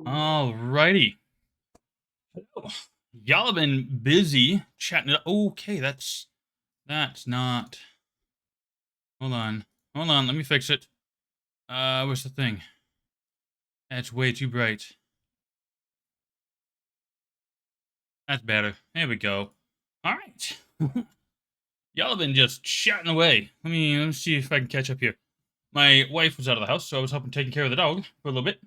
Alrighty. Y'all have been busy chatting it up. Okay, that's not. Hold on. Hold on, let me fix it. What's the thing? That's way too bright. That's better. There we go. Alright. Y'all have been just chatting away. Let me see if I can catch up here. My wife was out of the house, so I was helping taking care of the dog for a little bit.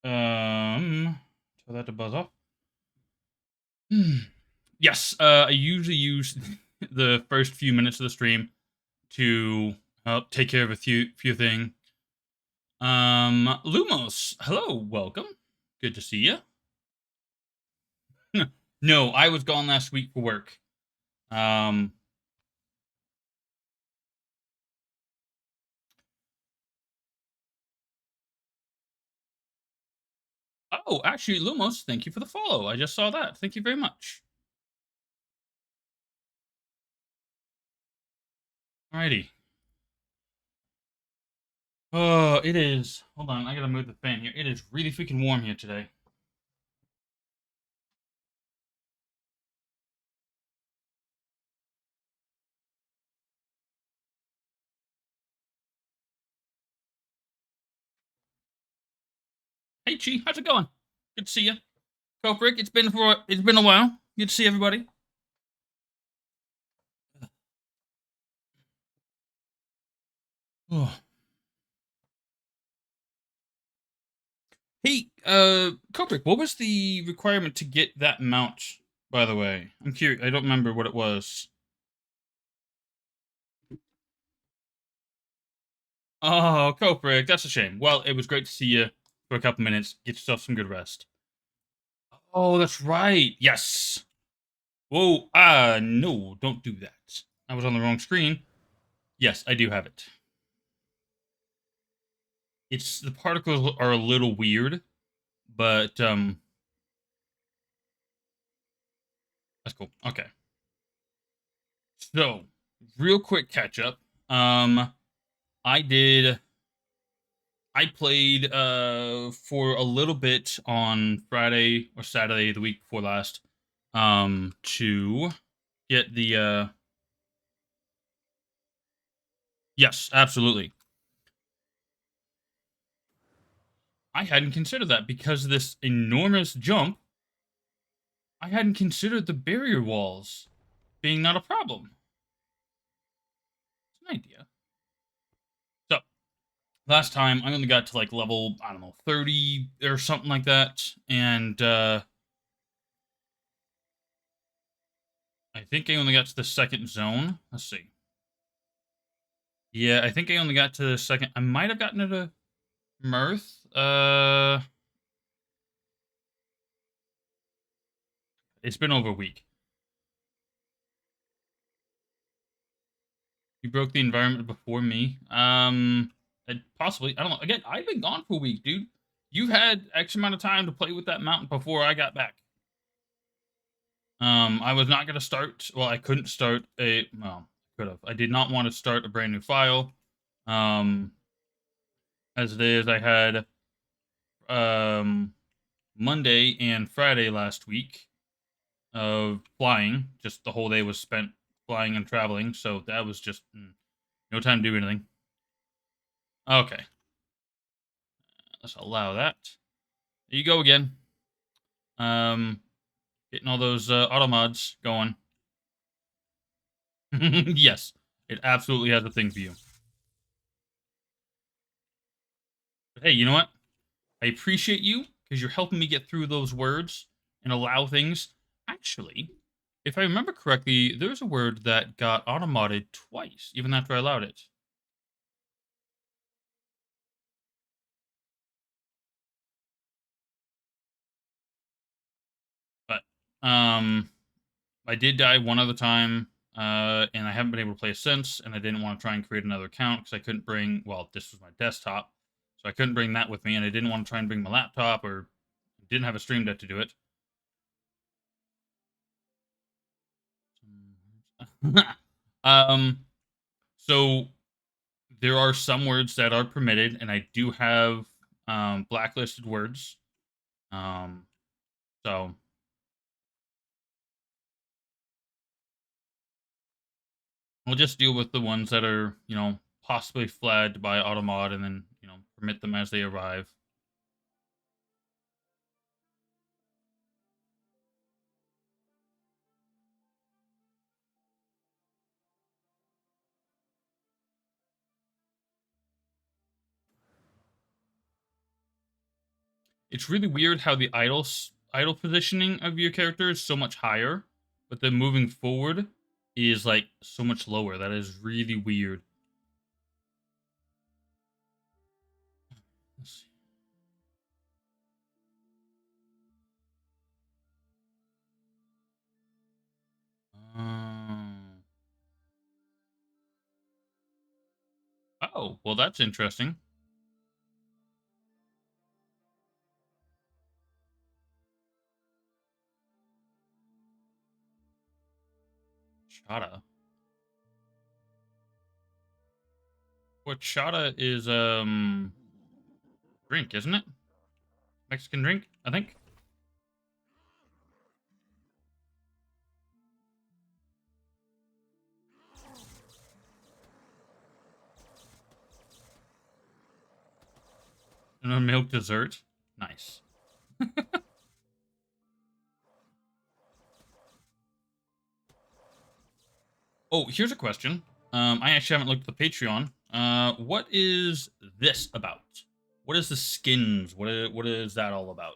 Tell that to buzz off. Yes, I usually use the first few minutes of the stream to help take care of a few things. Lumos, hello, welcome. Good to see you. No, I was gone last week for work. Um, oh, actually, Lumos, thank you for the follow. I just saw that. Thank you very much. Alrighty. Oh, it is. Hold on, I gotta move the fan here. It is really freaking warm here today. Hey, Chi, how's it going? Good to see you. Koprick, it's been a while. Good to see everybody. Oh. Hey, Koprick, what was the requirement to get that mount, by the way? I'm curious. I don't remember what it was. Oh, Koprick, that's a shame. Well, it was great to see you for a couple minutes. Get yourself some good rest. Oh, that's right. Yes. Whoa, no, don't do that. I was on the wrong screen. Yes, I do have it. It's the particles are a little weird, but that's cool. Okay. So, real quick catch up. I did I played for a little bit on Friday or Saturday the week before last to get the yes, absolutely. I hadn't considered that because of this enormous jump. I hadn't considered the barrier walls being not a problem. It's an idea. So, last time I only got to like level, I don't know, 30 or something like that, and I think I only got to the second zone. Let's see. Yeah, I think I only got to the second. I might have gotten to Mirth. It's been over a week. You broke the environment before me. Possibly. I don't know. Again, I've been gone for a week, dude. You had X amount of time to play with that mountain before I got back. I was not gonna start. Well, I couldn't start a. Well, could have. I did not want to start a brand new file. Um, as it is, I had Monday and Friday last week of flying. Just the whole day was spent flying and traveling, so that was just no time to do anything. Okay, let's allow that. There you go again. Um, Getting all those auto mods going. Yes, it absolutely has a thing for you. But hey, you know what? I appreciate you because you're helping me get through those words and allow things. Actually, if I remember correctly, there's a word that got automodded twice, even after I allowed it. But I did die one other time. and I haven't been able to play since, and I didn't want to try and create another account because I couldn't bring, well, this was my desktop, so I couldn't bring that with me, and I didn't want to try and bring my laptop, or didn't have a stream deck to do it. um, so there are some words that are permitted, and I do have blacklisted words. Um, so we'll just deal with the ones that are, possibly flagged by Automod, and then, permit them as they arrive. It's really weird how the idle positioning of your character is so much higher, but then moving forward is like so much lower. That is really weird. Let's see. Um, oh, well, that's interesting. Chata. What chata is drink, isn't it? Mexican drink, I think. And a milk dessert. Nice. Oh, here's a question. I actually haven't looked at the Patreon. What is this about? What is the skins? What is that all about?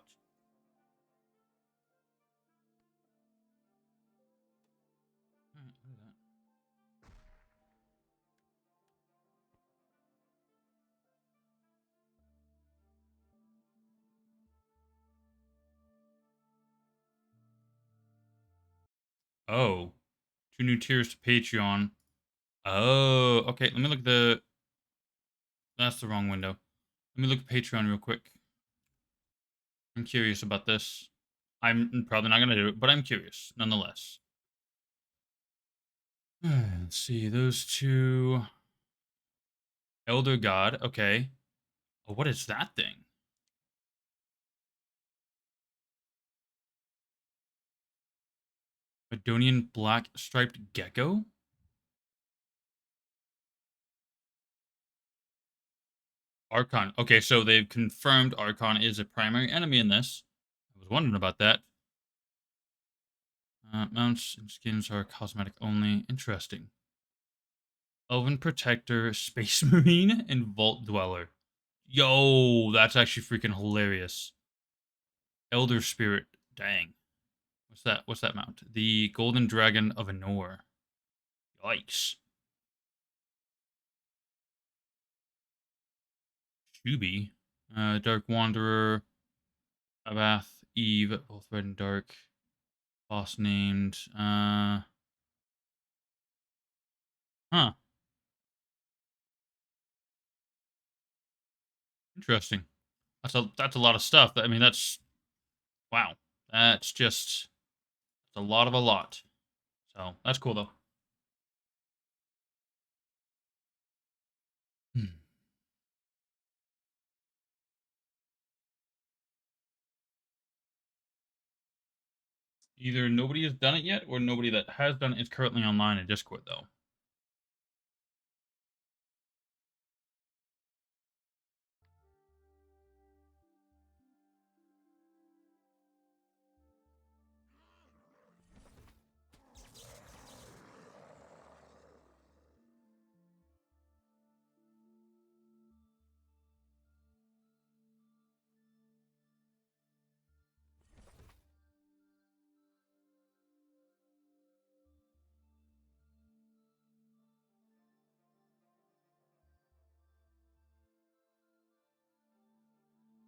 Oh, two new tiers to Patreon. Oh, okay. Let me look at the. That's the wrong window. Let me look at Patreon real quick. I'm curious about this. I'm probably not gonna do it, but I'm curious nonetheless. Let's see those two. Elder God. Okay. Oh, what is that thing? Bedonian black striped gecko. Archon. Okay, so they've confirmed Archon is a primary enemy in this. I was wondering about that. Mounts and skins are cosmetic only. Interesting. Elven Protector, Space Marine, and Vault Dweller. Yo, that's actually freaking hilarious. Elder Spirit. Dang. What's that mount? The Golden Dragon of Anor. Yikes. Shubi. Dark Wanderer. Abath. Eve. Both red and dark. Boss named. Huh. Interesting. That's a lot of stuff. I mean, that's wow. That's just a lot of a lot. So that's cool though. Hmm. Either nobody has done it yet, or nobody that has done it is currently online in Discord though.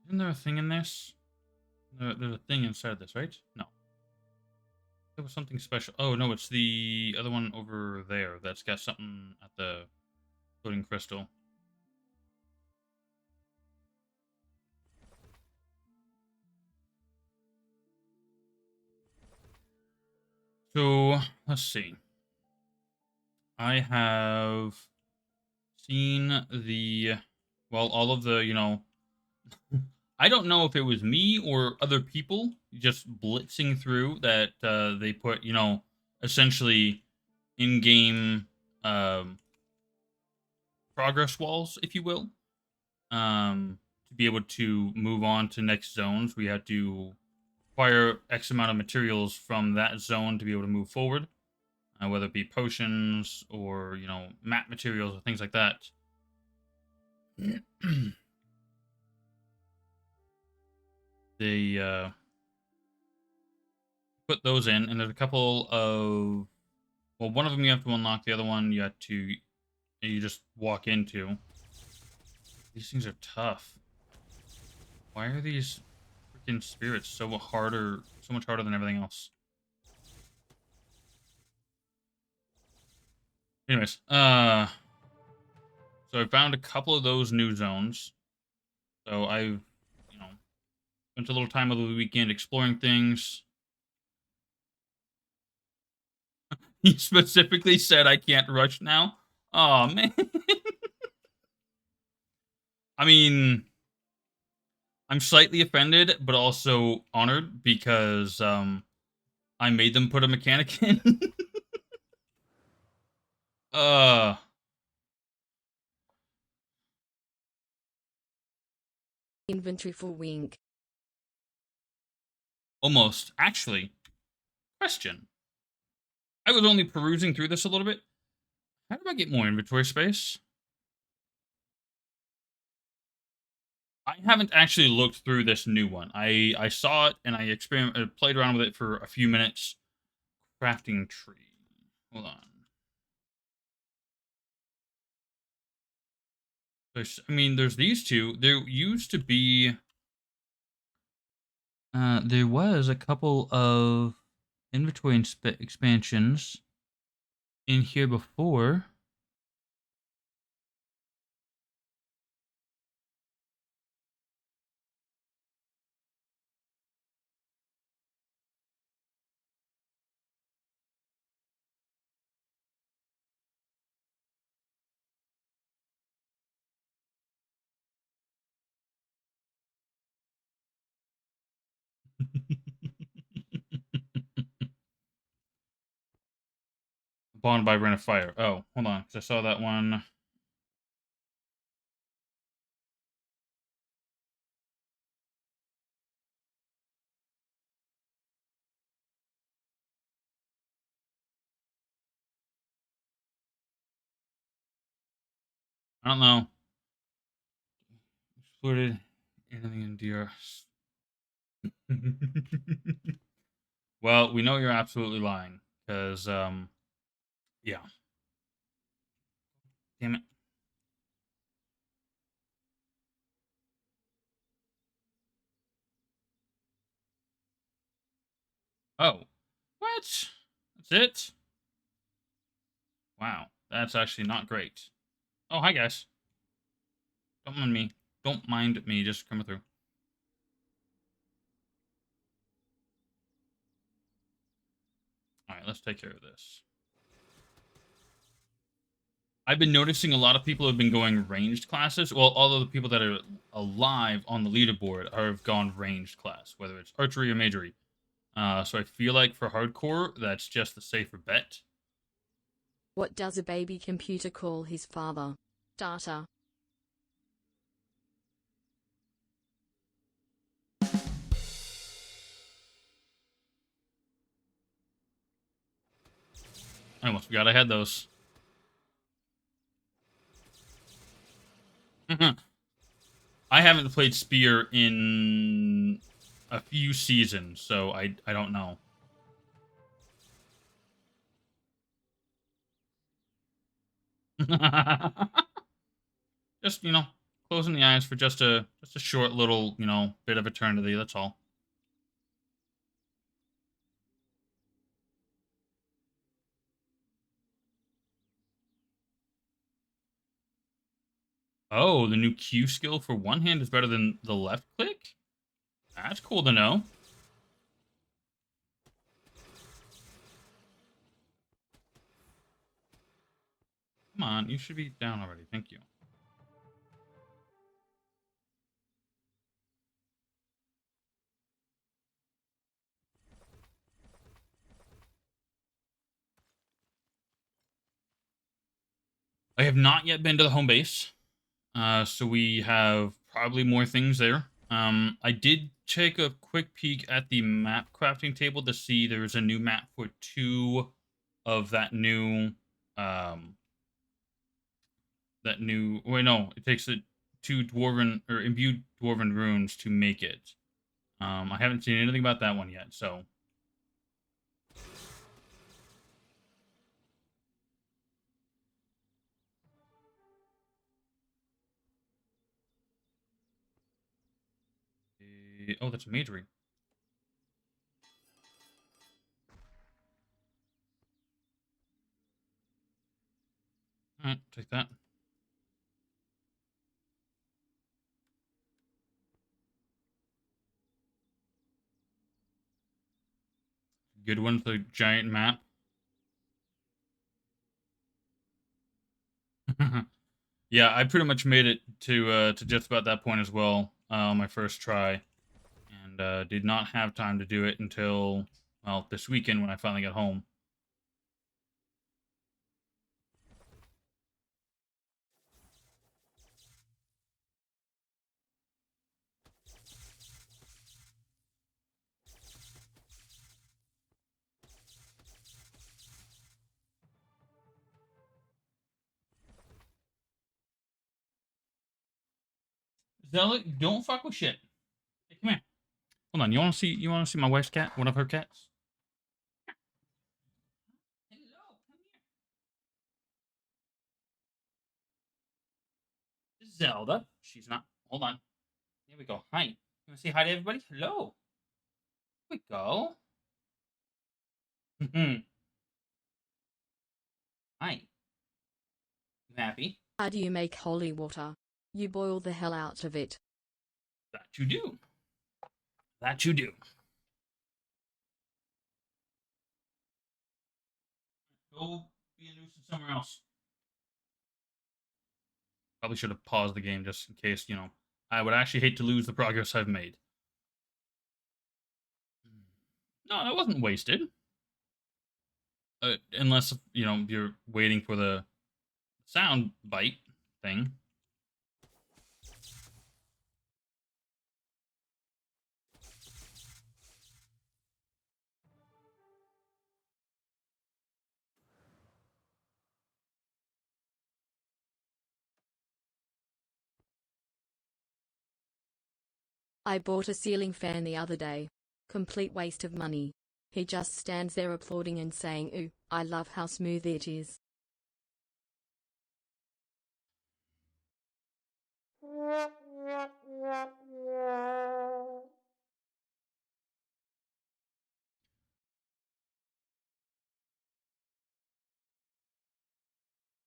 Isn't there a thing in this? There's a thing inside this, right? No. There was something special. Oh, no, it's the other one over there that's got something at the floating crystal. So, let's see. I have seen all of the, I don't know if it was me or other people just blitzing through that they put, essentially in-game um, progress walls, if you will, to be able to move on to next zones. We had to acquire X amount of materials from that zone to be able to move forward, whether it be potions or, map materials or things like that. They put those in, and there's a couple of, well, one of them you have to unlock, the other one you just walk into. These things are tough. Why are these freaking spirits so much harder than everything else? Anyways, so I found a couple of those new zones. So I've, you know, spent a little time over the weekend exploring things. He specifically said I can't rush now. Oh man. I mean, I'm slightly offended, but also honored because I made them put a mechanic in. uh Inventory for Wink. Almost. Actually, question. I was only perusing through this a little bit. How do I get more inventory space? I haven't actually looked through this new one. I saw it and I played around with it for a few minutes. Crafting tree. Hold on. There's these two. There used to be. There was a couple of inventory expansions in here before. Bond by Rain of Fire. Oh, hold on, because I saw that one. I don't know. Exploded anything in DRS. Well, we know you're absolutely lying, because yeah. Damn it. Oh, what? That's it? Wow, that's actually not great. Oh, hi guys. Don't mind me. Don't mind me just coming through. All right, let's take care of this. I've been noticing a lot of people have been going ranged classes. Well, all of the people that are alive on the leaderboard have gone ranged class, whether it's archery or magery. So I feel like for hardcore, that's just the safer bet. What does a baby computer call his father? Data. I almost forgot I had those. I haven't played Spear in a few seasons, so I don't know. Just closing the eyes for just a short little bit of eternity. That's all. Oh, the new Q skill for one hand is better than the left click? That's cool to know. Come on, you should be down already. Thank you. I have not yet been to the home base, so we have probably more things there. I did take a quick peek at the map crafting table to see there's a new map for two of that new, um, Wait, no, it takes it two dwarven or imbued dwarven runes to make it. I haven't seen anything about that one yet, so oh, that's a majory. All right, take that. Good one, the giant map. Yeah, I pretty much made it to just about that point as well. My first try, and did not have time to do it until well this weekend when I finally got home. Zelda, don't fuck with shit. Hey, come here. Hold on. You want to see my wife's cat? One of her cats. Hello, come here. This is Zelda. She's not. Hold on. Here we go. Hi. You want to say hi to everybody? Hello. Here we go. Hi. You happy? How do you make holy water? You boil the hell out of it. That you do. That you do. Go be a nuisance somewhere else. Probably should have paused the game just in case, I would actually hate to lose the progress I've made. No, that wasn't wasted. Unless, you're waiting for the sound bite thing. I bought a ceiling fan the other day. Complete waste of money. He just stands there applauding and saying, "Ooh, I love how smooth it is."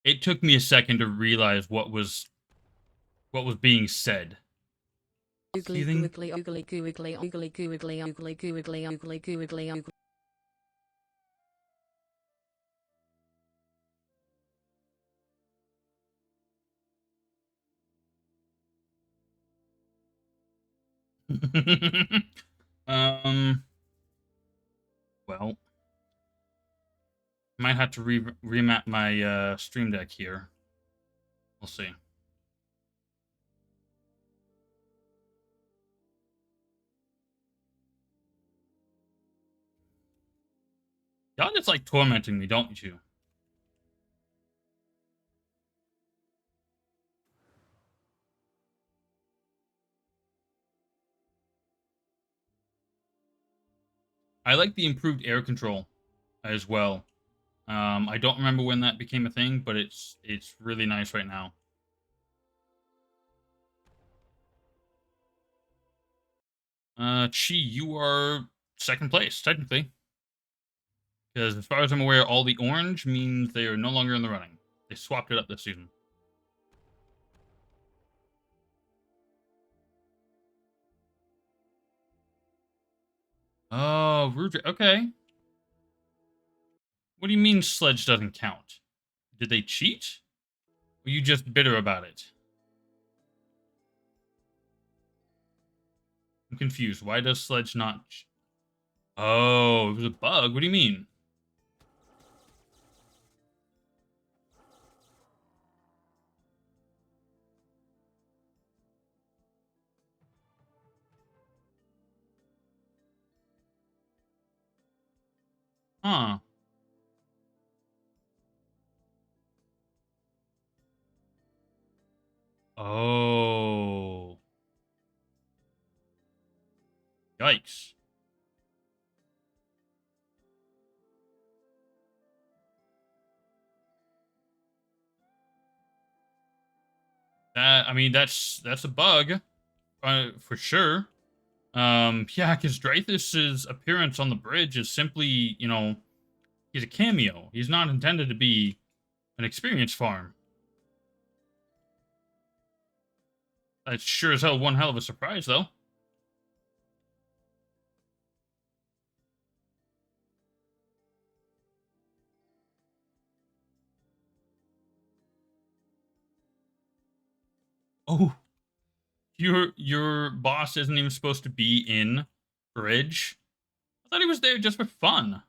It took me a second to realize what was being said. Oogly Seething. googly oogly googly oogly googly oogly googly oogly googly oogly. um. Well, might have to remap my stream deck here. We'll see. Y'all just like tormenting me, don't you? I like the improved air control as well. I don't remember when that became a thing, but it's really nice right now. Chi, you are second place technically, because as far as I'm aware, all the orange means they are no longer in the running. They swapped it up this season. Oh, okay. What do you mean Sledge doesn't count? Did they cheat? Or are you just bitter about it? I'm confused. Why does Sledge not... Oh, it was a bug. What do you mean? Huh. Oh. Yikes. I mean, that's a bug, for sure. Yeah, because Dreyfus's appearance on the bridge is simply, he's a cameo. He's not intended to be an experience farm. That's sure as hell one hell of a surprise, though. Oh, your boss isn't even supposed to be in bridge. I thought he was there just for fun.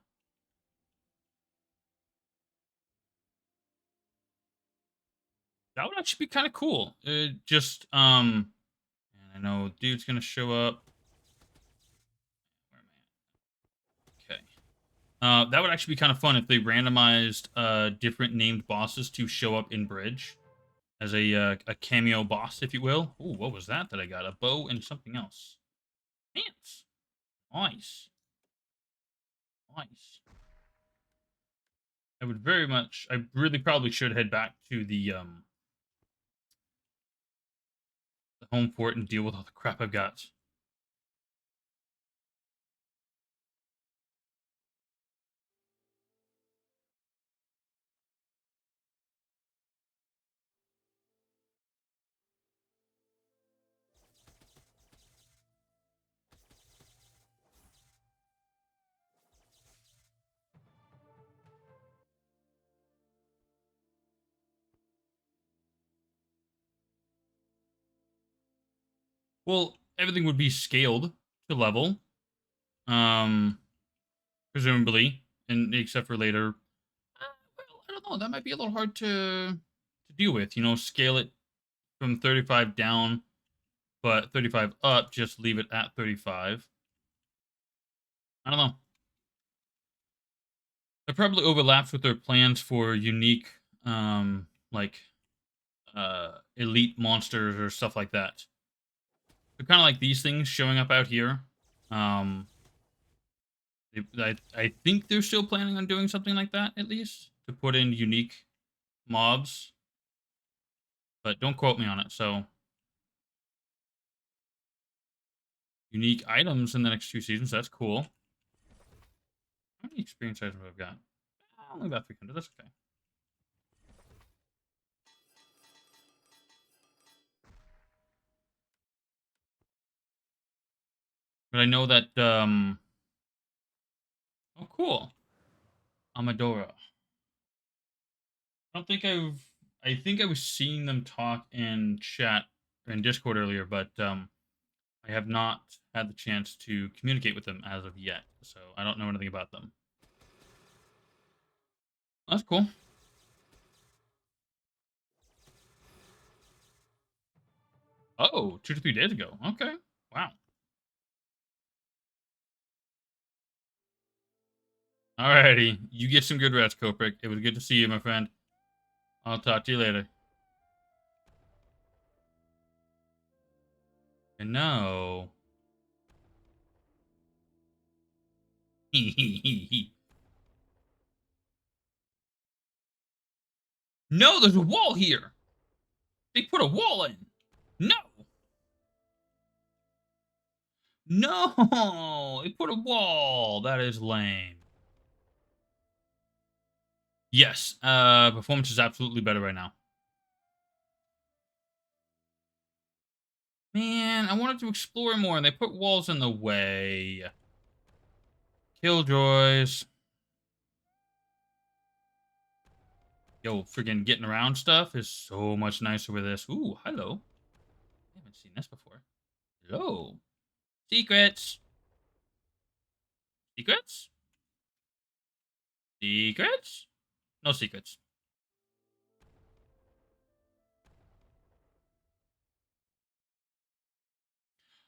That would actually be kind of cool. And I know dude's gonna show up. Where am I at? Okay. That would actually be kind of fun if they randomized different named bosses to show up in bridge as a cameo boss, if you will. Ooh, what was that I got? A bow and something else. Pants. Nice. Nice. I would very much. I really probably should head back to the home fort and deal with all the crap I've got. Well, everything would be scaled to level, um, presumably, and except for later. Well, I don't know. That might be a little hard to deal with. Scale it from 35 down, but 35 up, just leave it at 35. I don't know. That probably overlaps with their plans for unique, like elite monsters or stuff like that. So kind of like these things showing up out here. Um, I think they're still planning on doing something like that at least to put in unique mobs, but don't quote me on it. So unique items in the next 2 seasons. That's cool. How many experience items have I got? Only about 300. That's okay. But I know that. Oh, cool. Amadora. I don't think I've. I think I was seeing them talk in chat in Discord earlier, but I have not had the chance to communicate with them as of yet, so I don't know anything about them. That's cool. Oh, 2 to 3 days ago. Okay. Wow. Alrighty. You get some good rest, Koprik. It was good to see you, my friend. I'll talk to you later. And no. No, there's a wall here. They put a wall in. No. No. They put a wall. That is lame. Yes. Performance is absolutely better right now. Man, I wanted to explore more and they put walls in the way. Killjoys. Yo, friggin' getting around stuff is so much nicer with this. Ooh, hello. I haven't seen this before. Hello. Secrets. Secrets? Secrets? No secrets.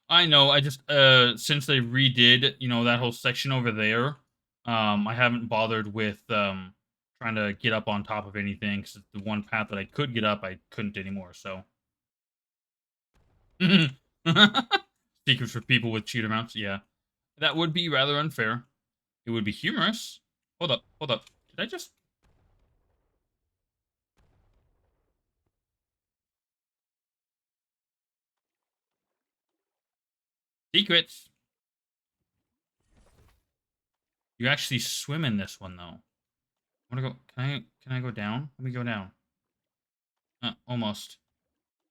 I know. I just since they redid, that whole section over there, I haven't bothered with trying to get up on top of anything cuz the one path that I could get up, I couldn't anymore, so. Secrets for people with cheater mounts, yeah. That would be rather unfair. It would be humorous. Hold up, hold up. Did I just secrets? You actually swim in this one though. I wanna go. Can I go down? Let me go down. Almost.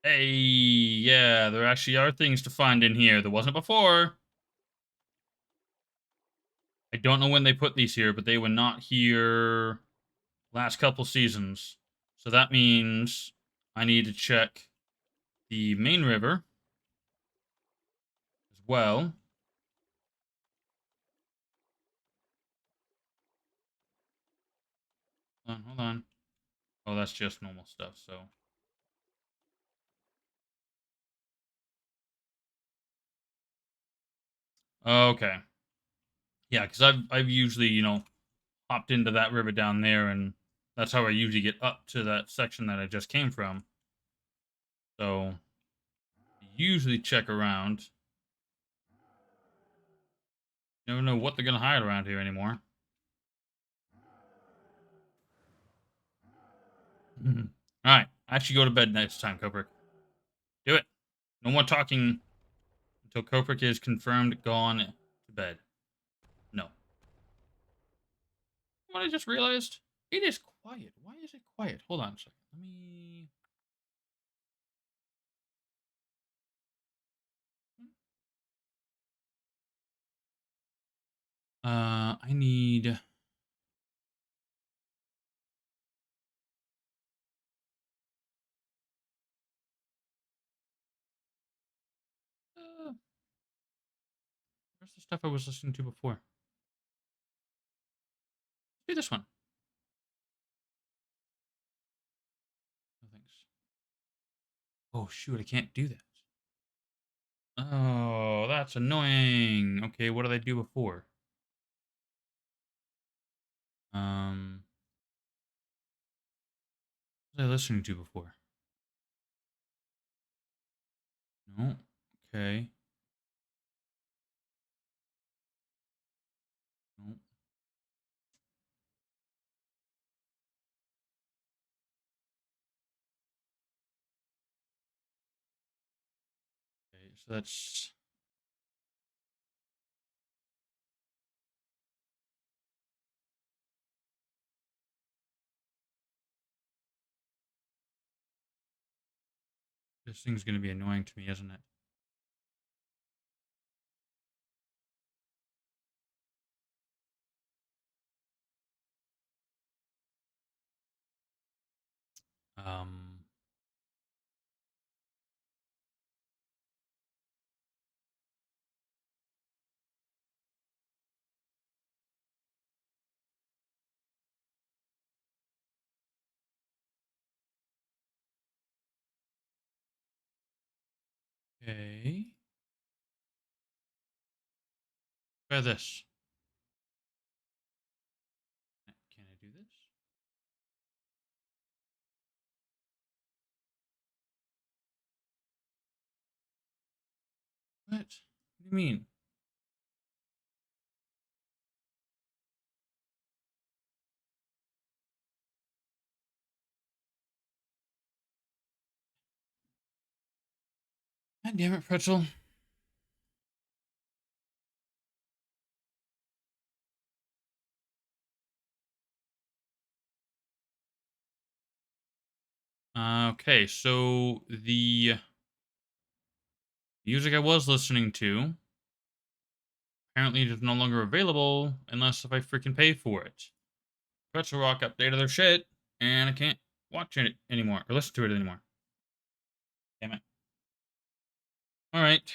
Hey, yeah, there actually are things to find in here. There wasn't before. I don't know when they put these here, but they were not here last couple seasons. So that means I need to check the main river as well. Hold on, hold on. Oh, that's just normal stuff, so. Okay. Yeah, because I've usually, hopped into that river down there, and that's how I usually get up to that section that I just came from. So usually check around. Never know what they're gonna hide around here anymore. All right, I actually go to bed next time, Koprik. Do it. No more talking until Koprik is confirmed gone to bed. No. What I just realized? It is quiet. Why is it quiet? Hold on a second. Let me. I need. Where's the stuff I was listening to before? Do this one. No thanks. Oh shoot! I can't do that. Oh, that's annoying. Okay, what did I do before? Um, what was I listening to before? No. Okay. No. Okay, so that's. This thing's gonna be annoying to me, isn't it? Um. Okay. Try this. Can I do this? What? What do you mean? God damn it, Pretzel. Okay, so the music I was listening to, apparently it is no longer available unless if I freaking pay for it. Pretzel Rock updated their shit, and I can't watch it anymore or listen to it anymore. Damn it. All right,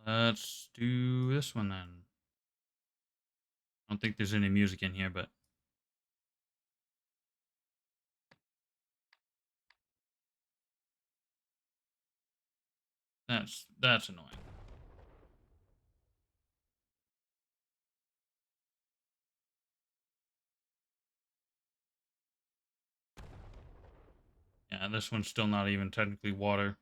let's do this one then. I don't think there's any music in here, but that's annoying. Yeah, this one's still not even technically water.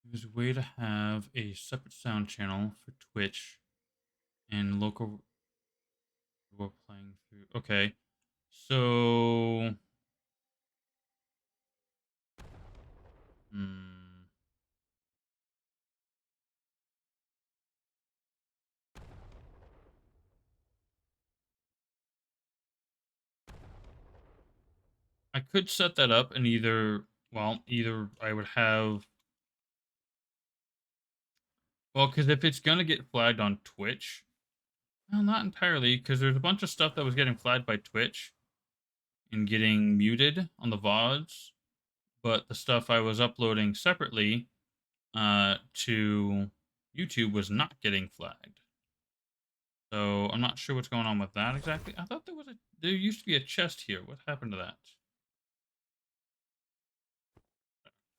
There's a way to have a separate sound channel for Twitch and local we're playing through. Okay, so hmm, I could set that up and either I would have because if it's gonna get flagged on Twitch, well, not entirely because there's a bunch of stuff that was getting flagged by Twitch and getting muted on the VODs, but the stuff I was uploading separately to YouTube was not getting flagged. So I'm not sure what's going on with that exactly. I thought there used to be a chest here. What happened to that?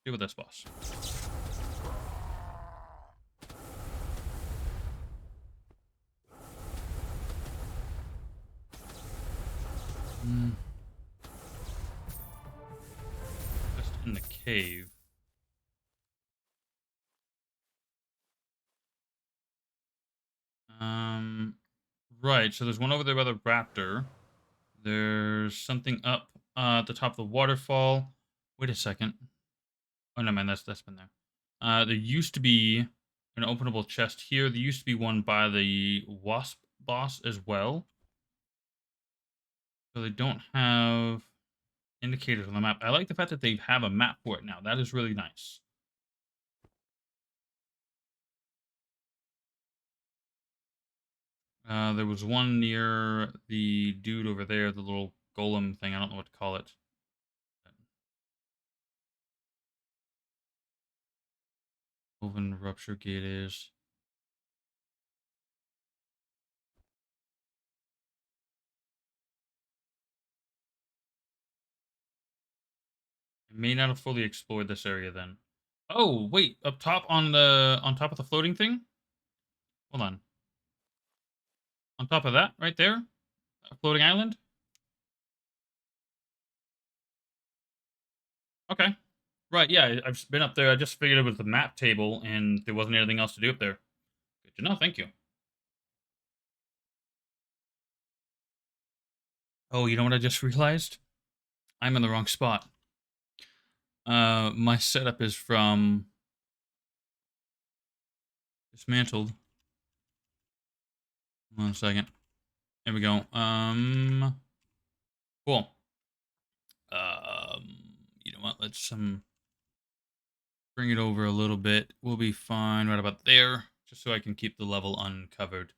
Deal with this boss. Mm, just in the cave. Um, right. So there's one over there by the raptor. There's something up at the top of the waterfall. Wait a second. Oh no, man, that's been there. There used to be an openable chest here. There used to be one by the wasp boss as well. So they don't have indicators on the map. I like the fact that they have a map for it now. That is really nice. There was one near the dude over there, the little golem thing. I don't know what to call it. Woven rupture gate is. I may not have fully explored this area then. Oh, wait, up top on top of the floating thing? Hold on. On top of that, right there? A floating island? Okay. Right, yeah, I've been up there. I just figured it was the map table and there wasn't anything else to do up there. Good to know, thank you. Oh, you know what I just realized? I'm in the wrong spot. My setup is from dismantled. 1 second. There we go. Cool. You know what? Let's bring it over a little bit. We'll be fine right about there, just so I can keep the level uncovered.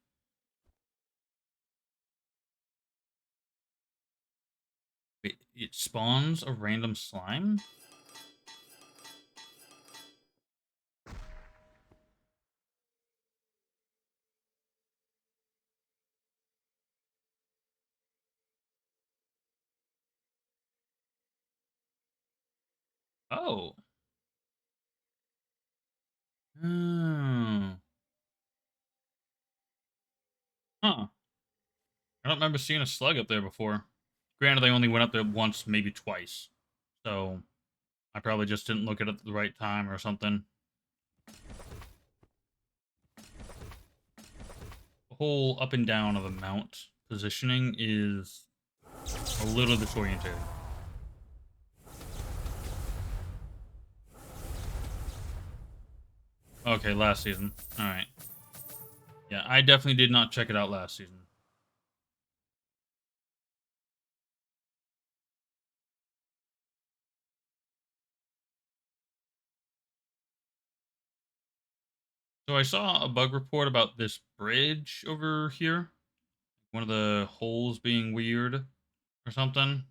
Wait, it spawns a random slime? Oh. Oh. Huh. I don't remember seeing a slug up there before. Granted, I only went up there once, maybe twice. So I probably just didn't look at it at the right time or something. The whole up and down of a mount positioning is a little disorientating. Okay, last season. Alright. Yeah, I definitely did not check it out last season. So I saw a bug report about this bridge over here. One of the holes being weird or something.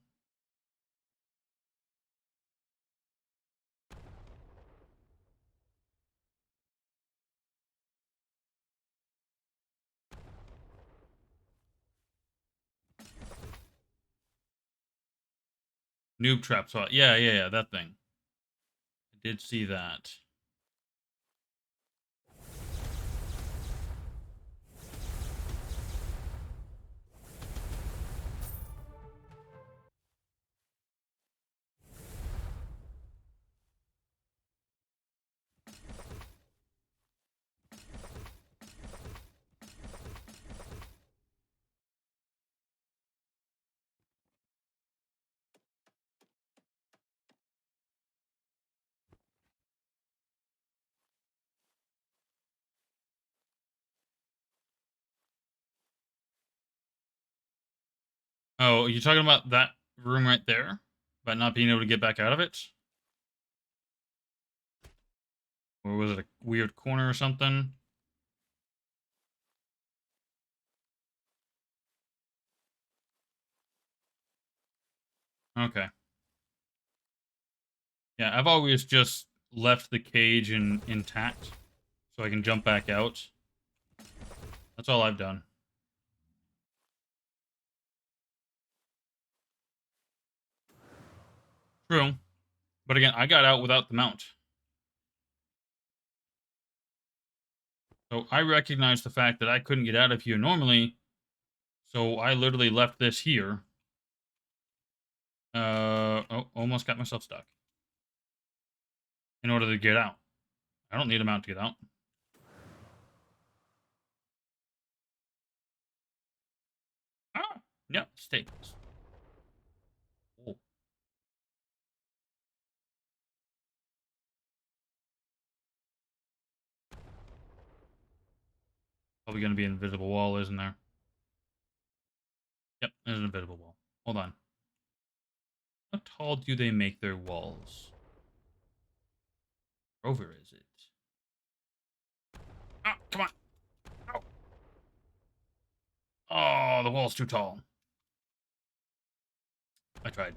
Noob trap spot. Yeah, that thing. I did see that. Oh, you're talking about that room right there? About not being able to get back out of it? Or was it a weird corner or something? Okay. Yeah, I've always just left the cage intact so I can jump back out. That's all I've done. True. But again, I got out without the mount. So I recognize the fact that I couldn't get out of here normally. So I literally left this here. Oh, almost got myself stuck. In order to get out. I don't need a mount to get out. Ah, yeah, stay. Oh, probably going to be an invisible wall, isn't there? Yep, there's an invisible wall. Hold on. How tall do they make their walls? Over is it? Ah, come on. Ow. Oh, the wall's too tall. I tried.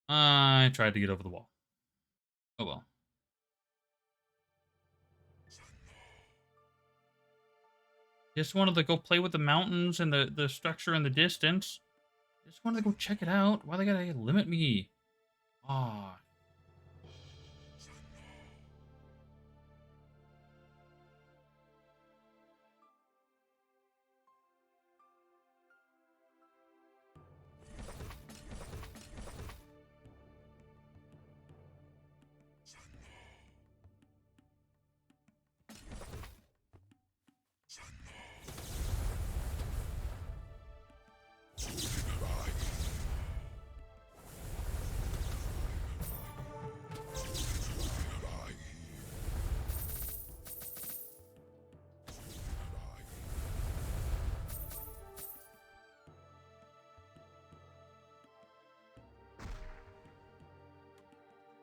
I tried to get over the wall. Oh well. Just wanted to go play with the mountains and the structure in the distance. Just wanted to go check it out. Why they gotta limit me? Ah,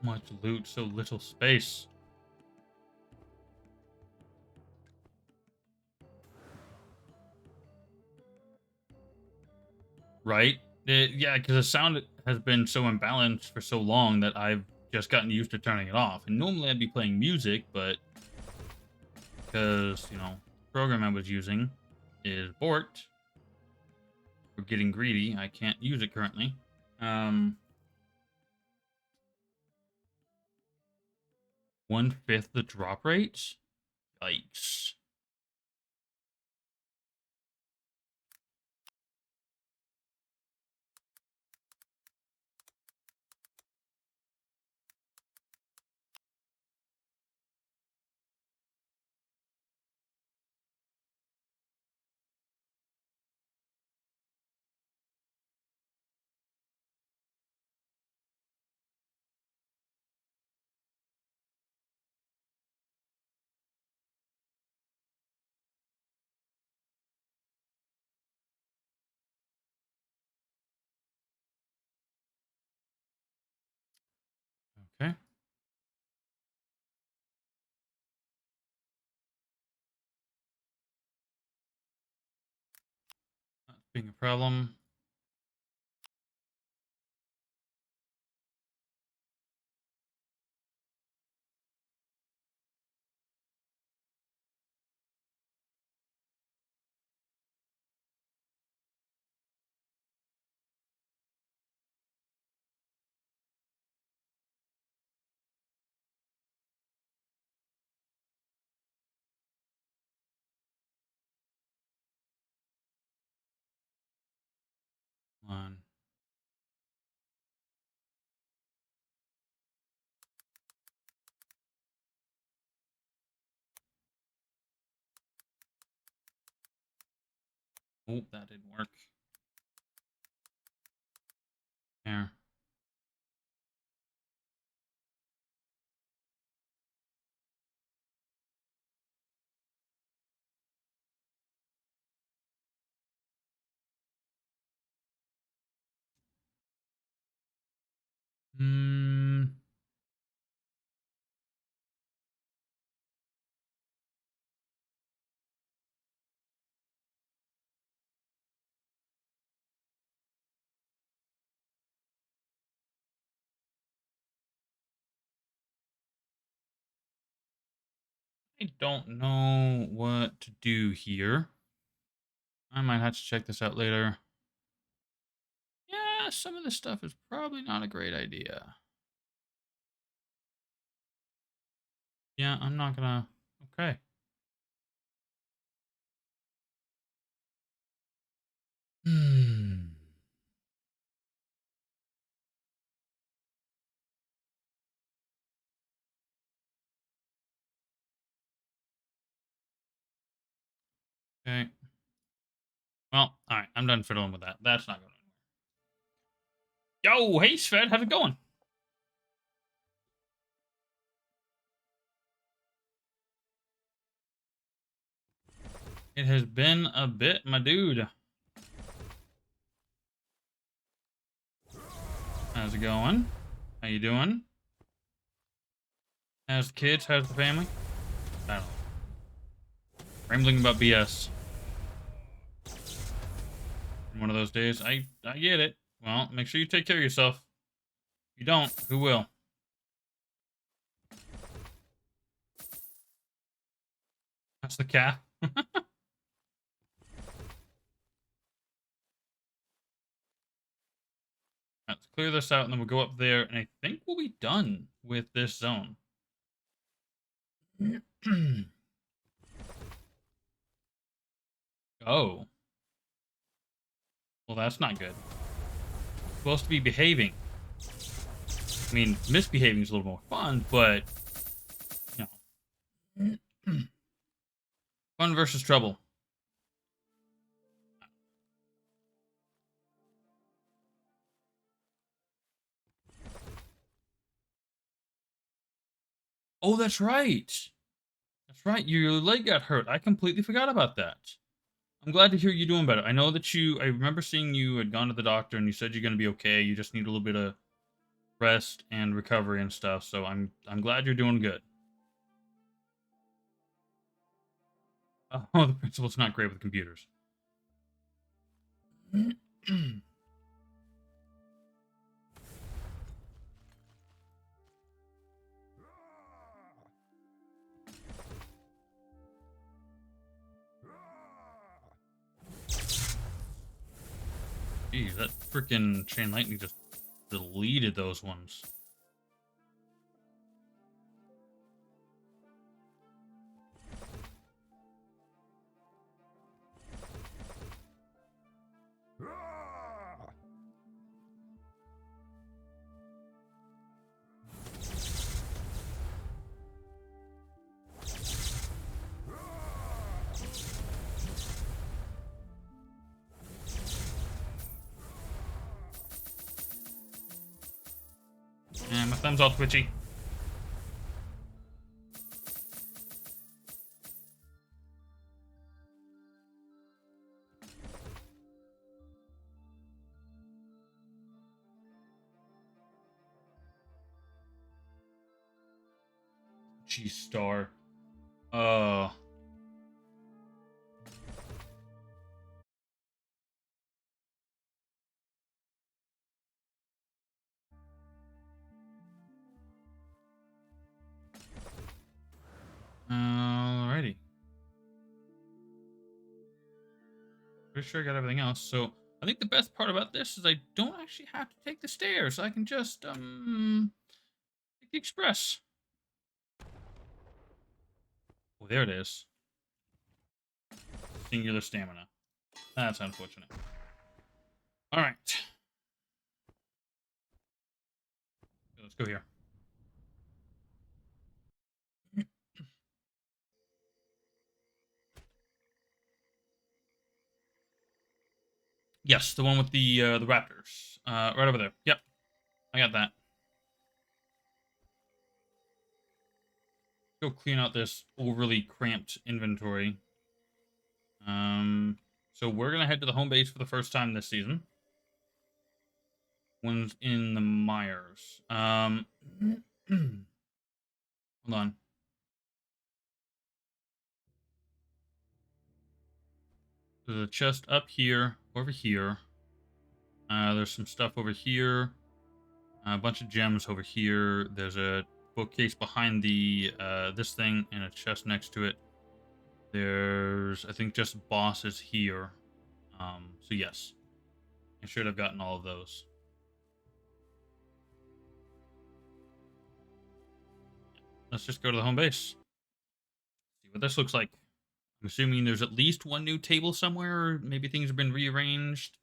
much loot, so little space. Right? Yeah, because the sound has been so imbalanced for so long that I've just gotten used to turning it off. And normally I'd be playing music, but because, the program I was using is borked, or getting greedy, I can't use it currently. Um, 1/5 the drop rate? Yikes. being a problem. Come on. Oh, that didn't work. There. Hmm. I don't know what to do here. I might have to check this out later. Yeah, some of this stuff is probably not a great idea. Yeah, I'm not gonna. Okay. Hmm. Okay. Well, all right. I'm done fiddling with that. That's not going anywhere. Yo, hey, Sven, how's it going? It has been a bit, my dude. How's it going? How you doing? How's the kids? How's the family? I don't know. Rambling about BS. One of those days. I get it. Well, make sure you take care of yourself. If you don't, who will? That's the cat. Let's clear this out, and then we'll go up there, and I think we'll be done with this zone. Oh. Well, that's not good. Supposed to be behaving. I mean, misbehaving is a little more fun, but, you know. Fun versus trouble. Oh, that's right. That's right. Your leg got hurt. I completely forgot about that. I'm glad to hear you doing better. I know that I remember seeing you had gone to the doctor and you said you're going to be okay. You just need a little bit of rest and recovery and stuff. So I'm glad you're doing good. Oh, the principal's not great with computers. Geez, that freaking chain lightning just deleted those ones. And my thumb's all twitchy. G star. Uh pretty sure I got everything else. So I think the best part about this is I don't actually have to take the stairs. I can just take the express. Oh, there it is. Singular stamina. That's unfortunate. All right. Let's go here. Yes, the one with the raptors. Right over there. Yep, I got that. Go clean out this overly cramped inventory. So we're gonna head to the home base for the first time this season. One's in the Myers. Hold on. There's a chest up here, over here. There's some stuff over here. A bunch of gems over here. There's a bookcase behind the this thing and a chest next to it. There's, I think, just bosses here. So yes, I should have gotten all of those. Let's just go to the home base. See what this looks like. I'm assuming there's at least one new table somewhere, or maybe things have been rearranged.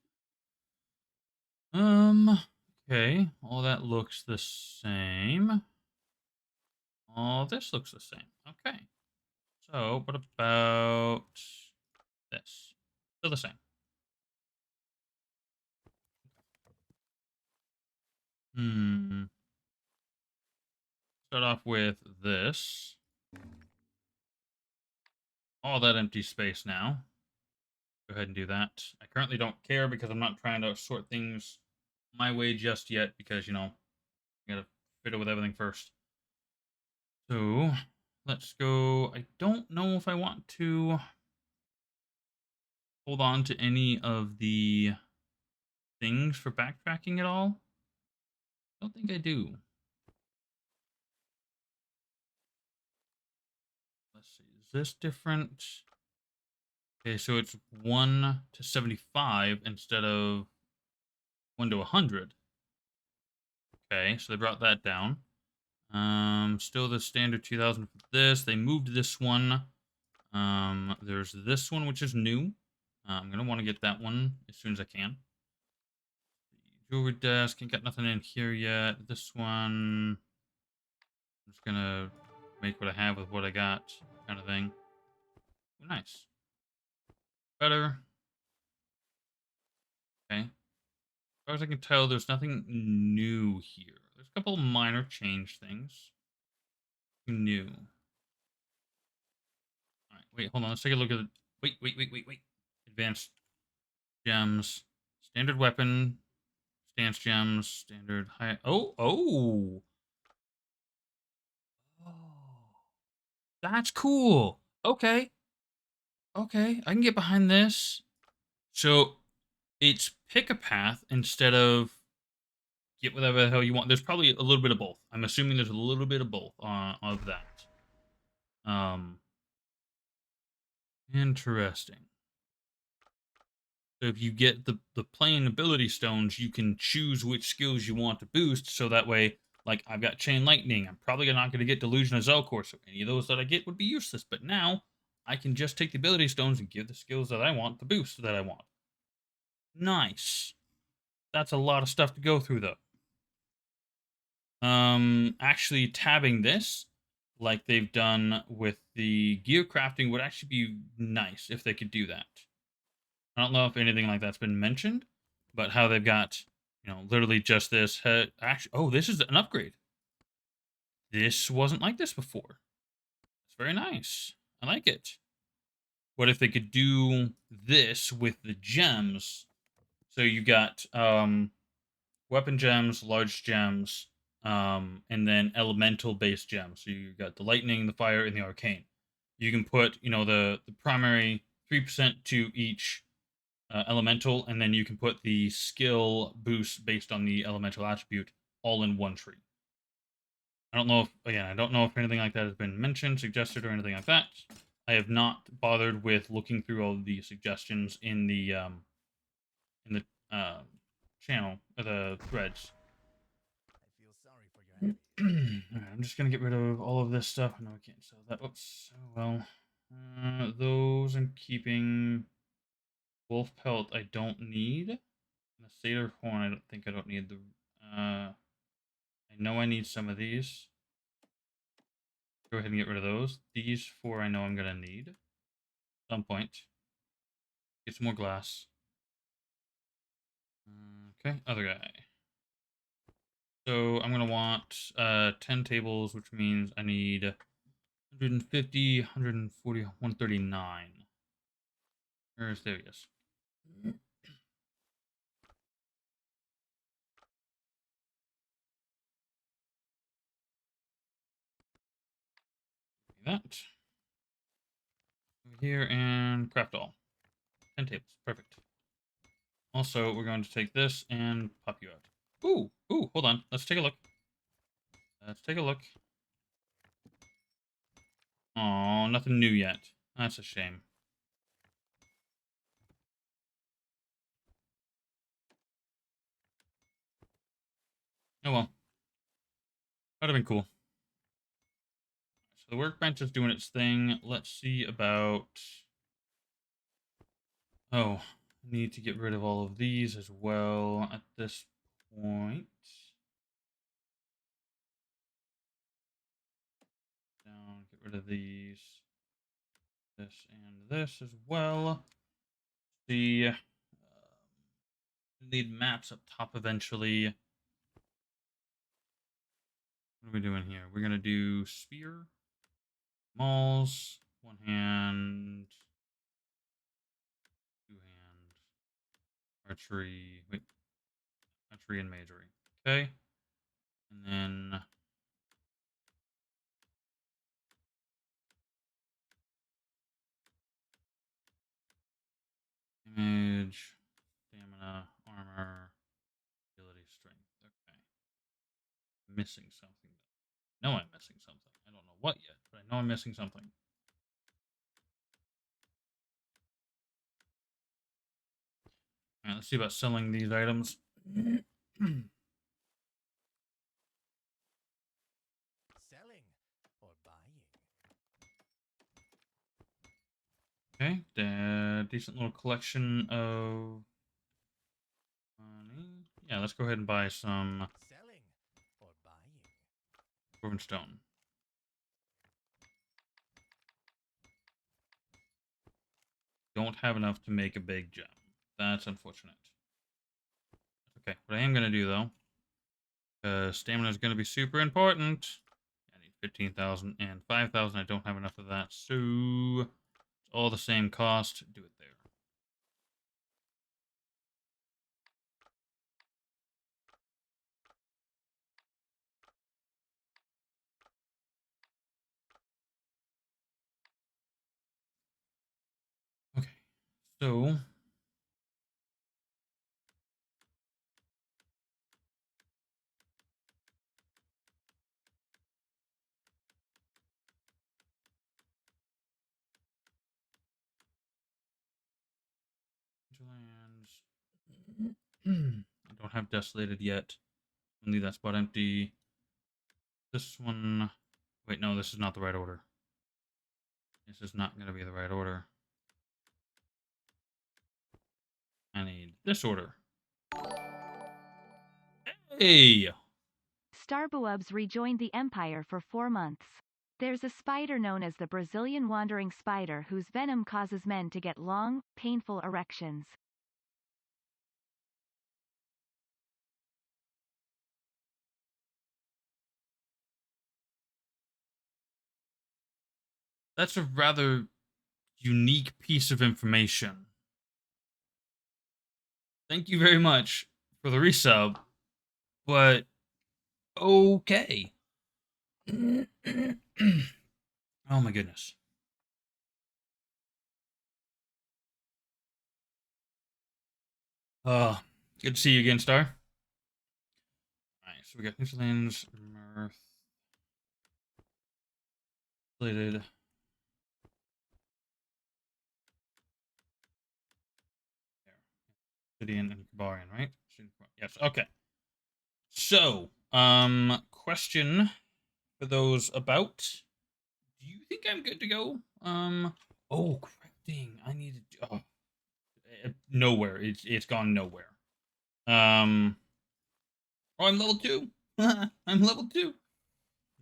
Okay, all that looks the same. All this looks the same. Okay. So, what about this? Still the same. Start off with this. All that empty space now. Go ahead and do that. I currently don't care because I'm not trying to sort things my way just yet because, you know, I gotta fit it with everything first. So, let's go. I don't know if I want to hold on to any of the things for backtracking at all. I don't think I do. Let's see. Is this different? Okay, so it's 1 to 75 instead of 1 to 100. Okay, so they brought that down. Still the standard 2000 for this. They moved this one. There's this one, which is new. I'm going to want to get that one as soon as I can. Jewelry desk, ain't got nothing in here yet. This one, I'm just going to make what I have with what I got, kind of thing. Ooh, nice. Better. Okay. As far as I can tell, there's nothing new here. There's a couple minor change things. New. Alright, wait, hold on. Let's take a look at it. Wait. Advanced gems. Standard weapon. Stance gems. Standard high. Oh! That's cool. Okay. Okay. I can get behind this. So it's pick a path instead of get whatever the hell you want. There's probably a little bit of both. I'm assuming there's a little bit of both of that. Interesting. So if you get the plain ability stones, you can choose which skills you want to boost. So that way, like I've got Chain Lightning, I'm probably not going to get Delusion of Zelkor, so any of those that I get would be useless. But now I can just take the ability stones and give the skills that I want the boost that I want. Nice. That's a lot of stuff to go through though. Actually tabbing this, like they've done with the gear crafting, would actually be nice if they could do that. I don't know if anything like that's been mentioned, but how they've got, you know, literally just this. Actually, oh, this is an upgrade. This wasn't like this before. It's very nice. I like it. What if they could do this with the gems? So you got weapon gems, large gems, and then elemental based gems. So you got the lightning, the fire, and the arcane. You can put, you know, the primary 3% to each elemental, and then you can put the skill boost based on the elemental attribute all in one tree. I don't know if anything like that has been mentioned, suggested, or anything like that. I have not bothered with looking through all of the suggestions in the channel or the threads. Alright, I'm just gonna get rid of all of this stuff. No, I can't sell that. Oops. Oh well. Those I'm keeping. Wolf pelt I don't need. And the satyr horn I don't think I don't need. I know I need some of these. Go ahead and get rid of those. These four I know I'm gonna need at some point. Get some more glass. Okay, other guy. So I'm gonna want 10 tables, which means I need 150, 140, 139. There he is. That. Over here and craft all. 10 tables. Perfect. Also, we're going to take this and pop you out. Ooh, hold on. Let's take a look. Let's take a look. Oh, nothing new yet. That's a shame. Oh well. That'd have been cool. So the workbench is doing its thing. Let's see about... Oh, I need to get rid of all of these as well at this point. Down, get rid of these. This and this as well. The need maps up top eventually. What are we doing here? We're gonna do spear, mauls, one hand, two hand, archery. Wait, archery and magery. Okay, and then image, stamina, armor, ability, strength. Okay, missing something. No, I'm missing something. I don't know what yet, but I know I'm missing something. All right, let's see about selling these items. Selling or buying? Okay, decent little collection of money. Yeah, let's go ahead and buy some Selling or buying? Dwarven stone. Don't have enough to make a big gem. That's unfortunate. Okay, what I am going to do, though, because stamina is going to be super important. I need 15,000 and 5,000. I don't have enough of that, so it's all the same cost. Do it there. Okay, so lands. I don't have desolated yet. Only that spot empty. This one. Wait, no, this is not the right order. This is not going to be the right order. I need this order. Hey! Starbuubs rejoined the empire for 4 months. There's a spider known as the Brazilian wandering spider whose venom causes men to get long, painful erections. That's a rather unique piece of information. Thank you very much for the resub, but okay. Oh my goodness. Good to see you again, Star. Alright, so we got hinterlands, mirth, slated. Obsidian and Kabarian, right? Yes. Okay. So, question for those about. Do you think I'm good to go? Oh, crafting. I need to. Oh, nowhere. It's gone nowhere. Um. Oh, I'm level 2. I'm level 2. Am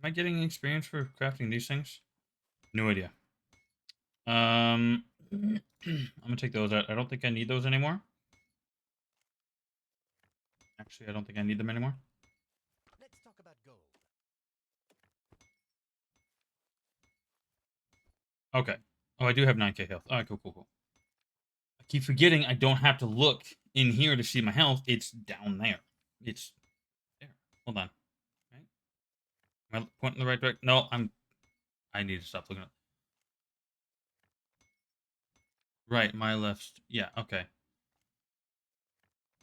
I getting experience for crafting these things? No idea. I'm gonna take those out. I don't think I need those anymore. Actually, I don't think I need them anymore. Let's talk about gold. Okay. Oh, I do have 9k health. All right, cool, cool, cool. I keep forgetting I don't have to look in here to see my health. It's down there. It's there. Hold on. Right? Am I pointing in the right direction? No, I need to stop looking at. Right, my left. Yeah, okay.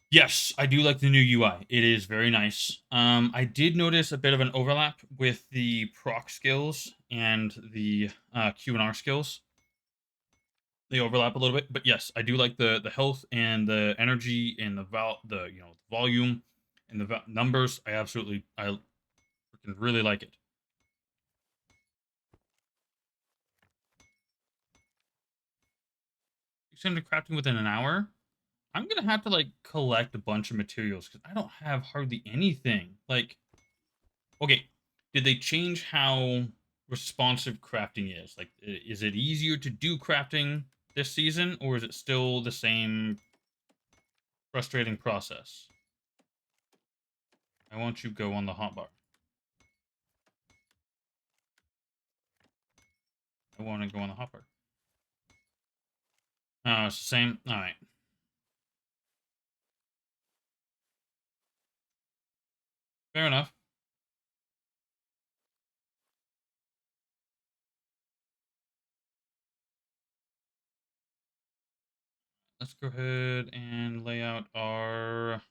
Yes, I do like the new UI. It is very nice. I did notice a bit of an overlap with the proc skills and the Q and R skills. They overlap a little bit, but yes, I do like the health and the energy and the volume and the numbers. I freaking really like it. You send to crafting within an hour. I'm gonna have to like collect a bunch of materials because I don't have hardly anything. Like, okay, did they change how responsive crafting is? Like, is it easier to do crafting this season, or is it still the same frustrating process? I want you go on the hotbar. I want to go on the hotbar. Oh, it's the same. All right. Fair enough. Let's go ahead and lay out our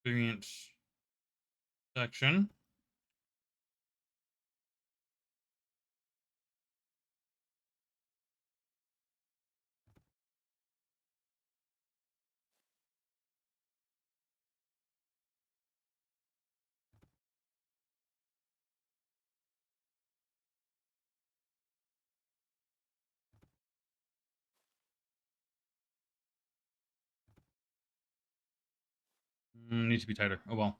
experience section. Needs to be tighter. Oh well.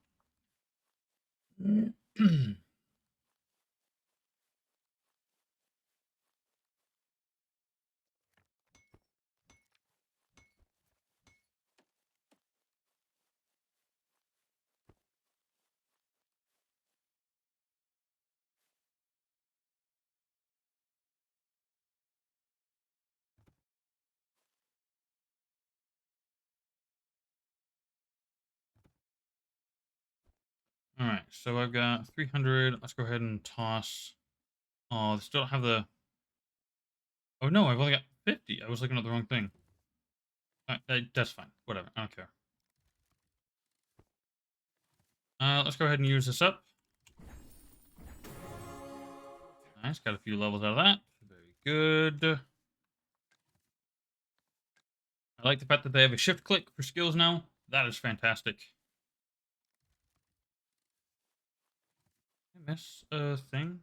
All right, so I've got 300. Let's go ahead and toss. Oh, I still don't have the. Oh no, I've only got 50. I was looking at the wrong thing. That's fine. Whatever. I don't care. Let's go ahead and use this up. Nice. Got a few levels out of that. Very good. I like the fact that they have a shift click for skills now. That is fantastic. Did I miss a thing?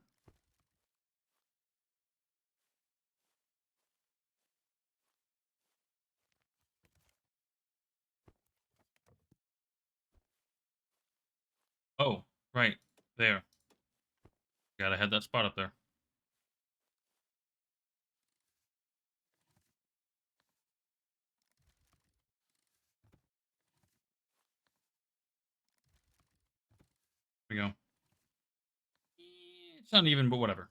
Oh, right. There. Gotta have that spot up there. There we go. It's uneven, but whatever.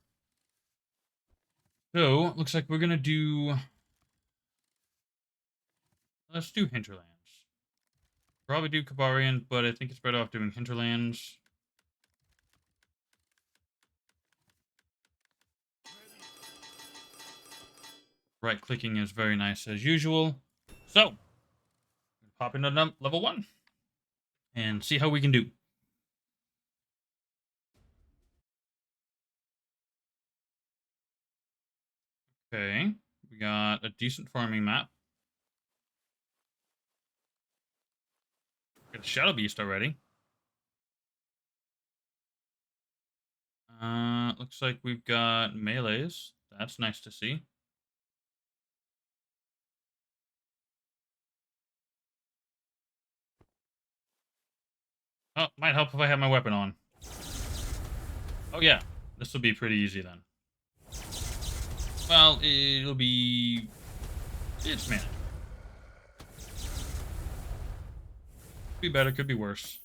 So, looks like we're gonna do. Let's do Hinterlands. Probably do Kabarian, but I think it's better off doing Hinterlands. Right clicking is very nice as usual. So, pop into level 1 and see how we can do. Okay, we got a decent farming map. Got a Shadow Beast already. Looks like we've got melees. That's nice to see. Oh, might help if I have my weapon on. Oh yeah, this will be pretty easy then. Well, it'll be... It's manageable. Could be better, could be worse.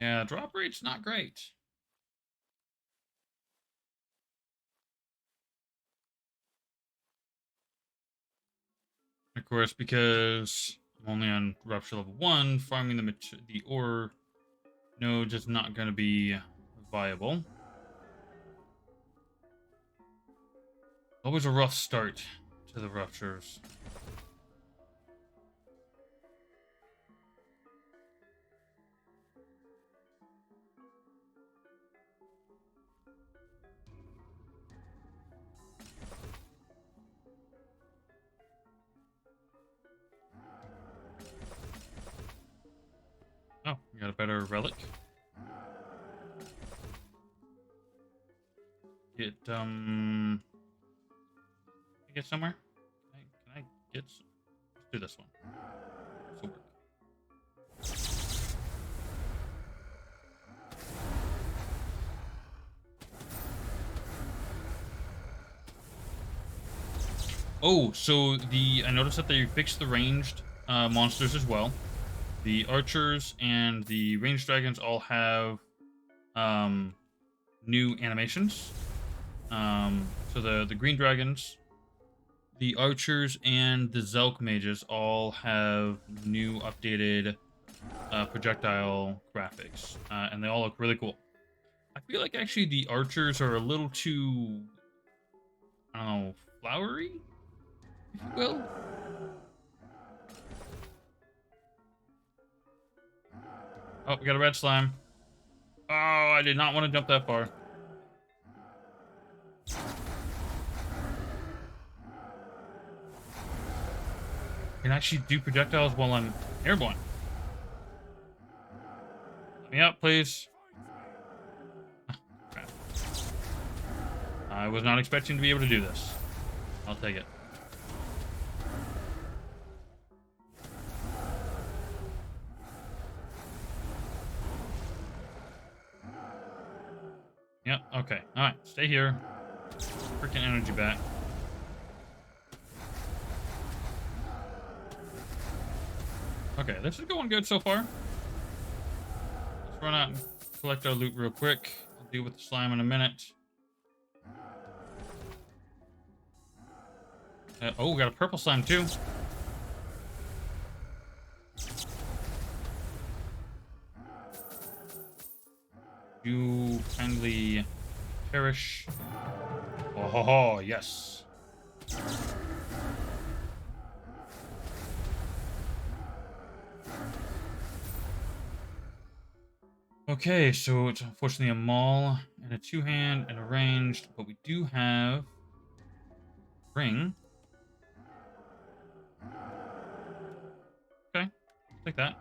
Yeah, drop rate's not great. Of course, because I'm only on Rupture level 1, farming the ore node is not going to be viable. Always a rough start to the Ruptures. Oh, we got a better relic. Get get somewhere? Can I get some? Let's do this one. This will work. Oh, so I noticed that they fixed the ranged monsters as well. The archers and the ranged dragons all have new animations. So the green dragons, the archers, and the Zelk mages all have new updated projectile graphics, and they all look really cool. I feel like actually the archers are a little too, I don't know, flowery, if you will. Oh, we got a red slime. Oh, I did not want to jump that far. I can actually do projectiles while I'm airborne. Let me up, please. Oh, crap. I was not expecting to be able to do this. I'll take it. Yep, okay. Alright, stay here. Freaking energy back. Okay, this is going good so far. Let's run out and collect our loot real quick. I'll deal with the slime in a minute. Oh, we got a purple slime too. You kindly perish. Oh, ho, ho, yes. Okay, so it's unfortunately a maul and a two-hand and a ranged, but we do have ring. Okay, take that.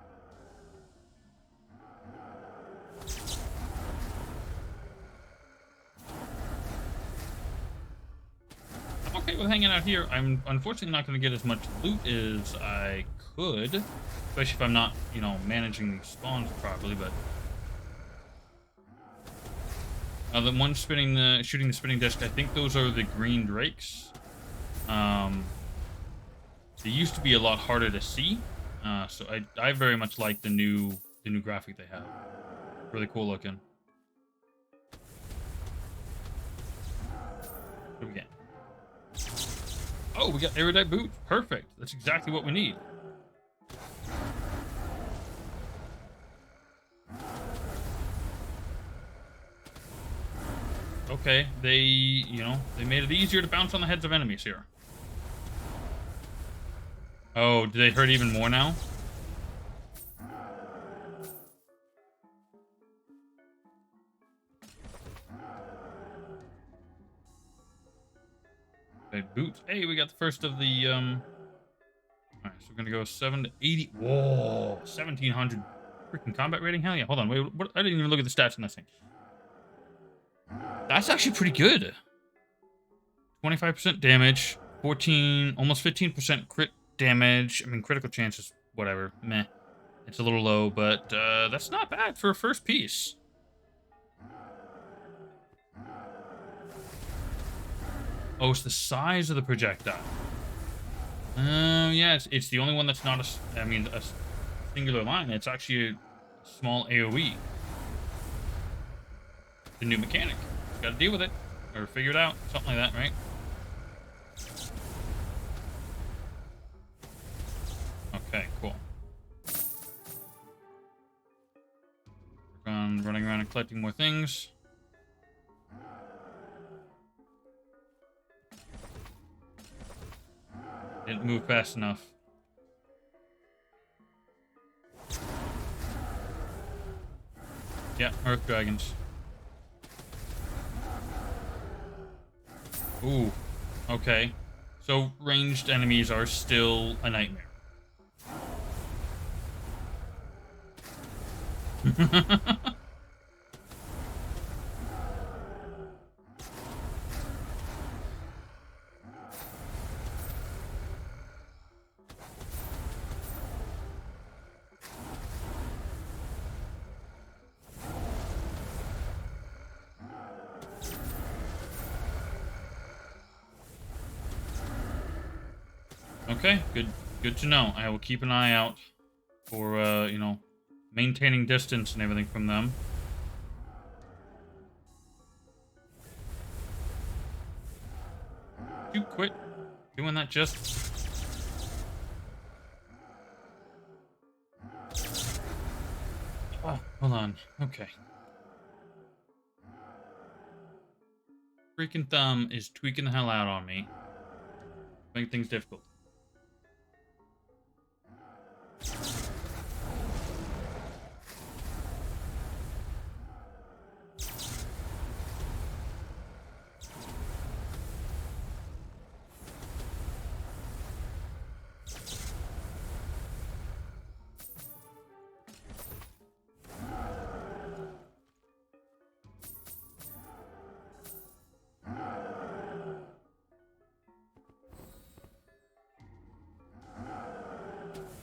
I'm okay with hanging out here. I'm unfortunately not going to get as much loot as I could, especially if I'm not, you know, managing these spawns properly, but... the one shooting the spinning disc, I think those are the green drakes. They used to be a lot harder to see, so I very much like the new graphic they have. Really cool looking. What do we get? Oh, we got erudite boots. Perfect. That's exactly what we need. Okay, they made it easier to bounce on the heads of enemies here. Oh, do they hurt even more now? Okay, boot. Hey, we got the first of the Alright, so we're gonna go 7 to 80. Whoa, 1700 freaking combat rating. Hell yeah! Hold on, wait. What? I didn't even look at the stats on this thing. That's actually pretty good. 25% damage, 14, almost 15% crit damage. I mean, critical chances, whatever. Meh. It's a little low, but that's not bad for a first piece. Oh, it's the size of the projectile. Yeah, it's the only one that's not a singular line. It's actually a small AoE. The new mechanic. Got to deal with it or figure it out, something like that, right? Okay, cool. Work on running around and collecting more things. Didn't move fast enough. Yeah, Earth Dragons. Ooh, okay. So ranged enemies are still a nightmare. Okay, good to know. I will keep an eye out for you know, maintaining distance and everything from them. You quit doing that just. Oh, hold on. Okay. Freaking thumb is tweaking the hell out on me. Making things difficult.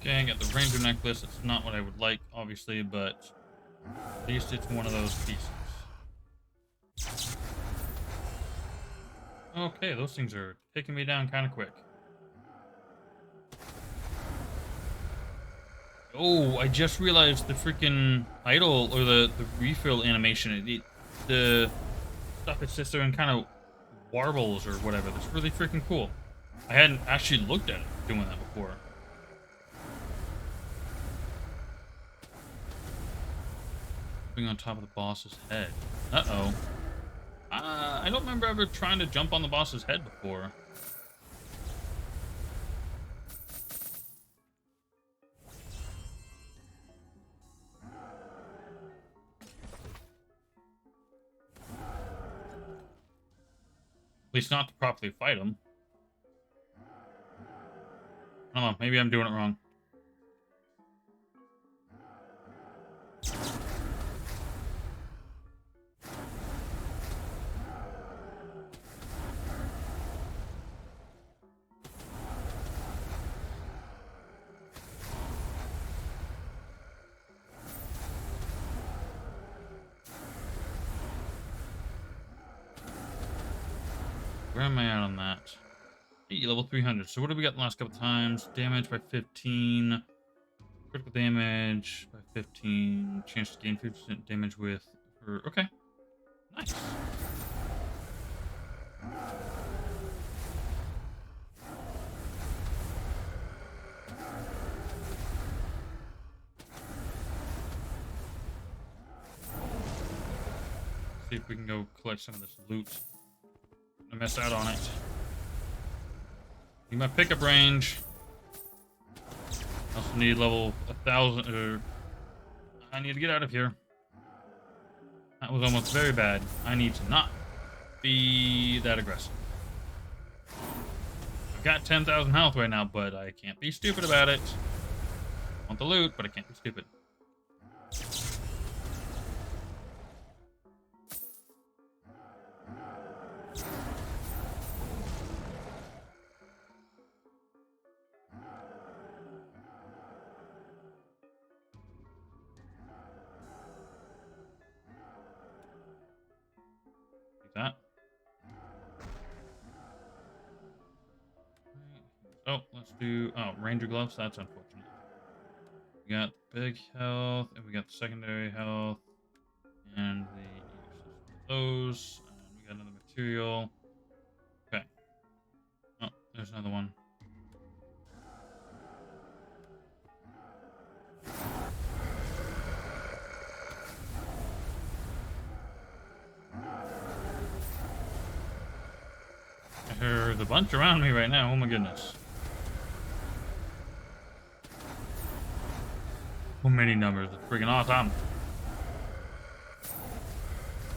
Okay, I got the ranger necklace. It's not what I would like, obviously, but at least it's one of those pieces. Okay, those things are taking me down kind of quick. Oh, I just realized the freaking idle or the refill animation. The stuff it sits there and kind of warbles or whatever. That's really freaking cool. I hadn't actually looked at it doing that before. Being on top of the boss's head. Uh-oh. I don't remember ever trying to jump on the boss's head before. At least not to properly fight him. I don't know, maybe I'm doing it wrong. Where am I at on that? Hey, level 300. So what did we got the last couple times? Damage by 15. Critical damage by 15. Chance to gain 50% damage with... Okay. Nice. See if we can go collect some of this loot. I miss out on it. Need my pickup range. Also need level 1000. I need to get out of here. That was almost very bad. I need to not be that aggressive. I've got 10,000 health right now, but I can't be stupid about it. I want the loot, but I can't be stupid. Like that. Oh, let's do... Oh, Ranger Gloves. That's unfortunate. We got the big health, and we got the secondary health, and the useless one of those, and we got another material. Okay. Oh, there's another one. There's a bunch around me right now. Oh my goodness. So many numbers. It's freaking awesome.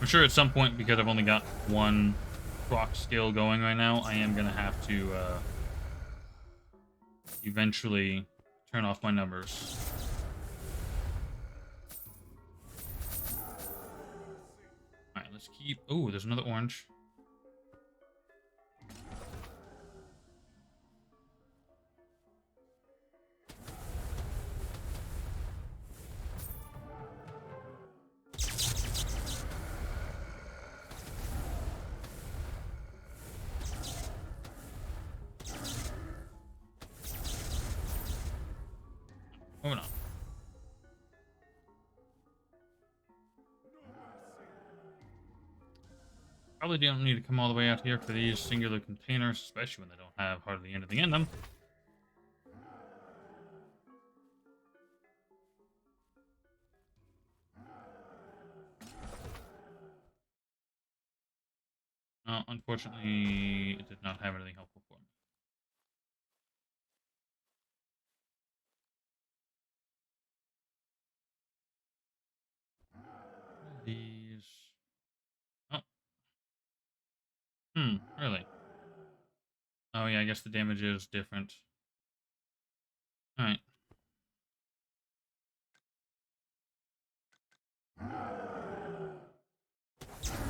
I'm sure at some point, because I've only got one rock skill going right now, I am going to have to eventually turn off my numbers. Alright, let's keep... Oh, there's another orange. Moving on. Probably don't need to come all the way out here for these singular containers, especially when they don't have hardly anything in them. No, unfortunately, it did not have anything helpful for me. These... Oh. Really? Oh yeah, I guess the damage is different. Alright.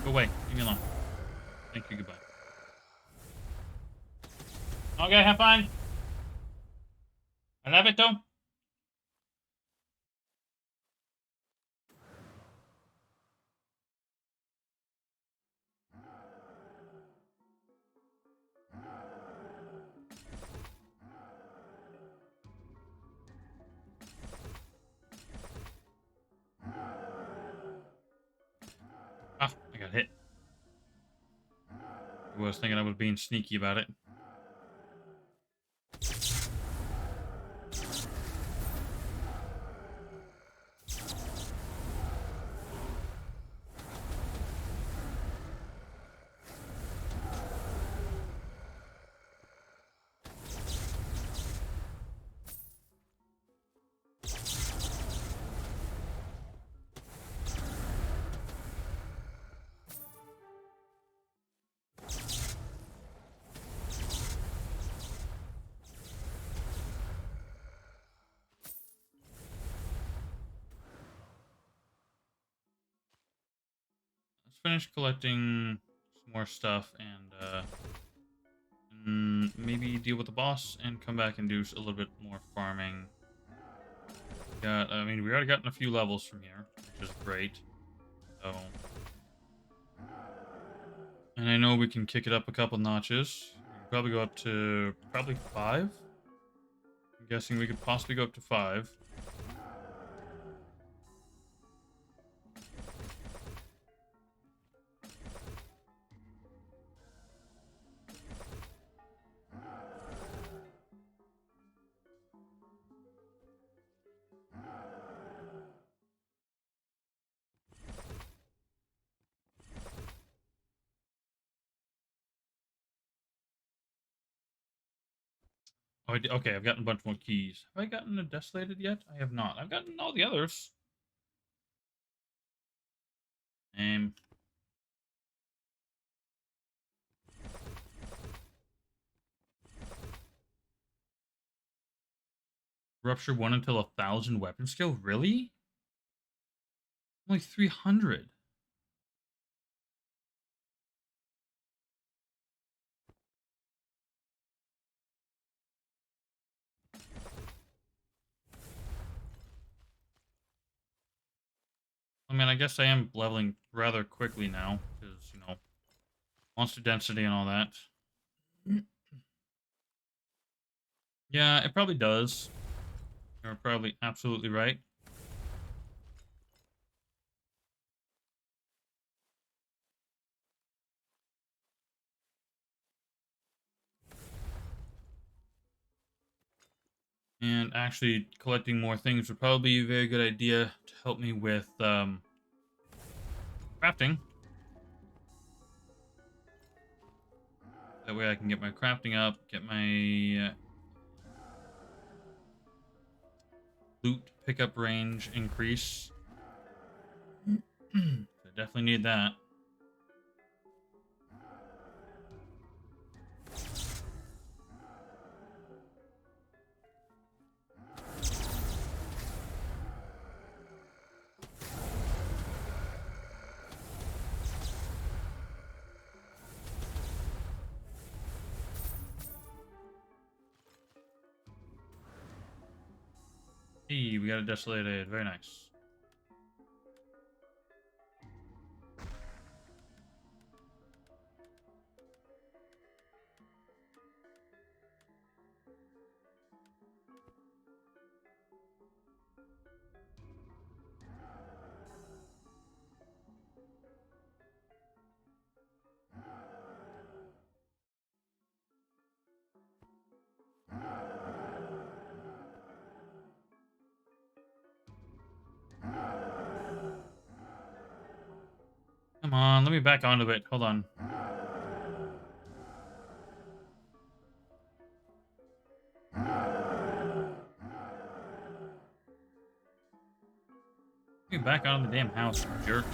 Go away. Leave me alone. Thank you, goodbye. Okay, have fun. I love it, though. Ah, I got hit. I was thinking I was being sneaky about it. Let's finish collecting some more stuff and maybe deal with the boss and come back and do a little bit more farming. I mean, we already gotten a few levels from here, which is great. So, and I know we can kick it up a couple notches. We can probably go up to probably 5. I'm guessing we could possibly go up to 5. Oh, okay, I've gotten a bunch more keys. Have I gotten a Desolated yet? I have not. I've gotten all the others. Um, Rupture 1 until 1,000 weapon skill? Really? Only 300. I mean, I guess I am leveling rather quickly now, because, you know, monster density and all that. Yeah, it probably does. You're probably absolutely right. And actually, collecting more things would probably be a very good idea to help me with crafting. That way I can get my crafting up, get my loot pickup range increase. I definitely need that. Hey, we got a desolated. Very nice. Come on, let me back onto it. Hold on. Let me back onto the damn house, you jerks.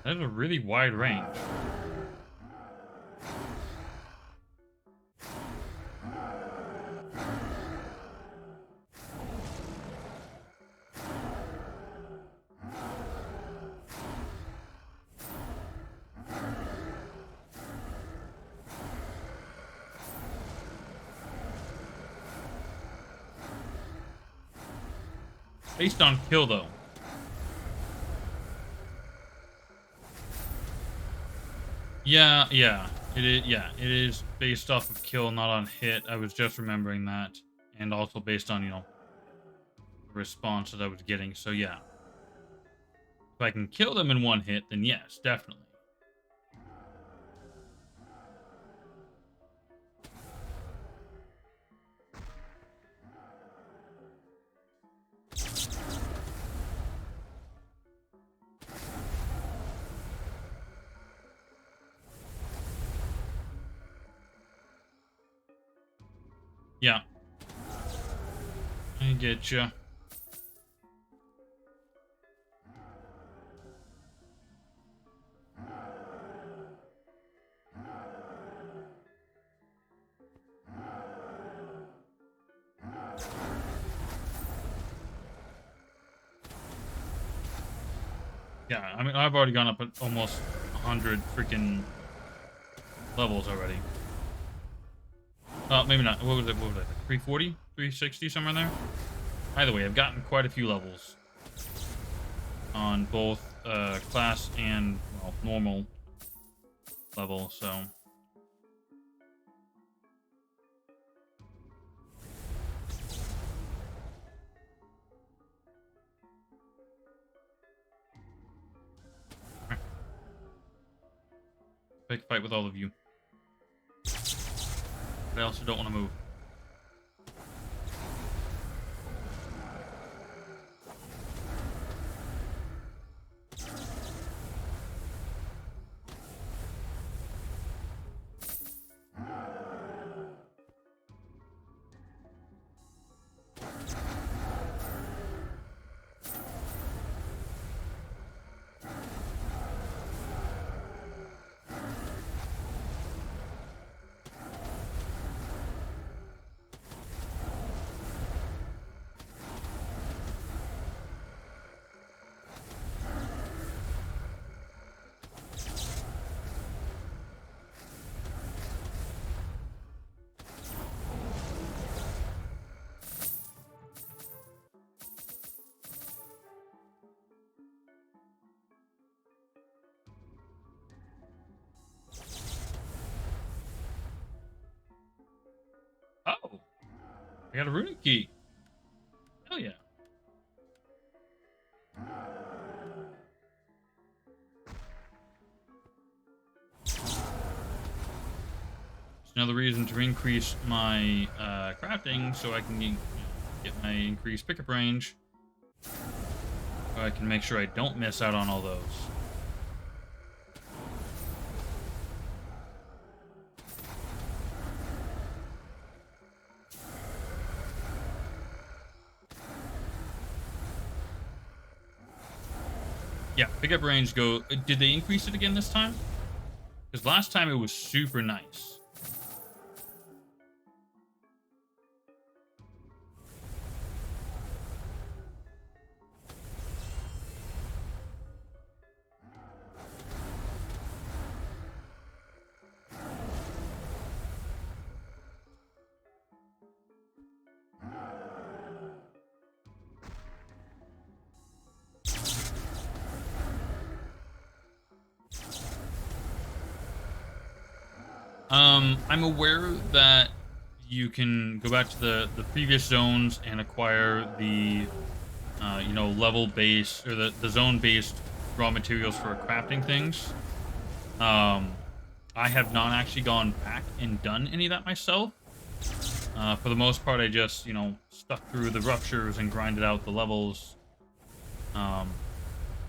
That is a really wide range. Based on kill, though. Yeah, yeah. It is based off of kill, not on hit. I was just remembering that. And also based on, you know, the response that I was getting. So, yeah. If I can kill them in one hit, then yes, definitely. Yeah. I get you. Yeah, I mean, I've already gone up at almost 100 freaking levels already. Maybe not. What was it? What was it? 340? 360? Somewhere in there? Either way, I've gotten quite a few levels. On both class and, well, normal level, so... Pick a fight with all of you. But I also don't want to move. I got a runic key. Hell yeah. It's another reason to increase my crafting so I can get my increased pickup range. So I can make sure I don't miss out on all those. Yeah, pickup range go. Did they increase it again this time? Because last time it was super nice. I'm aware that you can go back to the previous zones and acquire the level base or the zone based raw materials for crafting things. I have not actually gone back and done any of that myself. For the most part, I just stuck through the ruptures and grinded out the levels. I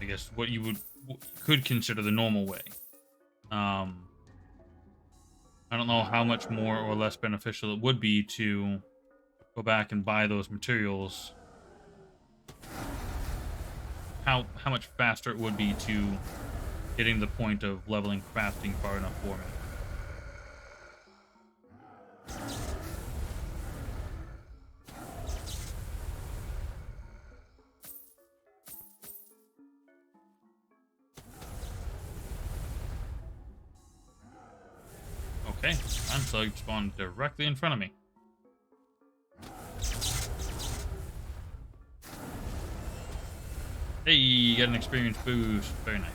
guess what you could consider the normal way. I don't know how much more or less beneficial it would be to go back and buy those materials. How much faster it would be to getting to the point of leveling crafting far enough for me. Okay, Unslug spawned directly in front of me. Hey, you got an experience boost. Very nice.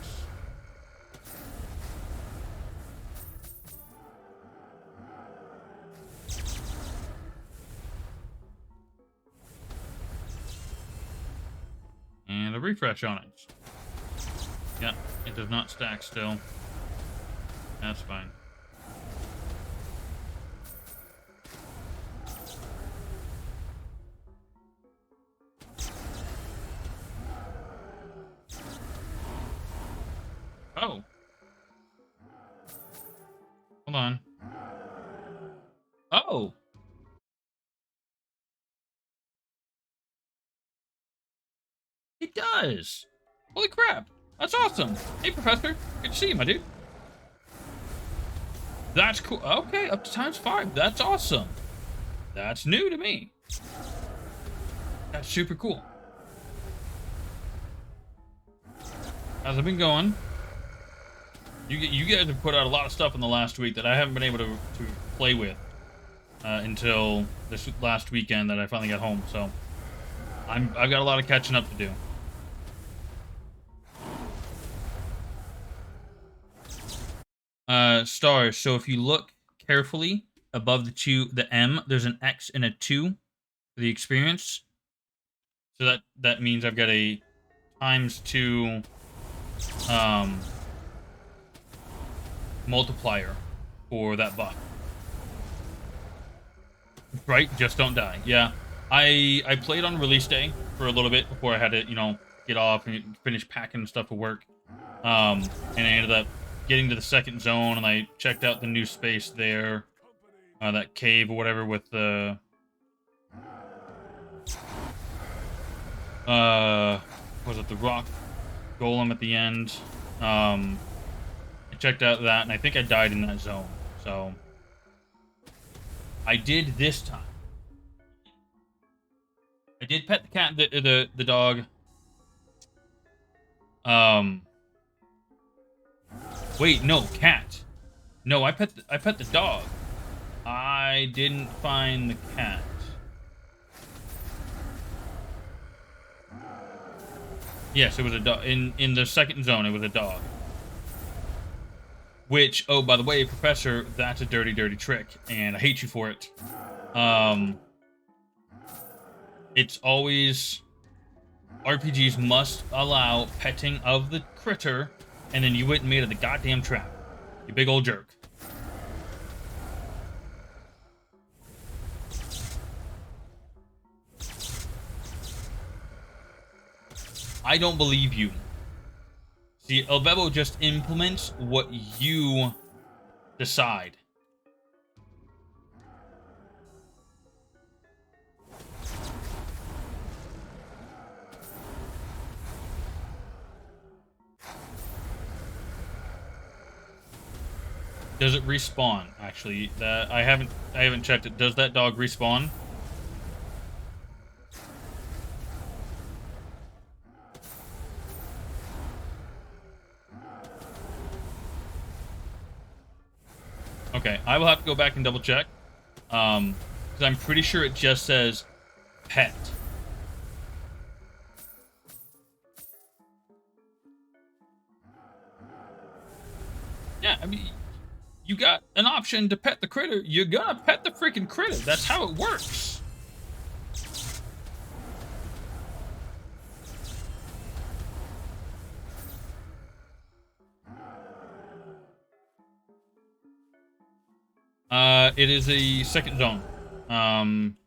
And a refresh on it. Yeah, it does not stack still. That's fine. Oh. Hold on. Oh. It does. Holy crap. That's awesome. Hey, Professor. Good to see you, my dude. That's cool. Okay, up to ×5. That's awesome. That's new to me. That's super cool. How's it been going? You guys have put out a lot of stuff in the last week that I haven't been able to play with until this last weekend that I finally got home. So I've got a lot of catching up to do. Stars. So if you look carefully above the M, there's an X and a 2 for the experience. So that means I've got a ×2 multiplier for that buff. Right? Just don't die. Yeah. I played on release day for a little bit before I had to, get off and finish packing stuff for work. And I ended up getting to the second zone, and I checked out the new space there. That cave or whatever with the... was it the rock golem at the end? I checked out that, and I think I died in that zone. So I did this time. I did pet the cat, the dog. Wait, no, cat. No, I pet the dog. I didn't find the cat. Yes, it was a dog. In the second zone, it was a dog. Which, oh, by the way, Professor, that's a dirty, dirty trick, and I hate you for it. It's always RPGs must allow petting of the critter, and then you went and made it the goddamn trap. You big old jerk. I don't believe you. See, El Bebo just implements what you decide. Does it respawn? Actually, that I haven't checked it. Does that dog respawn? Okay, I will have to go back and double check. Because I'm pretty sure it just says pet. Yeah, I mean, you got an option to pet the critter. You're gonna pet the freaking critter. That's how it works. It is a second zone.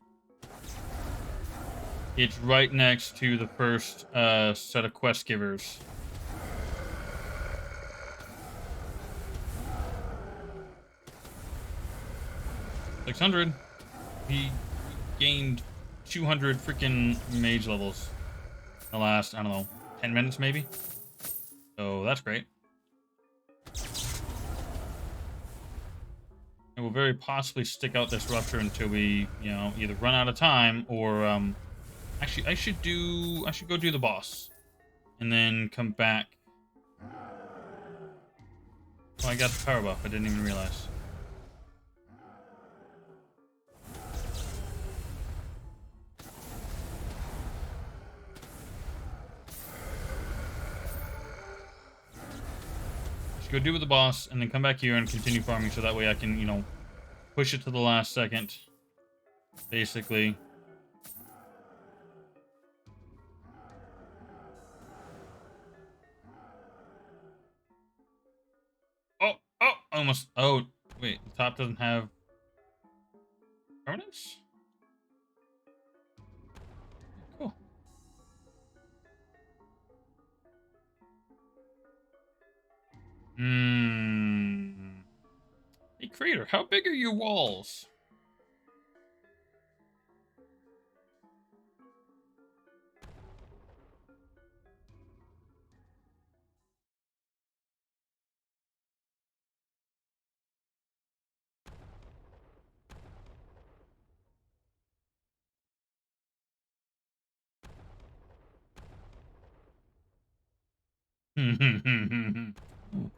It's right next to the first set of quest givers. 600. He gained 200 freaking mage levels in the last, I don't know, 10 minutes maybe. So that's great. And we'll very possibly stick out this rupture until we, either run out of time or actually I should go do the boss and then come back. Oh, I got the power buff. I didn't even realize. Go do with the boss and then come back here and continue farming so that way I can, push it to the last second. Basically. Oh, almost. Oh, wait. The top doesn't have permanence? Cool. Hey, Creator, how big are your walls?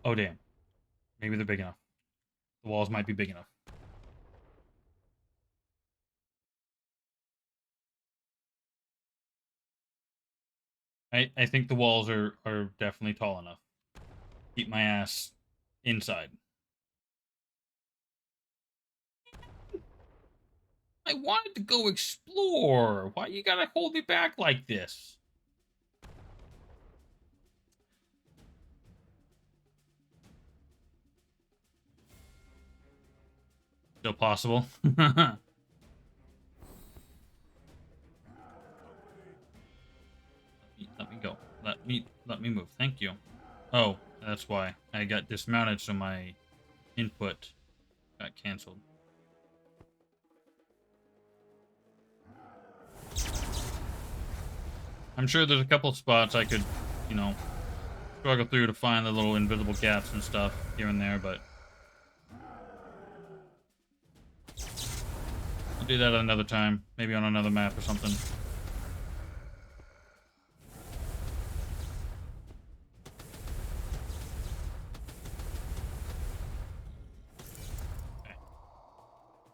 Oh, damn. Maybe they're big enough. The walls might be big enough. I think the walls are definitely tall enough. Keep my ass inside. I wanted to go explore. Why you gotta hold me back like this? Still possible. Let me go. Let me move. Thank you. Oh, that's why I got dismounted, so my input got canceled. I'm sure there's a couple spots I could, struggle through to find the little invisible gaps and stuff here and there, but I'll do that another time, maybe on another map or something. Okay.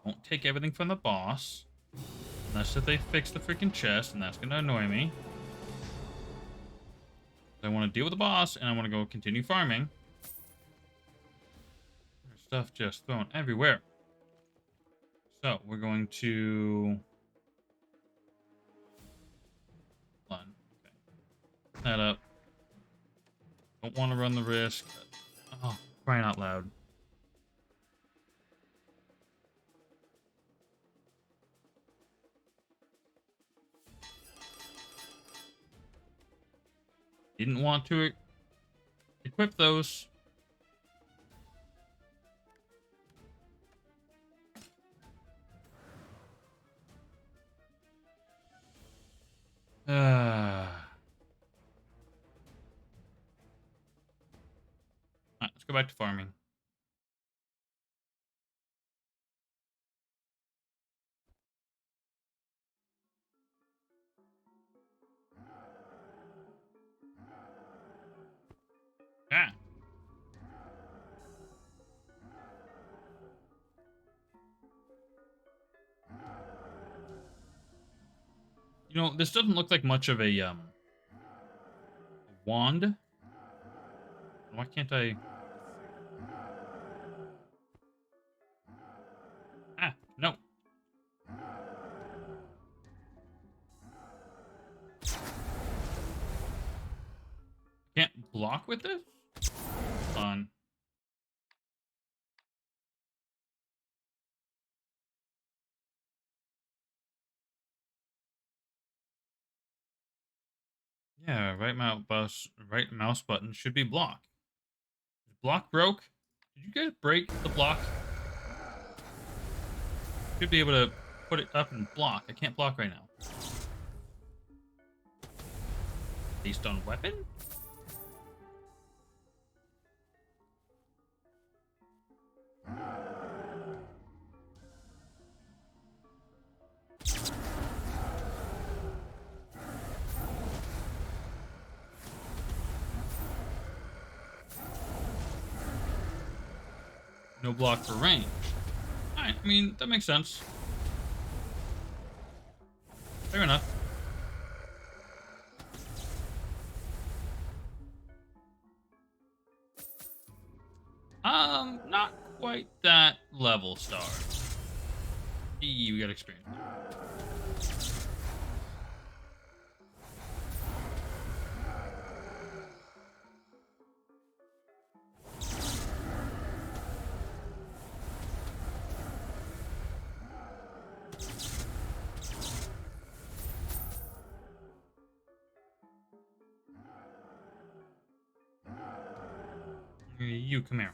Won't take everything from the boss, unless if they fix the freaking chest, and that's gonna annoy me. I want to deal with the boss, and I want to go continue farming. There's stuff just thrown everywhere. So, we're going to that up. Don't want to run the risk. Oh, crying out loud. Didn't want to equip those. Alright, let's go back to farming. Ah. You know, this doesn't look like much of a wand. Why can't I? Ah, no. Can't block with this? Hold on. Yeah, right mouse button should be block. Block broke? Did you guys break the block? Should be able to put it up and block. I can't block right now. Based on weapon? No block for range. Alright, I mean, that makes sense. Fair enough. Not quite that level star. Eee, we got experience. You come here.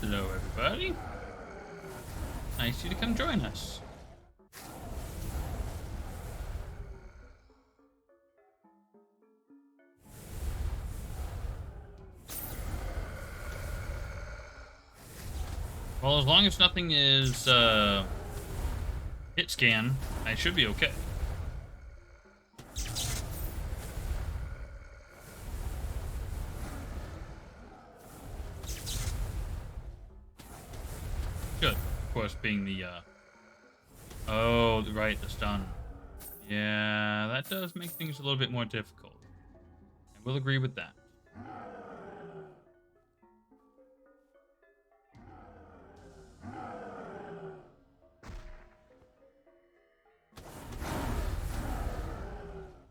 Hello, everybody. Nice you to come join us. Well, as long as nothing is hit scan, I should be okay. Good. Of course, being the oh, right, the stun. Yeah, that does make things a little bit more difficult. I will agree with that.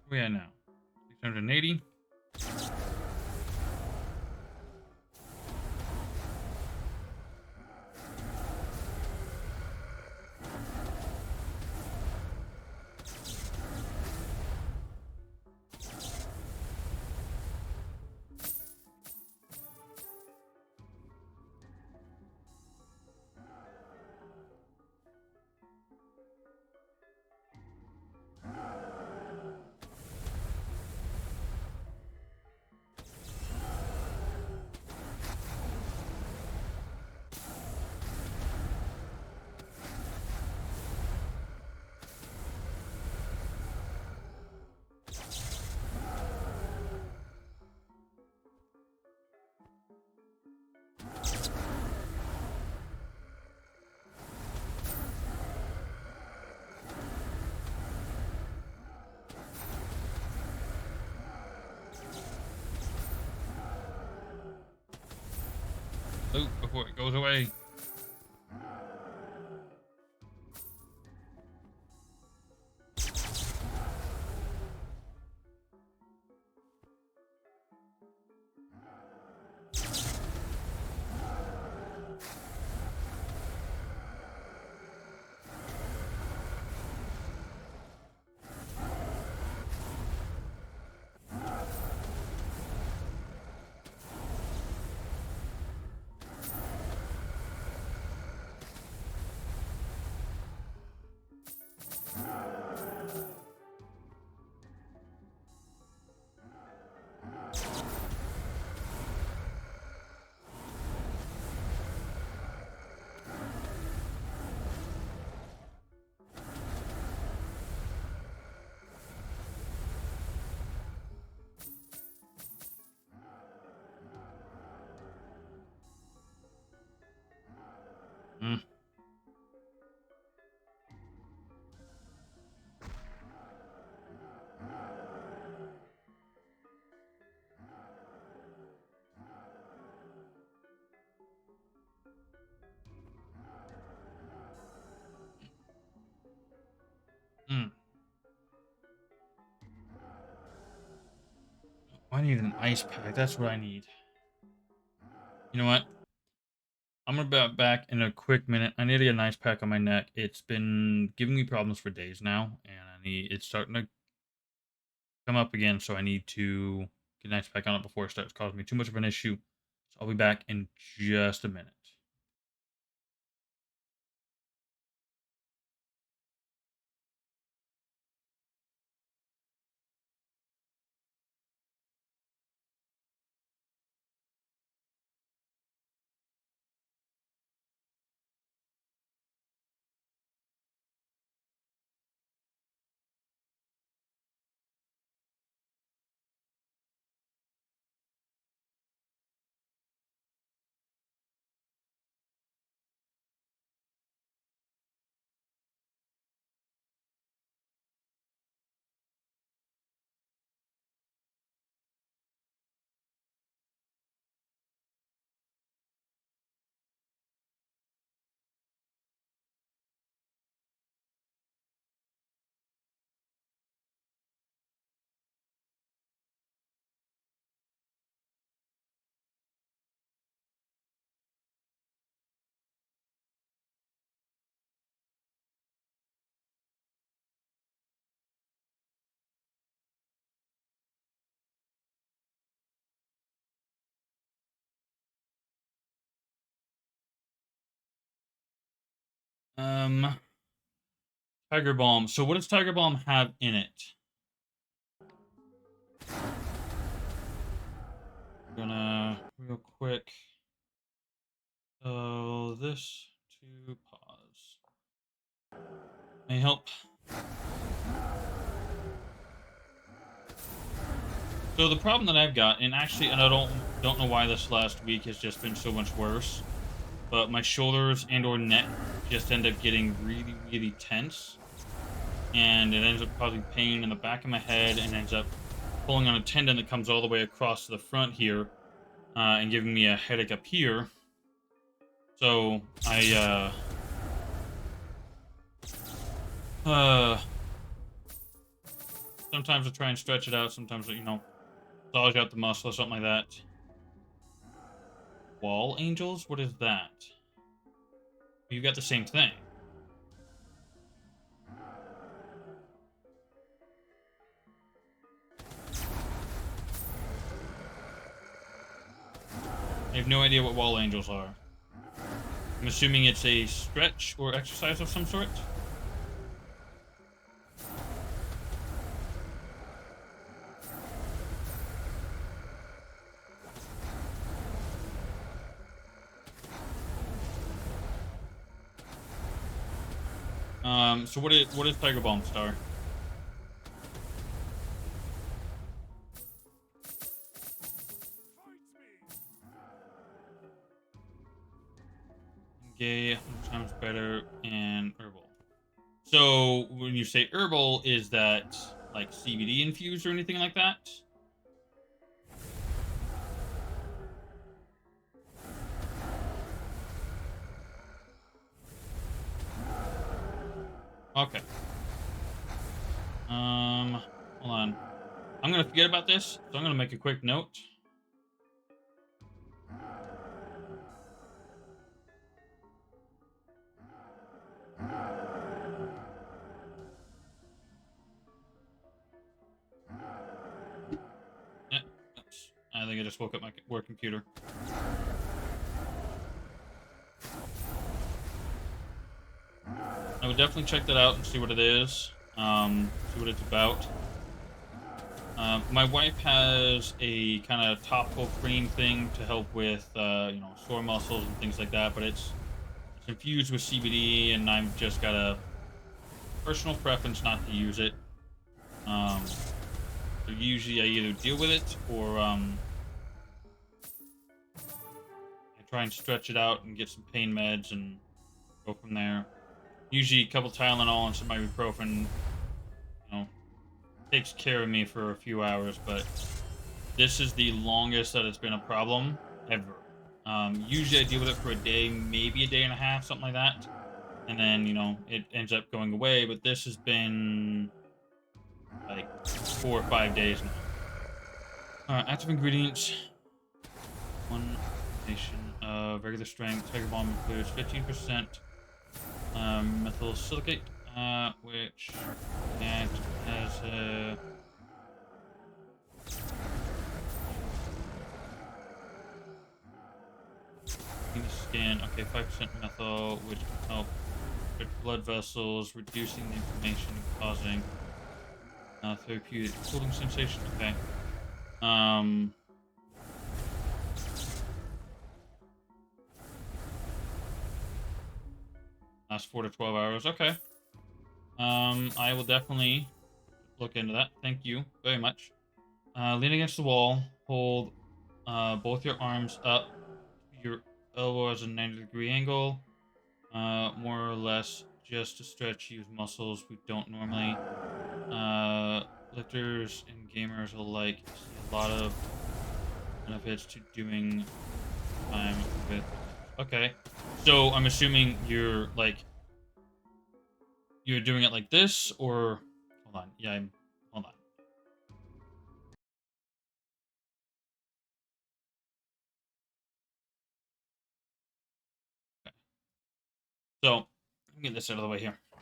Where are we at now? 680. loot before it goes away. Mm. Mm. I need an ice pack. That's what I need. You know what? I'm gonna be back in a quick minute. I need to get an ice pack on my neck. It's been giving me problems for days now, and it's starting to come up again. So I need to get an ice pack on it before it starts causing me too much of an issue. So I'll be back in just a minute. Tiger Balm. So what does Tiger Balm have in it? Gonna real quick. So this to pause may help. So the problem that I've got, and actually, and I don't know why this last week has just been so much worse, but my shoulders and or neck just end up getting really, really tense, and it ends up causing pain in the back of my head, and ends up pulling on a tendon that comes all the way across to the front here, and giving me a headache up here. So sometimes I try and stretch it out. Sometimes massage out the muscle or something like that. Wall angels? What is that? You got the same thing. I have no idea what wall angels are. I'm assuming it's a stretch or exercise of some sort. So what is Tiger Balm Star? Gay, 100 times better, and herbal. So when you say herbal, is that like CBD infused or anything like that? Okay. Hold on. I'm gonna forget about this, so I'm gonna make a quick note. Yeah, oops. I think I just woke up my work computer. I would definitely check that out and see what it is. See what it's about. My wife has a kind of topical cream thing to help with, sore muscles and things like that, but it's infused with CBD, and I've just got a personal preference not to use it. So usually I either deal with it or I try and stretch it out and get some pain meds and go from there. Usually a couple Tylenol and some ibuprofen, takes care of me for a few hours, but this is the longest that it's been a problem ever. Usually I deal with it for a day, maybe a day and a half, something like that. And then, it ends up going away, but this has been like 4 or 5 days now. Active ingredients. One combination of regular strength. Tiger Balm includes 15% methyl silicate, which and has clean the skin. Okay, 5% methyl, which can help with blood vessels, reducing the inflammation and causing therapeutic cooling sensation. Okay. Last 4 to 12 hours. Okay. I will definitely look into that. Thank you very much. Lean against the wall. Hold both your arms up. Your elbow as a 90-degree angle. More or less just to stretch, use muscles we don't normally. Lifters and gamers alike see a lot of benefits to doing time with. Okay, so I'm assuming you're doing it like this, or hold on. Yeah, hold on. Okay. So let me get this out of the way here. So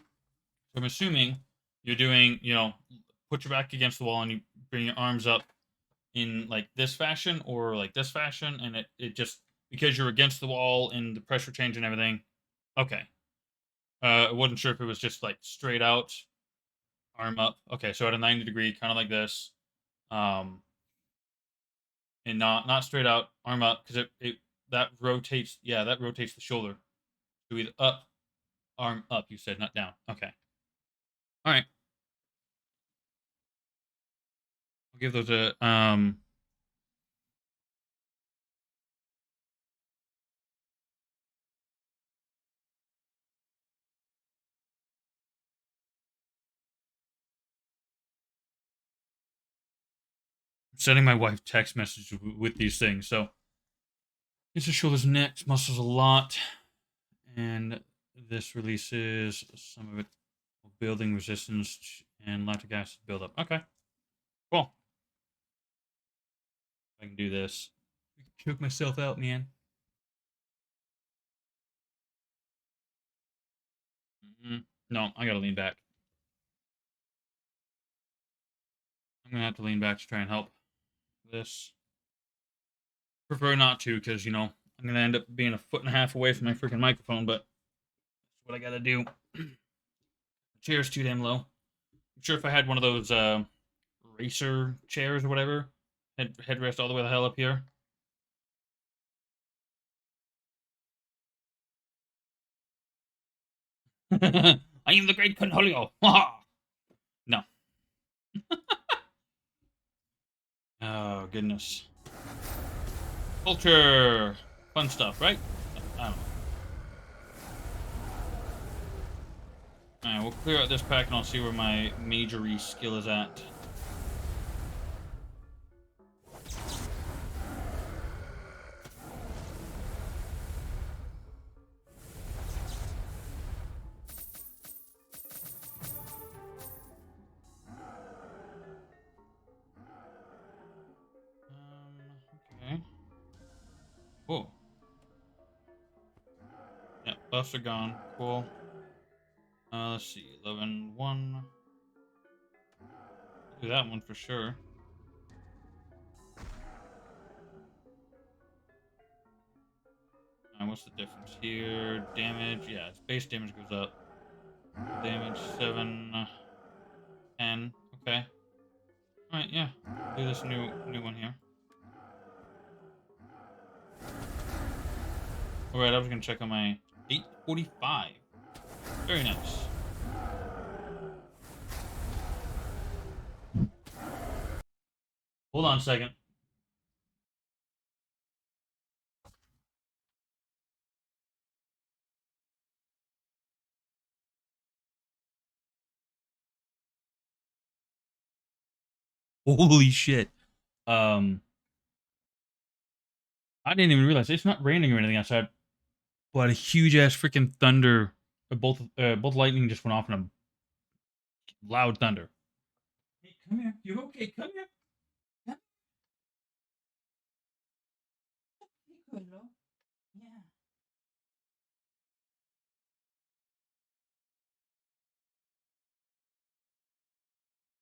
I'm assuming you're doing, put your back against the wall and you bring your arms up in like this fashion or like this fashion, and it just because you're against the wall and the pressure change and everything. Okay. I wasn't sure if it was just like straight out, arm up. Okay, so at a 90-degree, kind of like this, um, and not straight out, arm up, because it that rotates. Yeah, that rotates the shoulder. So either up, arm up. You said not down. Okay. All right. I'll give those a sending my wife text messages with these things. So it's the shoulders, neck muscles a lot, and this releases some of it, building resistance and lactic acid buildup. Okay, cool. I can do this. I can choke myself out, man. No, I gotta lean back. I'm gonna have to lean back to try and help this. Prefer not to, because I'm gonna end up being a foot and a half away from my freaking microphone. But that's what I gotta do. The chair's too damn low. I'm sure if I had one of those racer chairs or whatever, headrest all the way the hell up here. I am the great Conholio. No. Oh goodness. Culture, fun stuff, right? I don't know. All right, we'll clear out this pack and I'll see where my majory skill is at. Buffs are gone. Cool. Let's see. 11, 1. Do that one for sure. What's the difference here? Damage. Yeah, its base damage goes up. Damage 7, 10. Okay. All right. Yeah. Do this new one here. All right. I was gonna check on my 845. Very nice. Hold on a second. Holy shit. Um, I didn't even realize it's not raining or anything outside, but a huge ass freaking thunder. Both lightning just went off in a loud thunder. Hey, come here. You okay? Come here. Come here, Carlo. Yeah.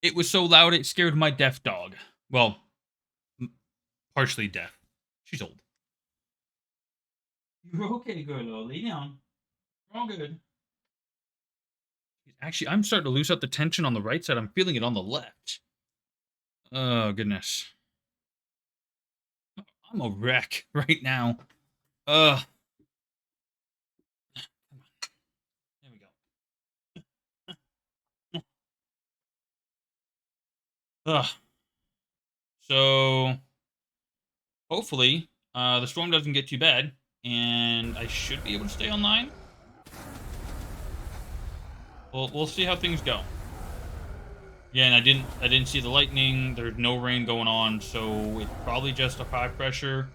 It was so loud it scared my deaf dog. Well, partially deaf. She's old. You're okay, girl. Lay down. We're all good. Actually, I'm starting to lose out the tension on the right side. I'm feeling it on the left. Oh, goodness. I'm a wreck right now. Ugh. There we go. Ugh. So, hopefully, the storm doesn't get too bad, and I should be able to stay online. We'll see how things go. Yeah, and I didn't see the lightning. There's no rain going on, so it's probably just a high pressure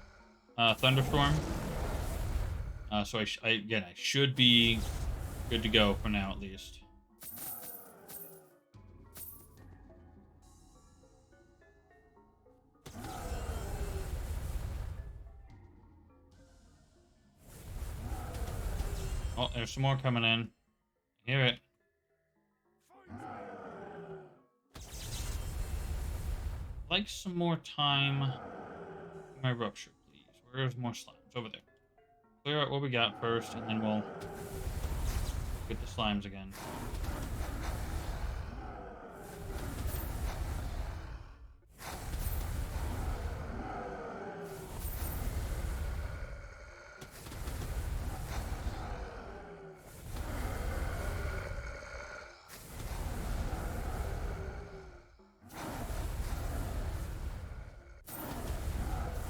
thunderstorm. So again, I should be good to go for now, at least. Oh, there's some more coming in. Hear it. Like some more time. My rupture, please. Where's more slimes? Over there. Clear out what we got first, and then we'll get the slimes again.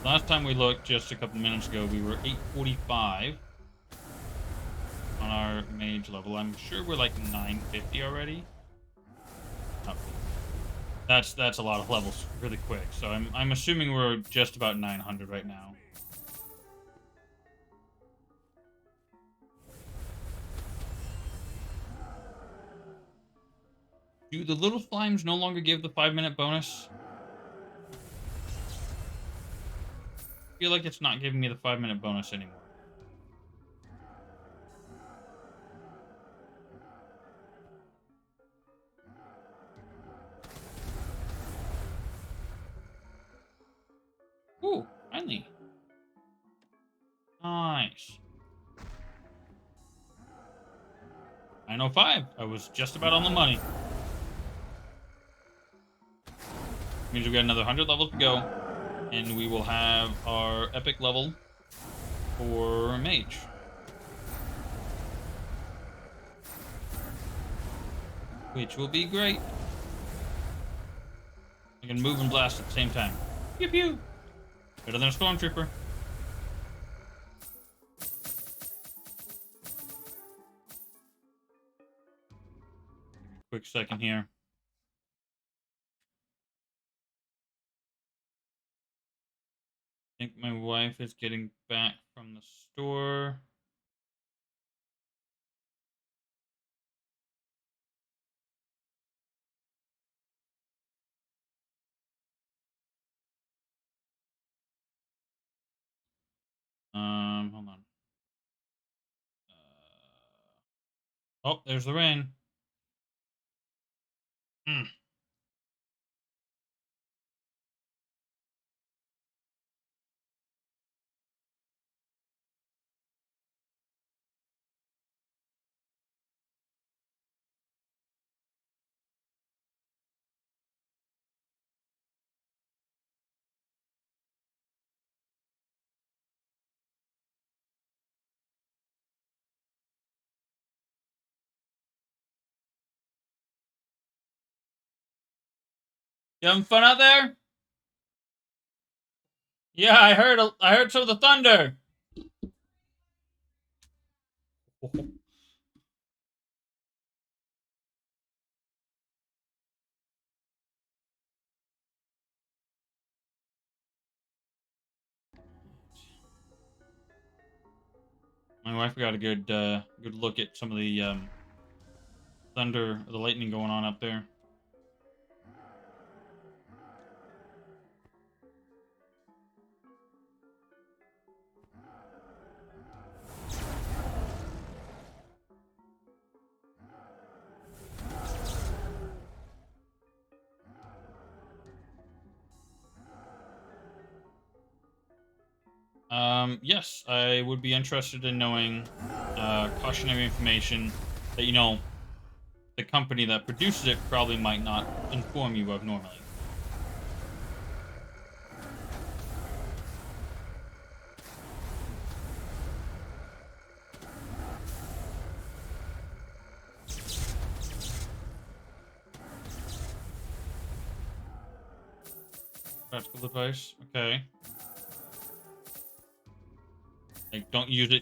Last time we looked, just a couple minutes ago, we were 845 on our mage level. I'm sure we're like 950 already. Oh, that's a lot of levels really quick. So I'm assuming we're just about 900 right now. Do the little slimes no longer give the 5-minute bonus? I feel like it's not giving me the 5-minute bonus anymore. Ooh, finally. Nice. 905. I was just about on the money. Means we got another 100 levels to go, and we will have our epic level for mage. Which will be great. I can move and blast at the same time. Pew pew! Better than a stormtrooper. Quick second here. I think my wife is getting back from the store. Hold on. Oh, there's the rain. Mm. You having fun out there? Yeah, I heard some of the thunder. My wife got a good look at some of the thunder, the lightning going on up there. Yes, I would be interested in knowing cautionary information that the company that produces it probably might not inform you of normally. Practical advice. Okay. Like, don't use it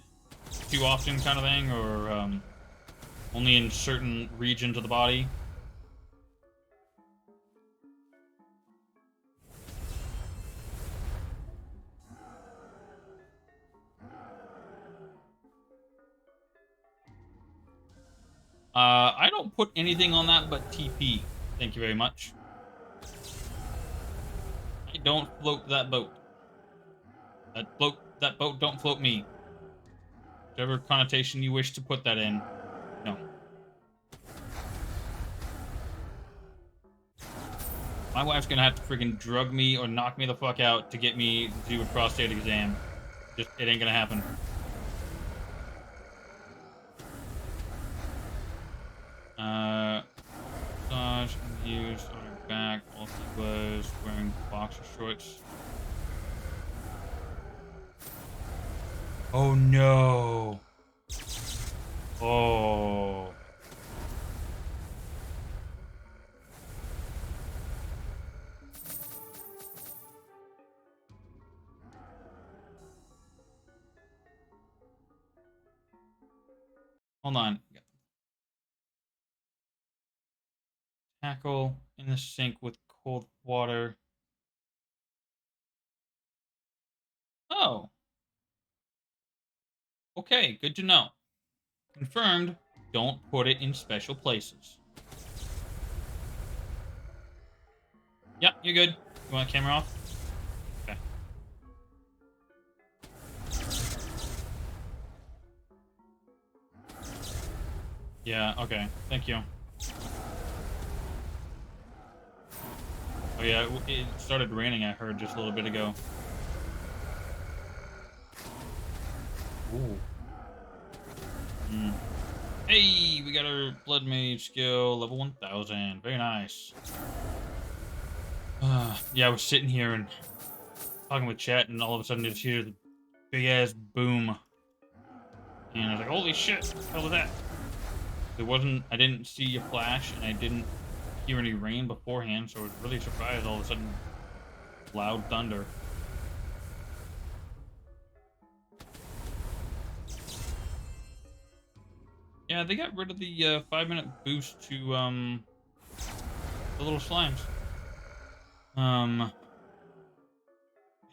too often, kind of thing, or only in certain regions of the body. I don't put anything on that but TP. Thank you very much. I don't float that boat. That boat don't float me. Whatever connotation you wish to put that in. No. My wife's gonna have to freaking drug me or knock me the fuck out to get me to do a prostate exam. Just, it ain't gonna happen. Massage and use on her back while he was wearing boxer shorts. Oh no. Oh. Hold on. Tackle in the sink with cold water. Oh. Okay, good to know. Confirmed. Don't put it in special places. Yep, you're good. You want the camera off? Okay. Yeah, okay. Thank you. Oh yeah, it started raining, I heard just a little bit ago. Ooh. Mm. Hey, we got our Blood Mage skill, level 1000. Very nice. Yeah, I was sitting here and talking with chat, and all of a sudden I just hear the big-ass boom. And I was like, holy shit, what the hell was that? I didn't see a flash, and I didn't hear any rain beforehand, so I was really surprised all of a sudden. Loud thunder. Yeah, they got rid of the 5-minute boost to the little slimes.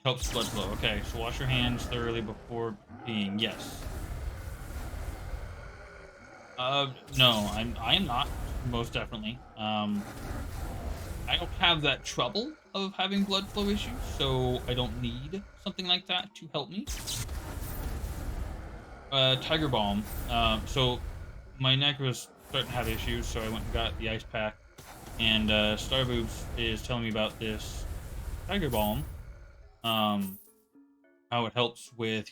Helps blood flow. Okay, so wash your hands thoroughly before peeing. Yes. No, I am not. Most definitely. I don't have that trouble of having blood flow issues, so I don't need something like that to help me. Tiger Balm. So my neck was starting to have issues, so I went and got the ice pack. And Starboobs is telling me about this tiger balm. How it helps with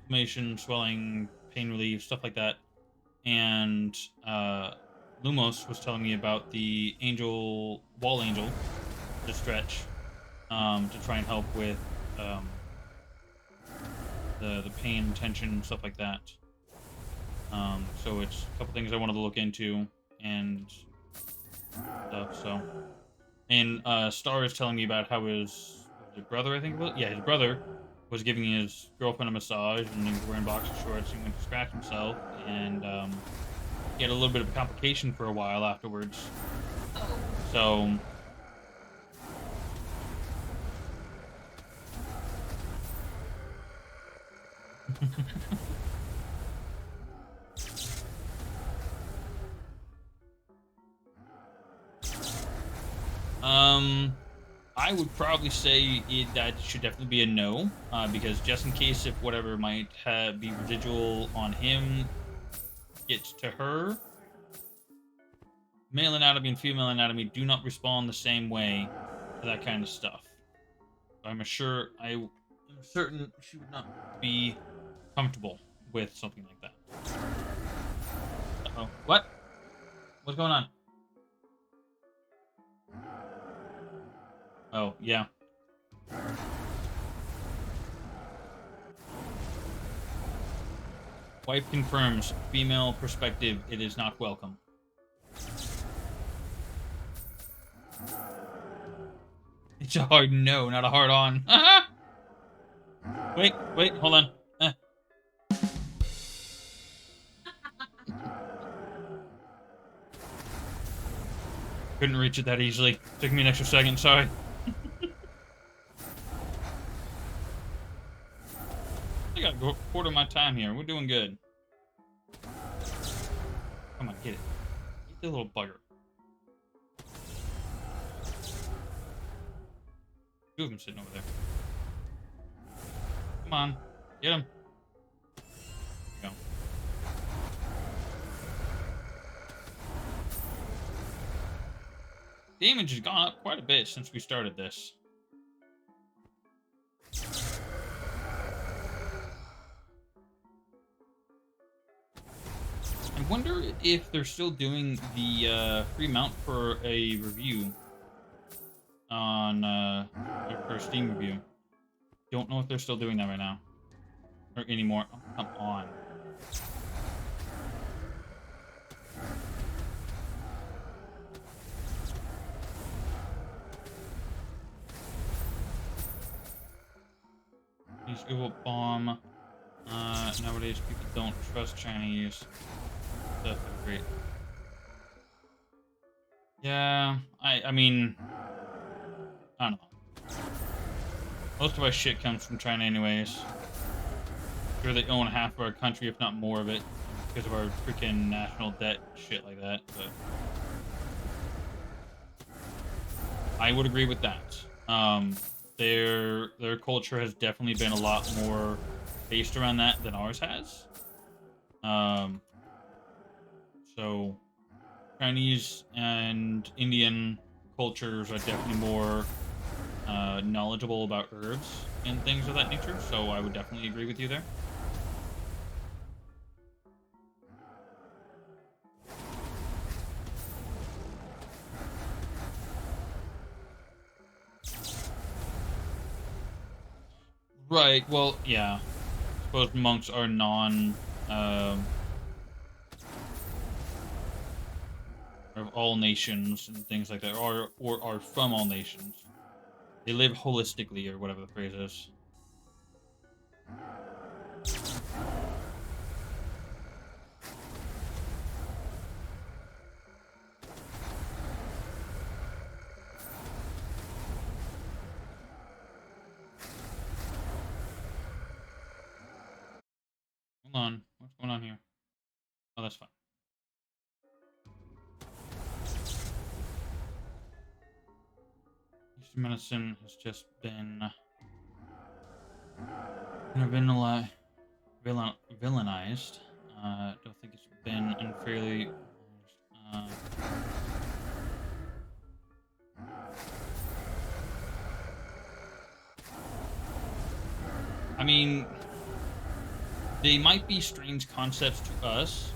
inflammation, swelling, pain relief, stuff like that. And Lumos was telling me about the wall angel, to stretch, to try and help with um, the pain, tension, stuff like that. So it's a couple things I wanted to look into and stuff. So, and Star is telling me about how what was it, brother, I think it was? Yeah, his brother was giving his girlfriend a massage, and he was wearing boxer shorts. He went to scratch himself, and he had a little bit of a complication for a while afterwards. So. I would probably say that should definitely be a no, because just in case if whatever might be residual on him gets to her, male anatomy and female anatomy do not respond the same way to that kind of stuff. I'm certain she would not be comfortable with something like that. Uh-oh. What? What's going on? Oh, yeah. Wife confirms, female perspective, it is not welcome. It's a hard no, not a hard on. Wait, hold on. Couldn't reach it that easily. Took me an extra second, sorry. I got a quarter of my time here. We're doing good. Come on, get it. Get the little bugger. Two of them sitting over there. Come on, get him. There you go. Damage has gone up quite a bit since we started this. I wonder if they're still doing the free mount for a review on for a Steam review. Don't know if they're still doing that right now or anymore. Oh, come on. These Google bomb. Nowadays people don't trust Chinese. That's great. Yeah, I mean, I don't know. Most of our shit comes from China anyways. Sure, they own half of our country, if not more of it, because of our freaking national debt, shit like that. But I would agree with that. Their culture has definitely been a lot more based around that than ours has. So Chinese and Indian cultures are definitely more knowledgeable about herbs and things of that nature. So I would definitely agree with you there. Right. Well, yeah. I suppose monks are of all nations and things like that, or are from all nations. They live holistically, or whatever the phrase is. Hold on. What's going on here? Oh, that's fine. Eastern medicine has just been villainized. Don't think it's been unfairly. Uh, I mean, they might be strange concepts to us,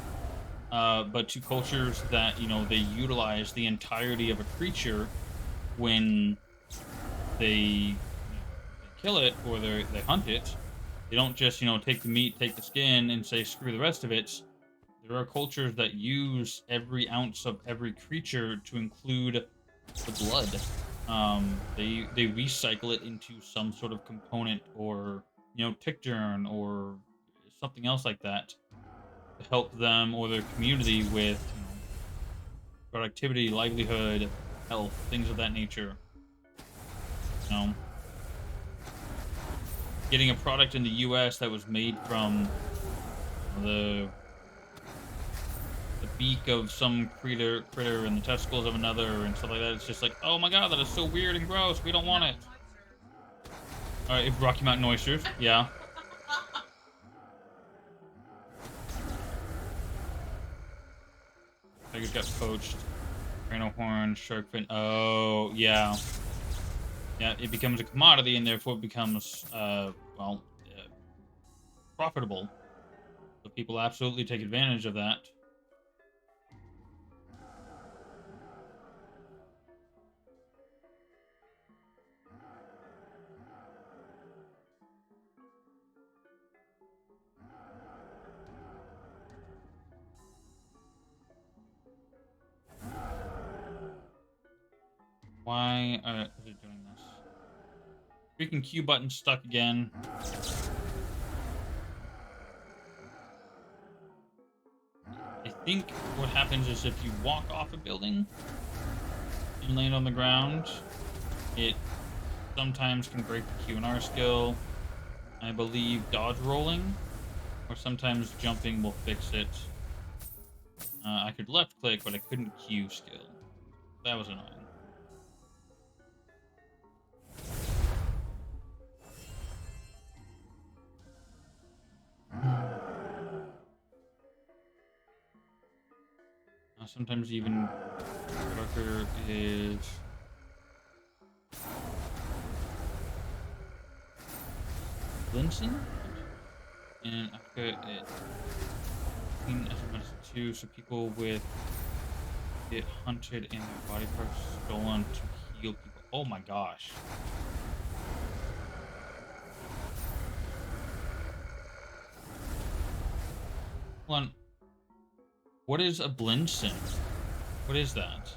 but to cultures that they utilize the entirety of a creature when they kill it or they hunt it. They don't just take the meat, take the skin, and say screw the rest of it. There are cultures that use every ounce of every creature to include the blood. They recycle it into some sort of component or tick germ or something else like that to help them or their community with productivity, livelihood, health, things of that nature. You know, getting a product in the U.S. that was made from the beak of some critter and the testicles of another and stuff like that. It's just like, oh my god, that is so weird and gross. We don't want it. All right, Rocky Mountain oysters, yeah. Tigers got poached. Rhino horn, shark fin. Oh yeah, yeah. It becomes a commodity and therefore it becomes profitable. So people absolutely take advantage of that. Why is it doing this? Freaking Q button stuck again. I think what happens is if you walk off a building and land on the ground, it sometimes can break the Q and R skill. I believe dodge rolling or sometimes jumping will fix it. I could left click, but I couldn't Q skill. That was annoying. Sometimes even darker is Linson, and after it clean as too, so people with get hunted and their body parts stolen to heal people. Oh my gosh. Hold on. What is a Blinson? What is that? Is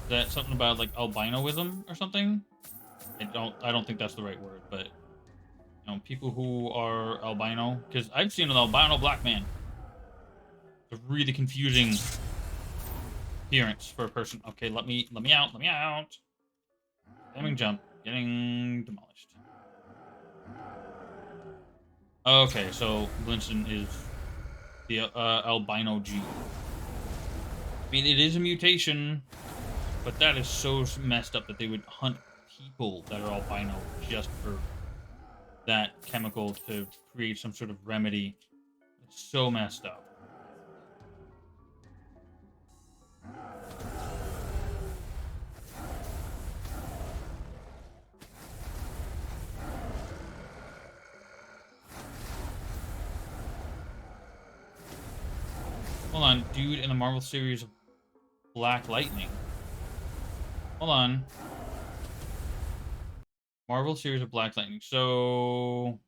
that something about like albinoism or something? I don't think that's the right word, but people who are albino, because I've seen an albino black man. It's a really confusing appearance for a person. Okay, let me out, let me out. Spamming jump, getting demolished. Okay, so Blinson is the albino G. I mean, it is a mutation, but that is so messed up that they would hunt people that are albino just for that chemical to create some sort of remedy. It's so messed up. Hold on, dude in the Marvel series of Black Lightning. Hold on. Marvel series of Black Lightning. So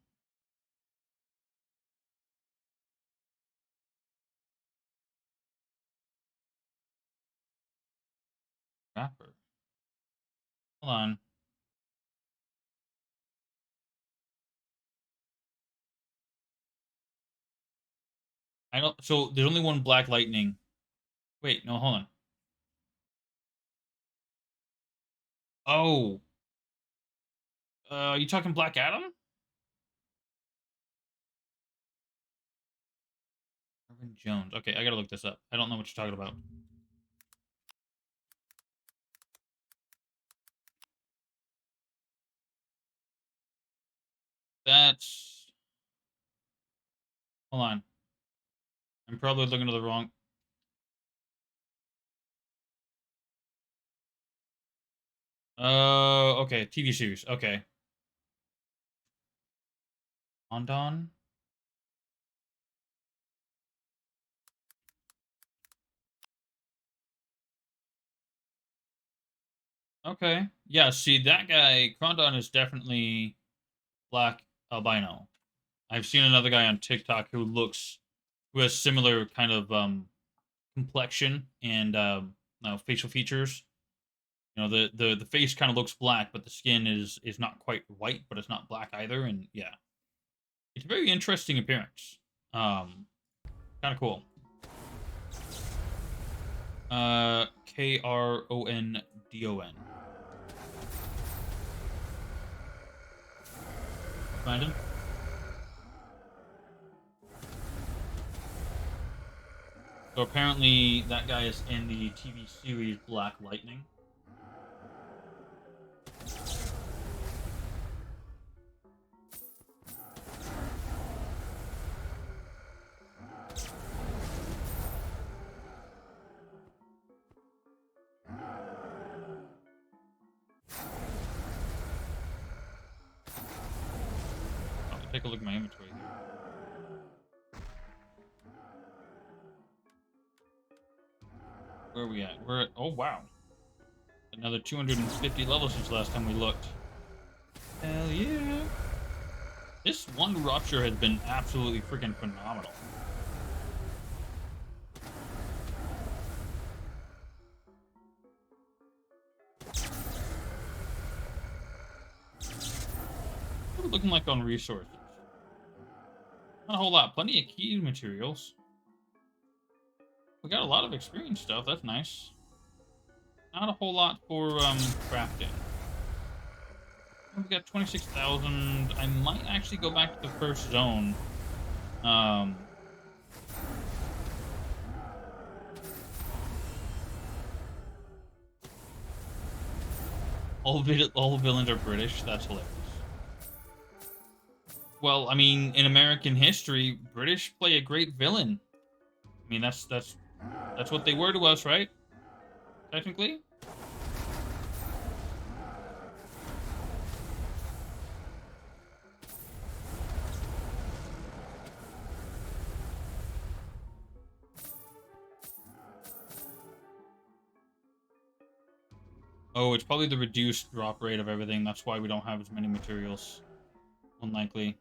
rapper. Hold on. I don't. So there's only one Black Lightning. Wait, no, hold on. Oh, you talking Black Adam? Irvin Jones. Okay, I gotta look this up. I don't know what you're talking about. That's. Hold on. I'm probably looking at the wrong... Oh, okay. TV series. Okay. Ondon? Okay. Yeah, see, that guy, Krondon, is definitely black albino. I've seen another guy on TikTok who has similar kind of complexion and facial features. You know, the face kind of looks black, but the skin is not quite white, but it's not black either. And yeah, it's a very interesting appearance. Kind of cool. Krondon. Find him. So apparently that guy is in the TV series Black Lightning. I'll take a look at my inventory here. Where are we at? We're at, oh wow. Another 250 levels since last time we looked. Hell yeah. This one rupture has been absolutely freaking phenomenal. What are we looking like on resources? Not a whole lot. Plenty of key materials. We got a lot of experience stuff. That's nice. Not a whole lot for crafting. We got 26,000. I might actually go back to the first zone. All villains are British. That's hilarious. Well, I mean, in American history, British play a great villain. I mean, that's what they were to us, right? Technically. Oh, it's probably the reduced drop rate of everything. That's why we don't have as many materials. Unlikely.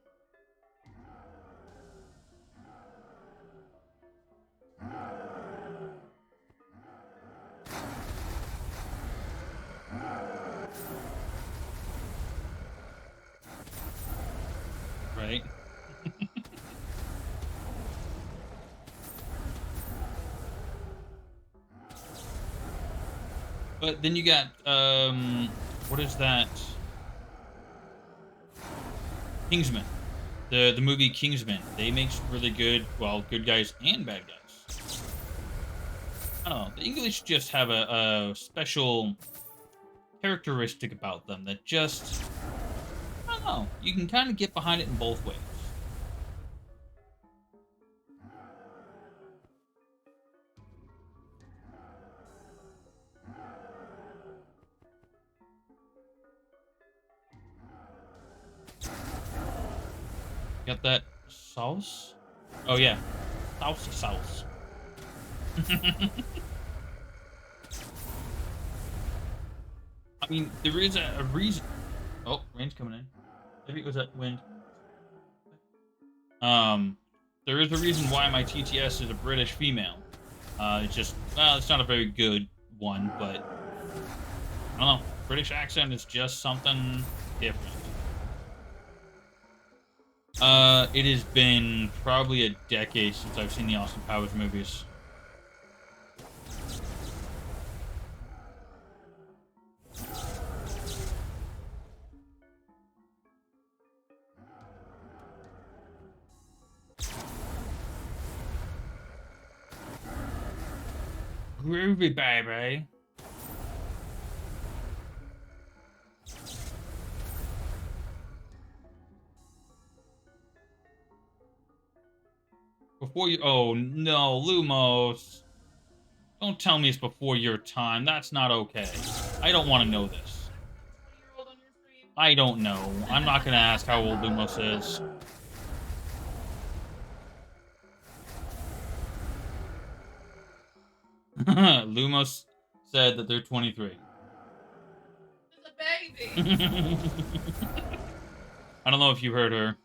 Right? But then you got, what is that? Kingsman. The movie Kingsman. They make really good, well, good guys and bad guys. I don't know. The English just have a special characteristic about them that just, I don't know. You can kind of get behind it in both ways. Got that sauce? Oh, yeah. Sauce. I mean, there is a reason. Oh, rain's coming in. Maybe it was that wind. There is a reason why my TTS is a British female. It's just, well, it's not a very good one, but I don't know. British accent is just something different. It has been probably a decade since I've seen the Austin Powers movies. Groovy, baby. Before you... Oh, no, Lumos. Don't tell me it's before your time. That's not okay. I don't want to know this. I don't know. I'm not going to ask how old Lumos is. Lumos said that they're 23. It's a baby. I don't know if you heard her.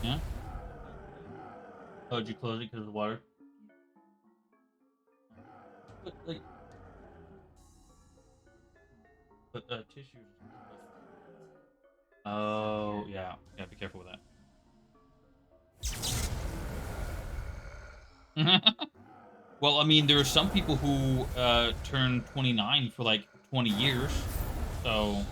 Yeah? Oh, did you close it because of the water? But, like... But, tissues... Oh, yeah. Yeah, be careful with that. Well, I mean, there are some people who turn 29 for like 20 years. So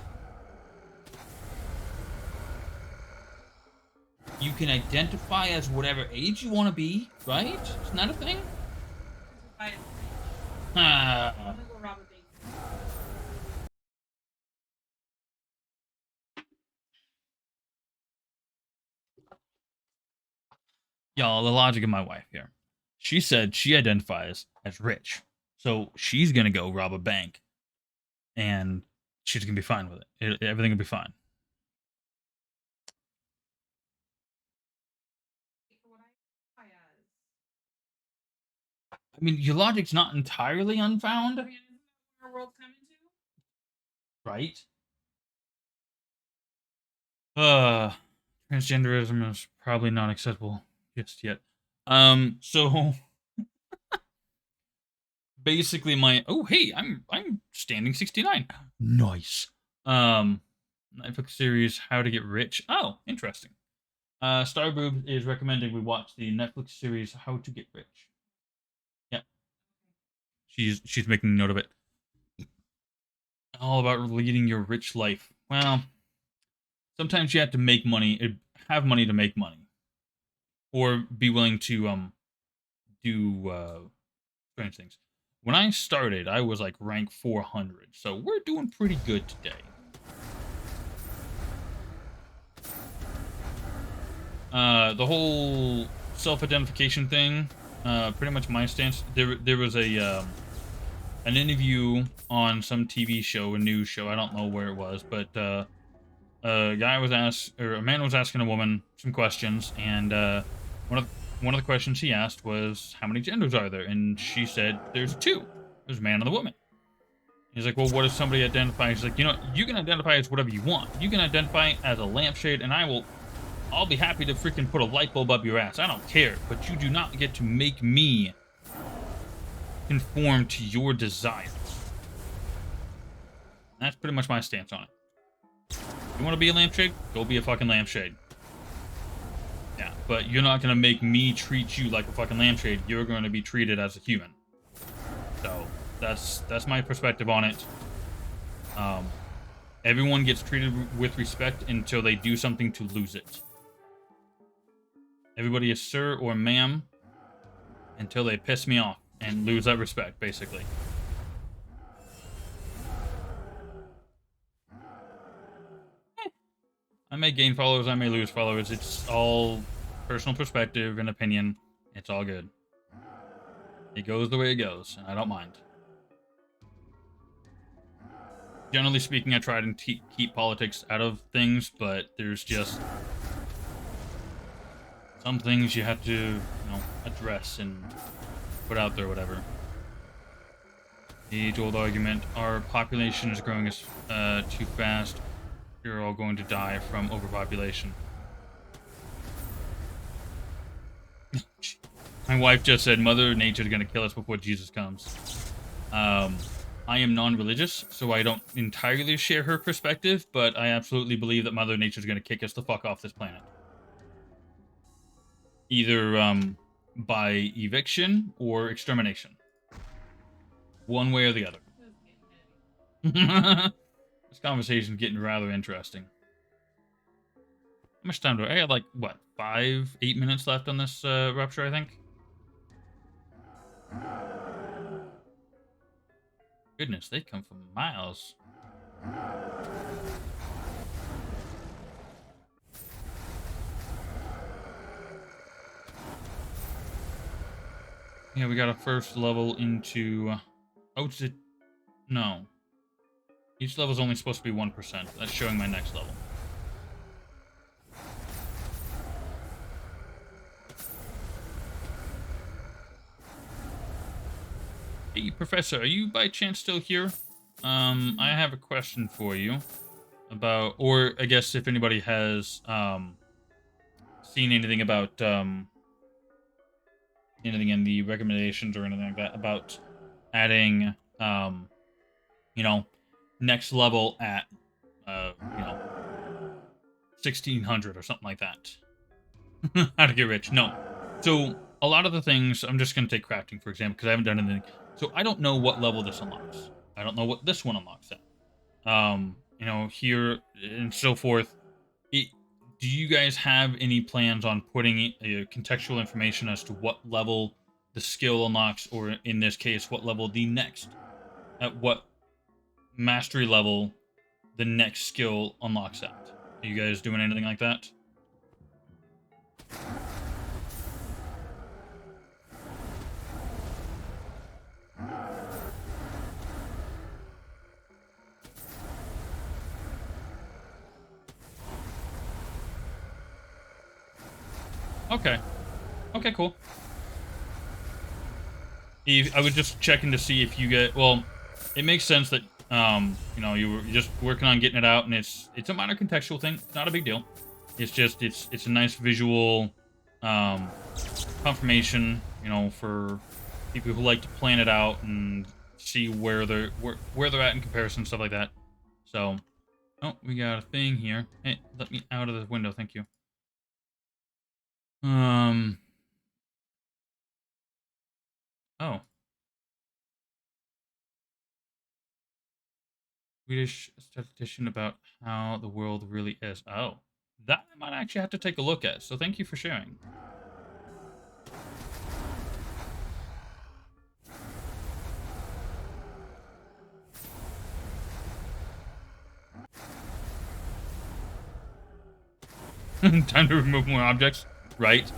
you can identify as whatever age you want to be, right? Isn't that a thing? Ah. Y'all, the logic of my wife here. She said she identifies as rich. So she's going to go rob a bank. And she's going to be fine with it. Everything will be fine. I mean, your logic's not entirely unfound. Right? Transgenderism is probably not acceptable just yet. So basically hey, I'm standing 69. Nice. Netflix series How to Get Rich. Oh, interesting. Starboob is recommending we watch the Netflix series How to Get Rich. Yeah. She's making note of it. All about leading your rich life. Well, sometimes you have to make money, have money to make money. Or be willing to do strange things. When I started, I was like rank 400, so we're doing pretty good today. The whole self-identification thing, pretty much my stance. There was an interview on some TV show, a news show. I don't know where it was, but a man was asking a woman some questions, and one of the questions he asked was, "How many genders are there?" And she said, "There's two. There's a man and a woman." He's like, "Well, what if somebody identifies?" He's like, "You know, you can identify as whatever you want. You can identify as a lampshade, and I'll be happy to freaking put a light bulb up your ass. I don't care. But you do not get to make me conform to your desires." That's pretty much my stance on it. You want to be a lampshade? Go be a fucking lampshade. Yeah, but you're not gonna make me treat you like a fucking lampshade. You're going to be treated as a human. So that's my perspective on it. Everyone gets treated with respect until they do something to lose it. Everybody is sir or ma'am until they piss me off and lose that respect, basically. I may gain followers, I may lose followers. It's all personal perspective and opinion. It's all good. It goes the way it goes, and I don't mind. Generally speaking, I try to keep politics out of things, but there's just some things you have to, address and put out there, whatever. The age-old argument: our population is growing too fast. We're all going to die from overpopulation. My wife just said Mother Nature's going to kill us before Jesus comes. I am non-religious, so I don't entirely share her perspective, but I absolutely believe that Mother Nature's going to kick us the fuck off this planet. Either by eviction or extermination. One way or the other. This conversation's getting rather interesting. How much time do I have? Like, what, 8 minutes left on this rupture, I think? Goodness, they come from miles. Yeah, we got a first level into... Oh, is it? No. Each level is only supposed to be 1%. That's showing my next level. Hey, Professor, are you by chance still here? I have a question for you about, or I guess if anybody has seen anything about anything in the recommendations or anything like that about adding you know, next level at 1600 or something like that. How to get rich? No. So a lot of the things, I'm just gonna take crafting for example because I haven't done anything. So I don't know what level this unlocks. I don't know what this one unlocks at. Here and so forth. Do you guys have any plans on putting contextual information as to what level the skill unlocks, or in this case, what level the next, at what mastery level the next skill unlocks at? Are you guys doing anything like that? Okay. Okay, cool. I was just checking to see if you get... Well, it makes sense that, you were just working on getting it out, and it's a minor contextual thing. It's not a big deal. It's just, it's a nice visual confirmation, for people who like to plan it out and see where they're at in comparison, stuff like that. So, oh, we got a thing here. Hey, let me out of the window, thank you. Oh. Swedish statistician about how the world really is. Oh. That I might actually have to take a look at, so thank you for sharing. Time to remove more objects. Right.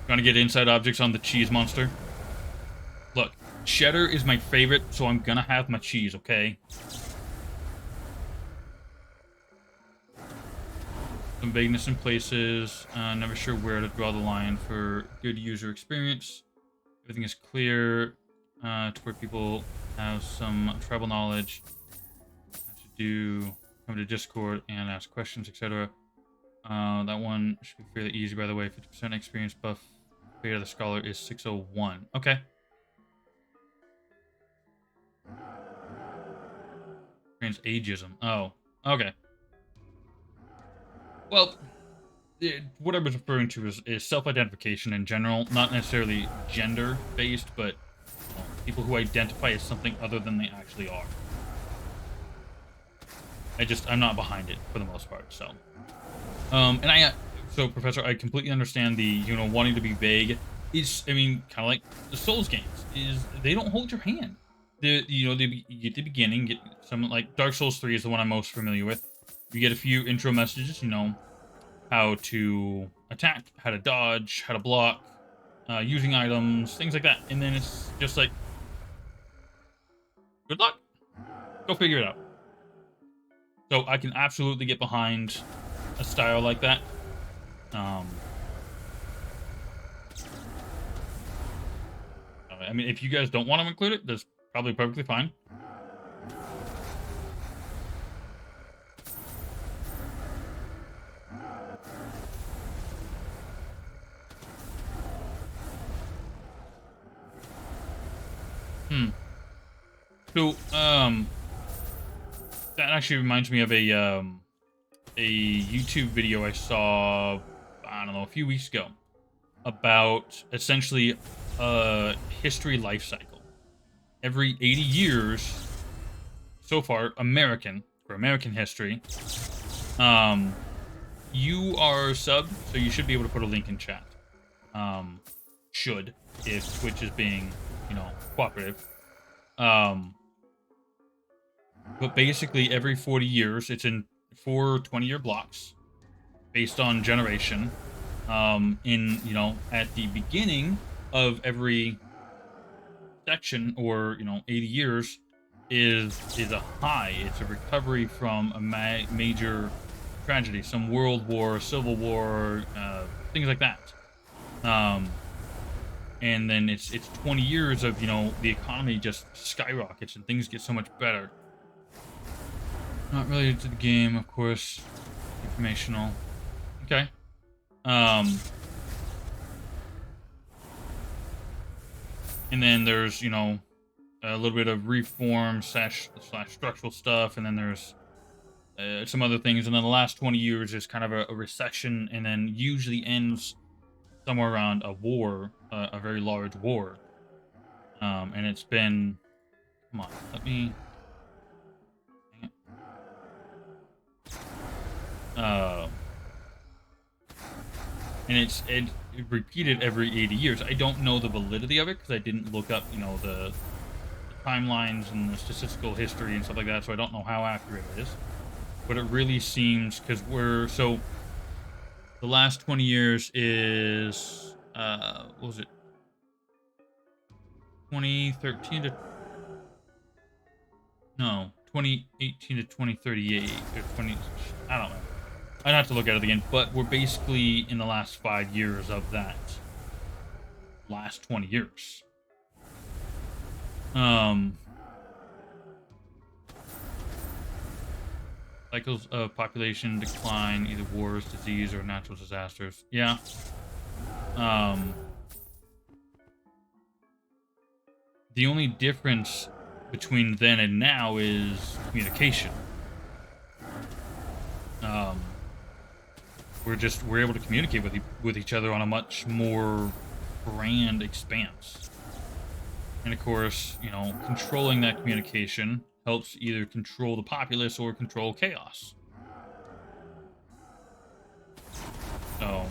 Trying to get inside objects on the cheese monster. Look, cheddar is my favorite, so I'm gonna have my cheese, okay? Some vagueness in places. Never sure where to draw the line for good user experience. Everything is clear to where people have some tribal knowledge. Come to Discord and ask questions, etc. That one should be fairly easy, by the way. 50% experience buff. Fate of the Scholar is 601. Okay. Trans ageism. Oh, okay. Well, what I was referring to is self-identification in general, not necessarily gender-based, but people who identify as something other than they actually are. I'm not behind it for the most part, so. So Professor, I completely understand the, wanting to be vague. Kind of like the Souls games, they don't hold your hand. You get the beginning, get some, like Dark Souls 3 is the one I'm most familiar with. You get a few intro messages, how to attack, how to dodge, how to block, using items, things like that. And then it's just like, good luck. Go figure it out. So I can absolutely get behind a style like that. If you guys don't want to include it, that's probably perfectly fine. So, that actually reminds me of a YouTube video I saw, I don't know, a few weeks ago about essentially a history life cycle. Every 80 years, so far, for American history, you are subbed, so you should be able to put a link in chat. should, if Twitch is being, cooperative. But basically, every 40 years, it's in 4 20-year blocks based on generation. At the beginning of every section, or 80 years, is a high. It's a recovery from a major tragedy, some world war, civil war, things like that. And then it's 20 years of the economy just skyrockets and things get so much better. Not related to the game, of course. Informational. Okay. And then there's a little bit of reform slash structural stuff, and then there's some other things, and then the last 20 years is kind of a recession, and then usually ends somewhere around a war, a very large war. And it's been, come on, let me, dang it. And it repeated every 80 years. I don't know the validity of it because I didn't look up, the timelines and the statistical history and stuff like that, so I don't know how accurate it is. But it really seems, because the last 20 years is, what was it? 2013 to, no, 2018 to 2038, or 20, I don't know. I'd have to look at it again, but we're basically in the last 5 years of that last 20 years. Cycles of population decline, either wars, disease, or natural disasters. Yeah. The only difference between then and now is communication. We're able to communicate with each other on a much more grand expanse. And of course, controlling that communication helps either control the populace or control chaos. So,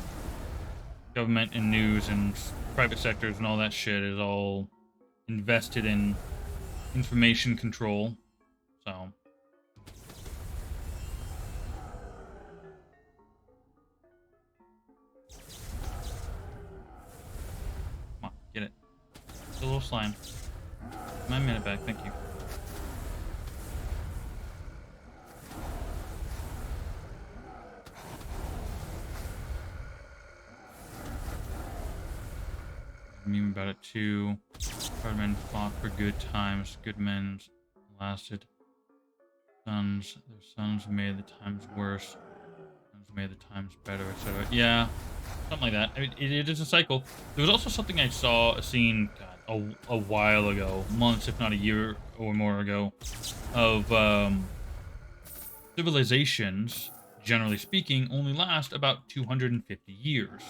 government and news and private sectors and all that shit is all invested in information control. So, come on, get it. It's a little slime. My minute back, thank you. Meme about it too. Hard men fought for good times. Good men lasted. Their sons made the times worse. Sons made the times better, etc. Yeah, something like that. I mean, it is a cycle. There was also something I saw, a while ago, months if not a year or more ago, of civilizations, generally speaking, only last about 250 years.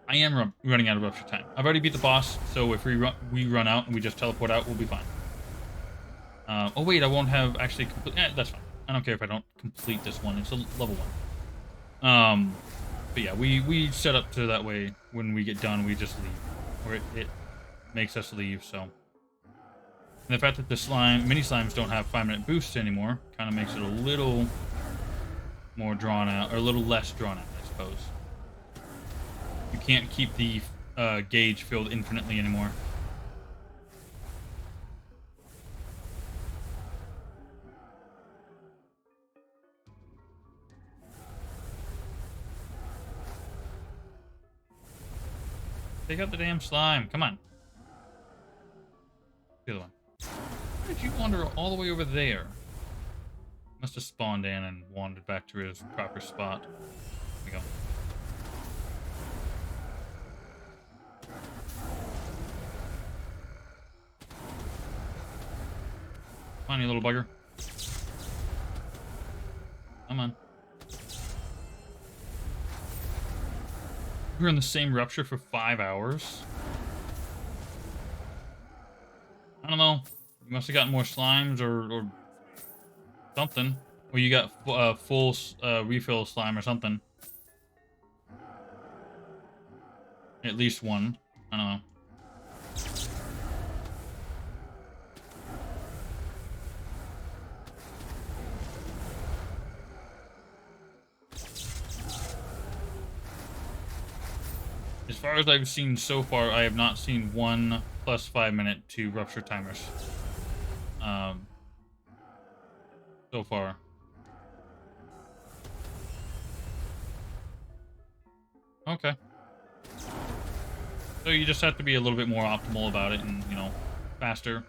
I am running out of rupture time. I've already beat the boss, so if we run out and we just teleport out, we'll be fine. Oh wait, I won't have actually complete. That's fine. I don't care if I don't complete this one. It's a level 1. But yeah, we set up to that way. When we get done, we just leave, or it makes us leave. So, and the fact that the mini slimes don't have 5-minute boosts anymore kind of makes it a little more drawn out, or a little less drawn out, I suppose. You can't keep the gauge filled infinitely anymore. Take out the damn slime. Come on. The other one. Why did you wander all the way over there? Must have spawned in and wandered back to his proper spot. There we go. Come on, you little bugger. Come on. We were in the same rupture for 5 hours. I don't know. You must have gotten more slimes or something. Or you got full refill slime or something. At least one. I don't know. As far as I've seen so far, I have not seen one plus 5 minute to rupture timers. So far. Okay. So you just have to be a little bit more optimal about it and, you know, faster.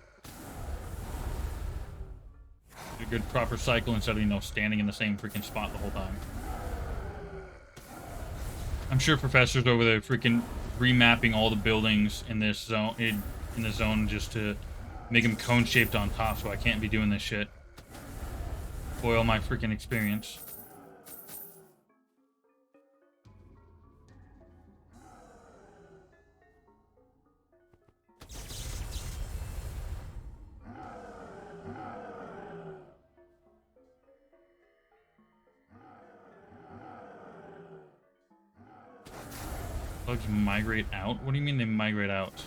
A good proper cycle instead of, you know, standing in the same freaking spot the whole time. I'm sure professors over there freaking remapping all the buildings in this zone in the zone just to make them cone shaped on top, so I can't be doing this shit. Spoil my freaking experience. Bugs migrate out? What do you mean they migrate out?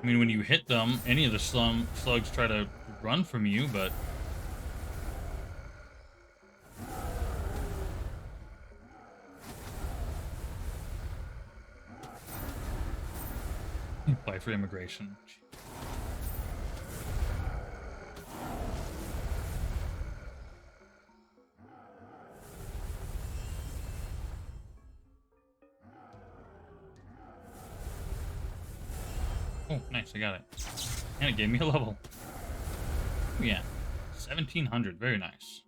I mean, when you hit them, any of the slugs try to run from you, but... Apply for immigration. Oh, nice, I got it. And it gave me a level. Oh, yeah. 1700, very nice.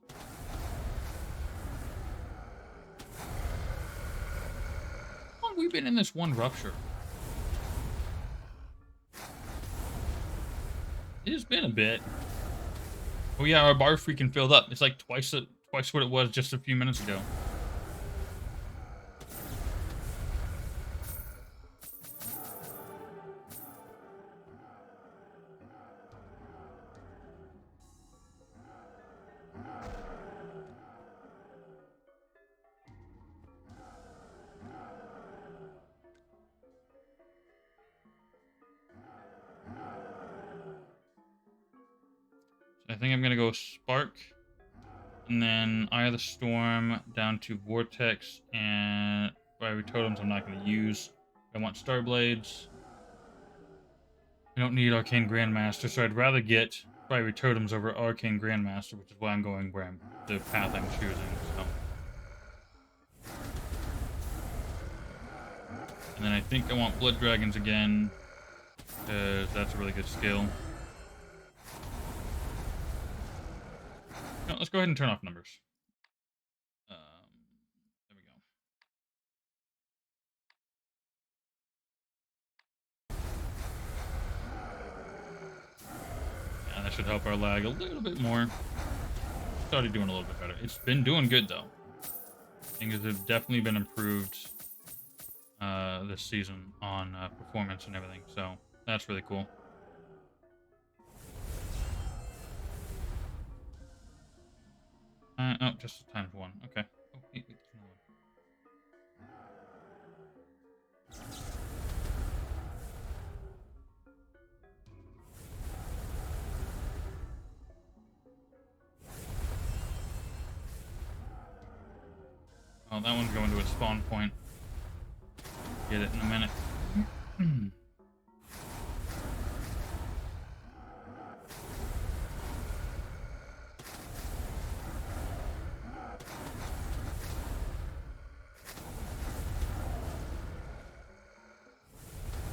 How long have we been in this one rupture? It has been a bit. Oh yeah, our bar freaking filled up. It's like twice what it was just a few minutes ago. So I think I'm gonna go Spark, and then Eye of the Storm down to Vortex, and Fiery Totems I'm not gonna use. I want Star Blades. I don't need Arcane Grandmaster, so I'd rather get Fiery Totems over Arcane Grandmaster, which is why I'm going where the path I'm choosing. So. And then I think I want Blood Dragons again, because that's a really good skill. No, let's go ahead and turn off numbers. There we go. Yeah, that should help our lag a little bit more. Started doing a little bit better. It's been doing good, though. Things have definitely been improved this season on performance and everything, so that's really cool. Oh, just times one. Okay. Oh, wait, there's another one. Oh, that one's going to its spawn point. Get it in a minute.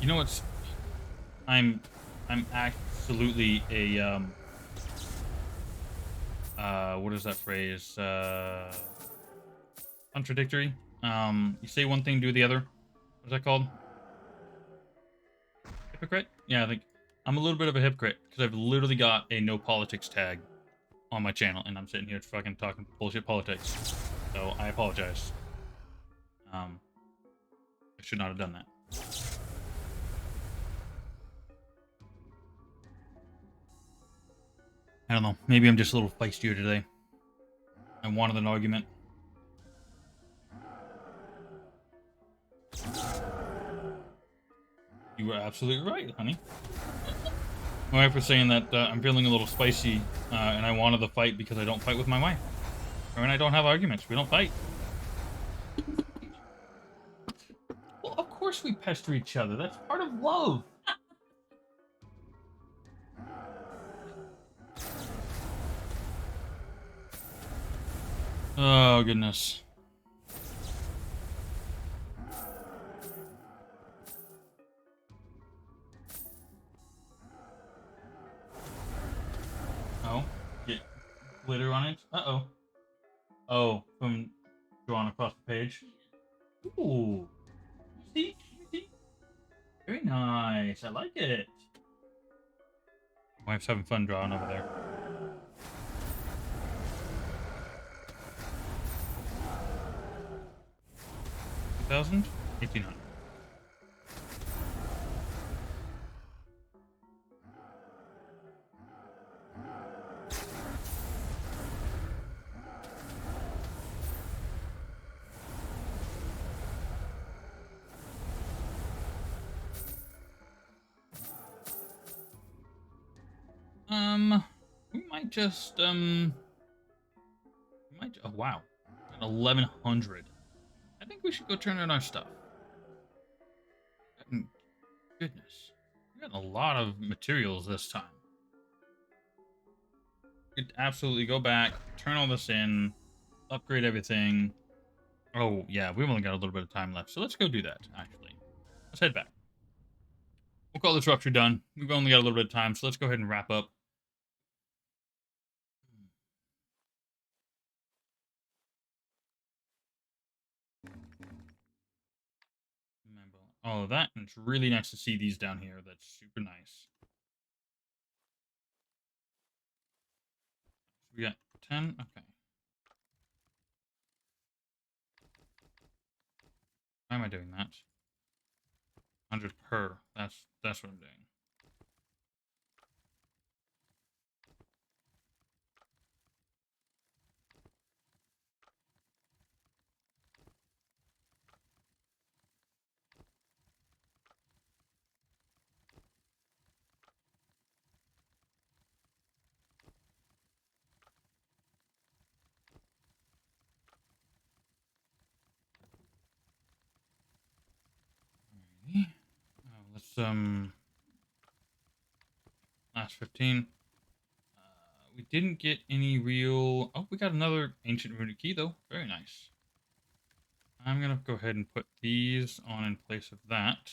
You know what's... I'm absolutely a what is that phrase? Contradictory. You say one thing, do the other. What's that called? Hypocrite? Yeah, I think I'm a little bit of a hypocrite because I've literally got a no politics tag on my channel, and I'm sitting here fucking talking bullshit politics. So I apologize. I should not have done that. I don't know. Maybe I'm just a little feistier today. I wanted an argument. You were absolutely right, honey. My wife was saying that I'm feeling a little spicy, and I wanted the fight because I don't fight with my wife. Her and I don't have arguments. We don't fight. Well, of course we pester each other. That's part of love. Oh, goodness. Oh, get glitter on it. Uh-oh. Oh, from drawn across the page. Ooh. See? See? Very nice. I like it. My wife's having fun drawing over there. 2,000? 1,800. We might just, oh, wow. 1,100. I think we should go turn in our stuff. Goodness. We got a lot of materials this time. Could absolutely go back, turn all this in, upgrade everything. Oh, yeah, we've only got a little bit of time left, so let's go do that, actually. Let's head back. We'll call this rupture done. We've only got a little bit of time, so let's go ahead and wrap up. Remember all of that, and it's really nice to see these down here. That's super nice. We got 10? Okay. Why am I doing that? 100 per. That's what I'm doing. Alrighty. Let's last 15. We didn't get any real. Oh, we got another ancient runic key though. Very nice. I'm gonna go ahead and put these on in place of that.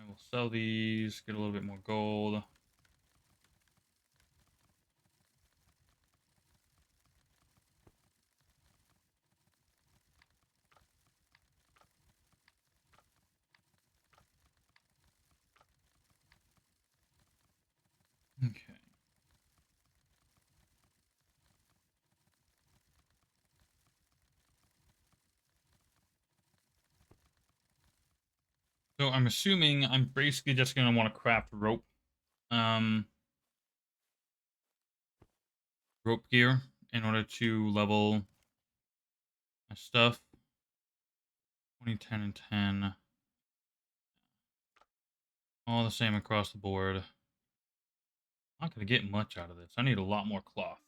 We'll sell these, get a little bit more gold. Okay. So I'm assuming I'm basically just gonna want to craft rope, um, rope gear in order to level my stuff. 20, 10, and 10. All the same across the board. Not gonna get much out of this. I need a lot more cloth.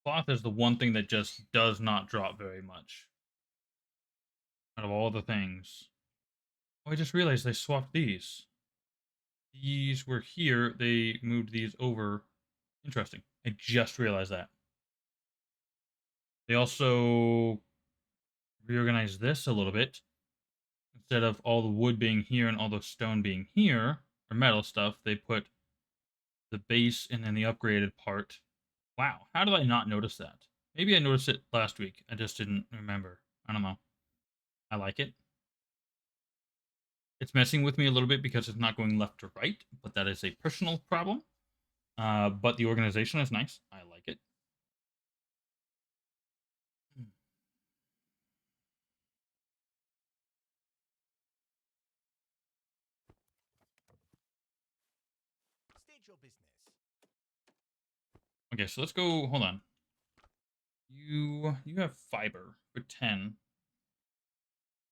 Cloth is the one thing that just does not drop very much out of all the things. Oh, I just realized they swapped these. These were here. They moved these over. Interesting. I just realized that. They also reorganized this a little bit. Instead of all the wood being here and all the stone being here, or metal stuff, they put the base and then the upgraded part. Wow, how did I not notice that? Maybe I noticed it last week. I just didn't remember. I don't know. I like it. It's messing with me a little bit because it's not going left to right, but that is a personal problem. But the organization is nice. I like it. State your business. Okay, so let's go. Hold on. You have fiber for 10.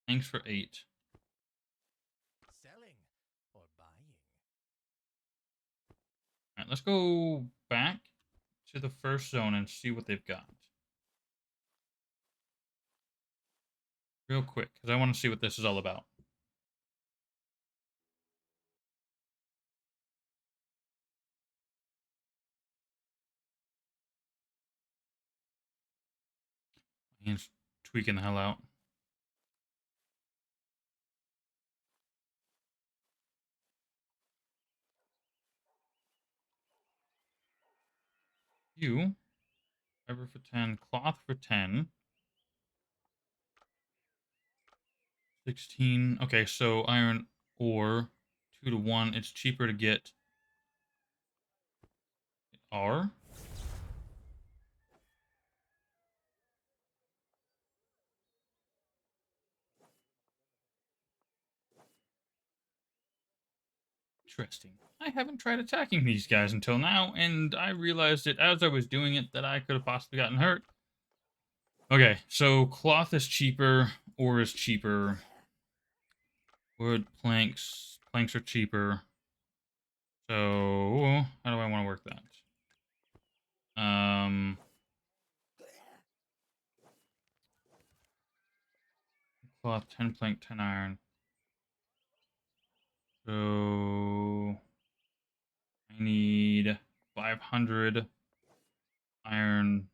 Thanks for 8. Alright, let's go back to the first zone and see what they've got. Real quick, because I want to see what this is all about. He's tweaking the hell out. You, fiber for 10, cloth for 10. 16. Okay, so iron ore, 2 to 1. It's cheaper to get R. Interesting. I haven't tried attacking these guys until now, and I realized it as I was doing it that I could have possibly gotten hurt. Okay, so cloth is cheaper, ore is cheaper, wood, planks are cheaper. So, how do I want to work that? Cloth, 10 plank, 10 iron. So, I need 500 iron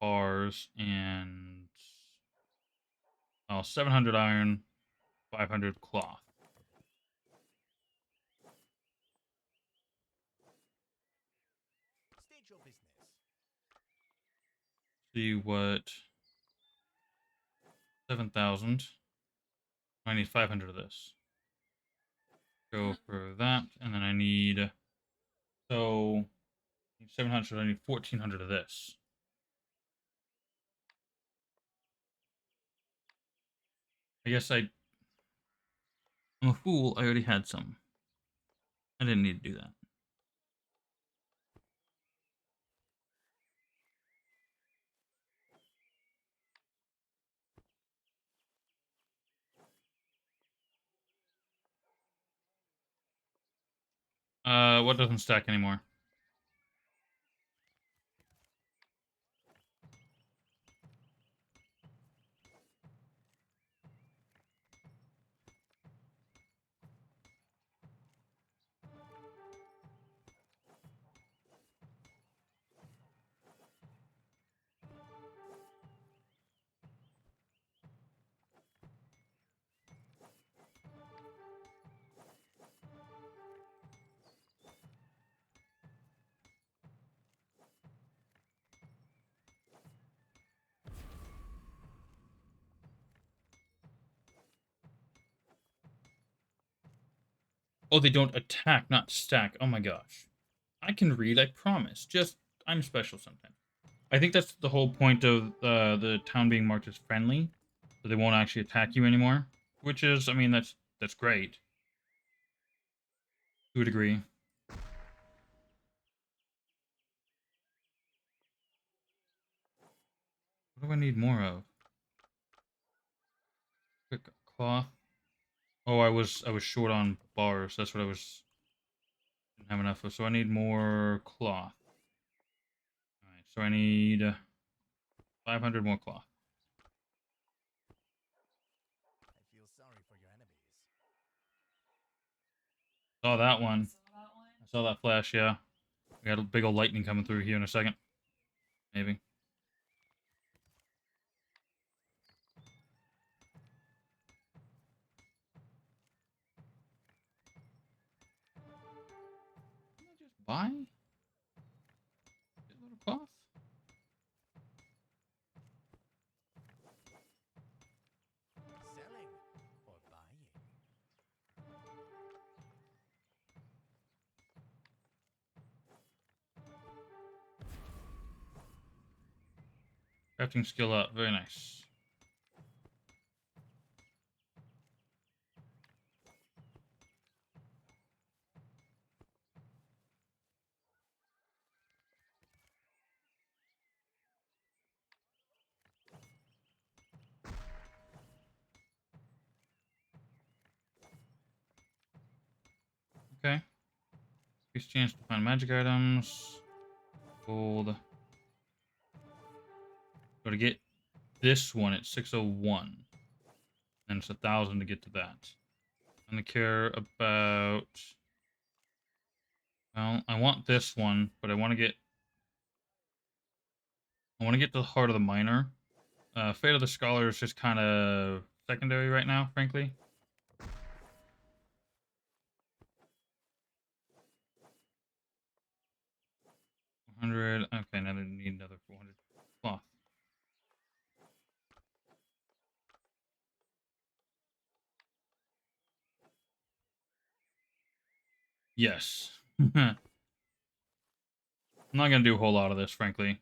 bars and 700 iron, 500 cloth. State your business. See what 7,000. I need 500 of this. Go for that, and then I need 700. I need 1,400 of this. I guess I'm a fool. I already had some. I didn't need to do that. What doesn't stack anymore? Oh, they don't attack, not stack. Oh my gosh. I can read, I promise. Just, I'm special sometimes. I think that's the whole point of the town being marked as friendly. So they won't actually attack you anymore. Which is, I mean, that's great. To a degree. What do I need more of? Quick cloth. Oh, I was short on bars. That's what I was didn't have enough of. So I need more cloth. Alright, so I need 500 more cloth. I feel sorry for your enemies. Saw that one. I saw that flash, yeah. We got a big old lightning coming through here in a second. Maybe. Can I just buy a little cloth? Selling or buying? Crafting skill up. Very nice. Okay. Increased chance to find magic items. Gold. So to get this one, it's 601. And it's 1,000 to get to that. I'm gonna care about. Well, I want this one, but I want to get. I want to get to the heart of the miner. Fate of the Scholar is just kind of secondary right now, frankly. 400. Okay, now they need another 400 cloth. Yes. I'm not gonna do a whole lot of this, frankly.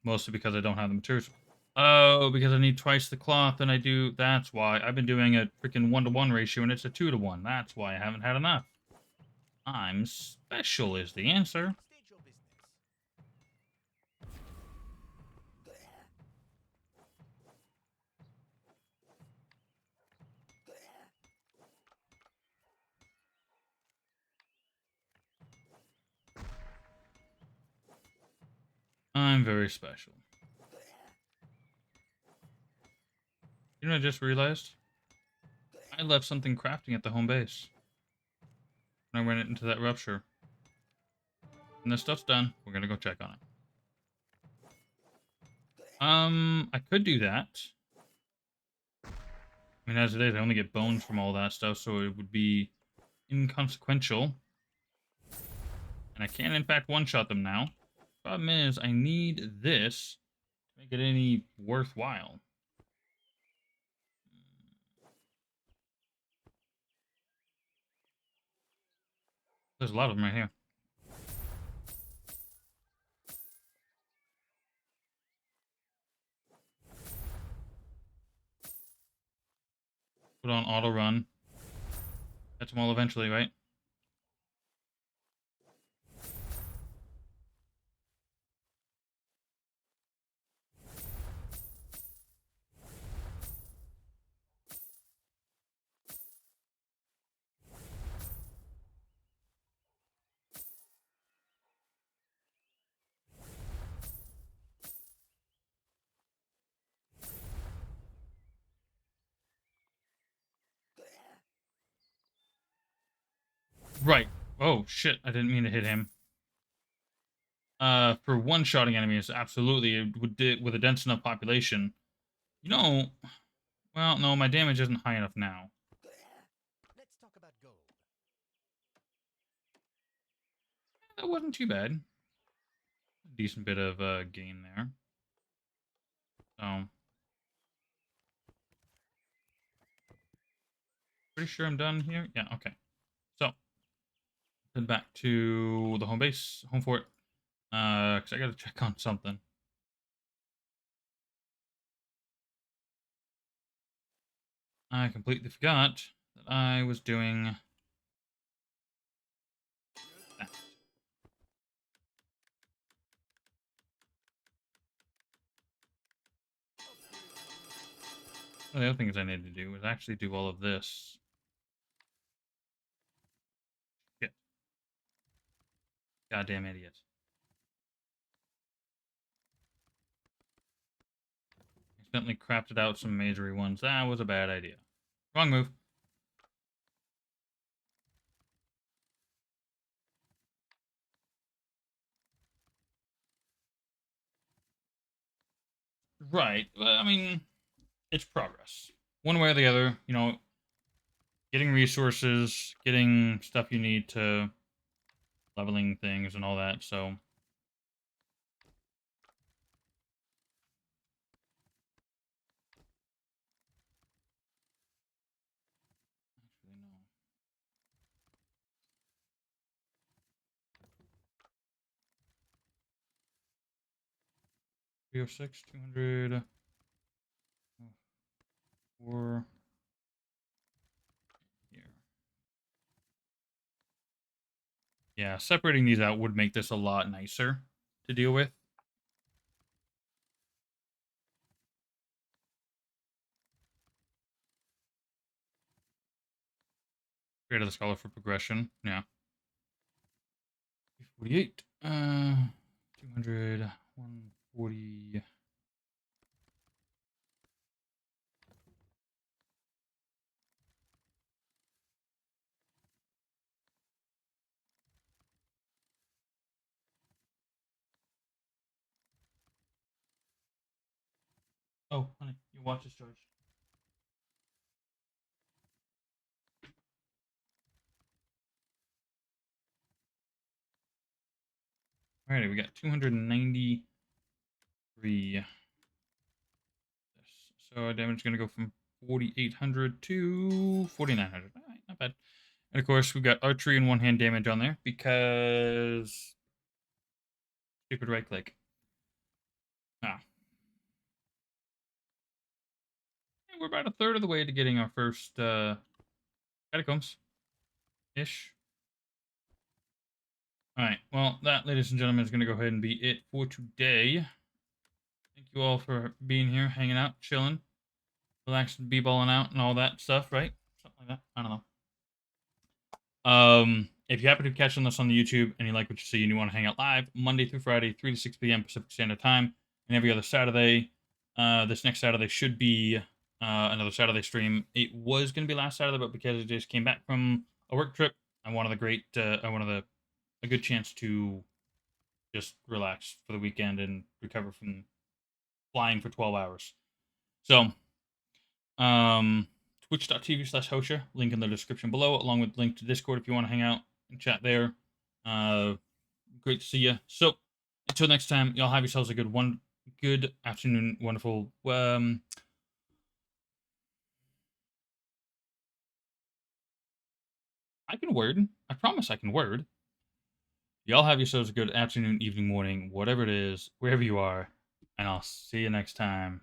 Mostly because I don't have the materials. Oh, because I need twice the cloth than I do. That's why. I've been doing a freaking 1-to-1 ratio and it's a 2-to-1. That's why I haven't had enough. I'm special is the answer. State your business. I'm very special. You know what I just realized? I left something crafting at the home base. When I ran it into that rupture. And this stuff's done. We're gonna go check on it. I could do that. I mean, as it is, I only get bones from all that stuff, so it would be inconsequential. And I can, in fact, one-shot them now. Problem is, I need this to make it any worthwhile. There's a lot of them right here. Put on auto run. Catch them all eventually, right? Right. Oh, shit. I didn't mean to hit him. For one-shotting enemies, absolutely. It would with a dense enough population. You know, well, no, my damage isn't high enough now. Let's talk about gold. That wasn't too bad. Decent bit of gain there. So, pretty sure I'm done here. Yeah, okay. So, head back to the home base, home fort. Because I gotta check on something. I completely forgot that I was doing that. One of the other things I need to do is actually do all of this. Shit. Goddamn idiot. Accidentally crafted out some majory ones. That was a bad idea. Wrong move. Right. Well, I mean, it's progress. One way or the other, you know, getting resources, getting stuff you need to leveling things and all that, so. Actually, no. 306, 200. 4. Here. Yeah, separating these out would make this a lot nicer to deal with. Create the scholar for progression. Yeah. 48. 200. 140. Oh, honey, your watch is charged. Alrighty, we got 293. So our damage is going to go from 4,800 to 4,900. Alright, not bad. And of course, we've got archery and one-hand damage on there because stupid right click. Ah. And we're about a third of the way to getting our first catacombs-ish. Alright, well, that, ladies and gentlemen, is going to go ahead and be it for today. Thank you all for being here, hanging out, chilling, relaxing, b-balling out, and all that stuff, right? Something like that. I don't know. If you happen to catch this on the YouTube and you like what you see and you want to hang out live, Monday through Friday, 3 to 6 p.m. Pacific Standard Time, and every other Saturday. This next Saturday should be another Saturday stream. It was going to be last Saturday, but because I just came back from a work trip, I wanted a good chance to just relax for the weekend and recover from flying for 12 hours. So, twitch.tv/Hosha, link in the description below, along with link to Discord if you want to hang out and chat there. Great to see you. So, until next time, y'all have yourselves a good afternoon, wonderful. I can word. I promise I can word. Y'all have yourselves a good afternoon, evening, morning, whatever it is, wherever you are, and I'll see you next time.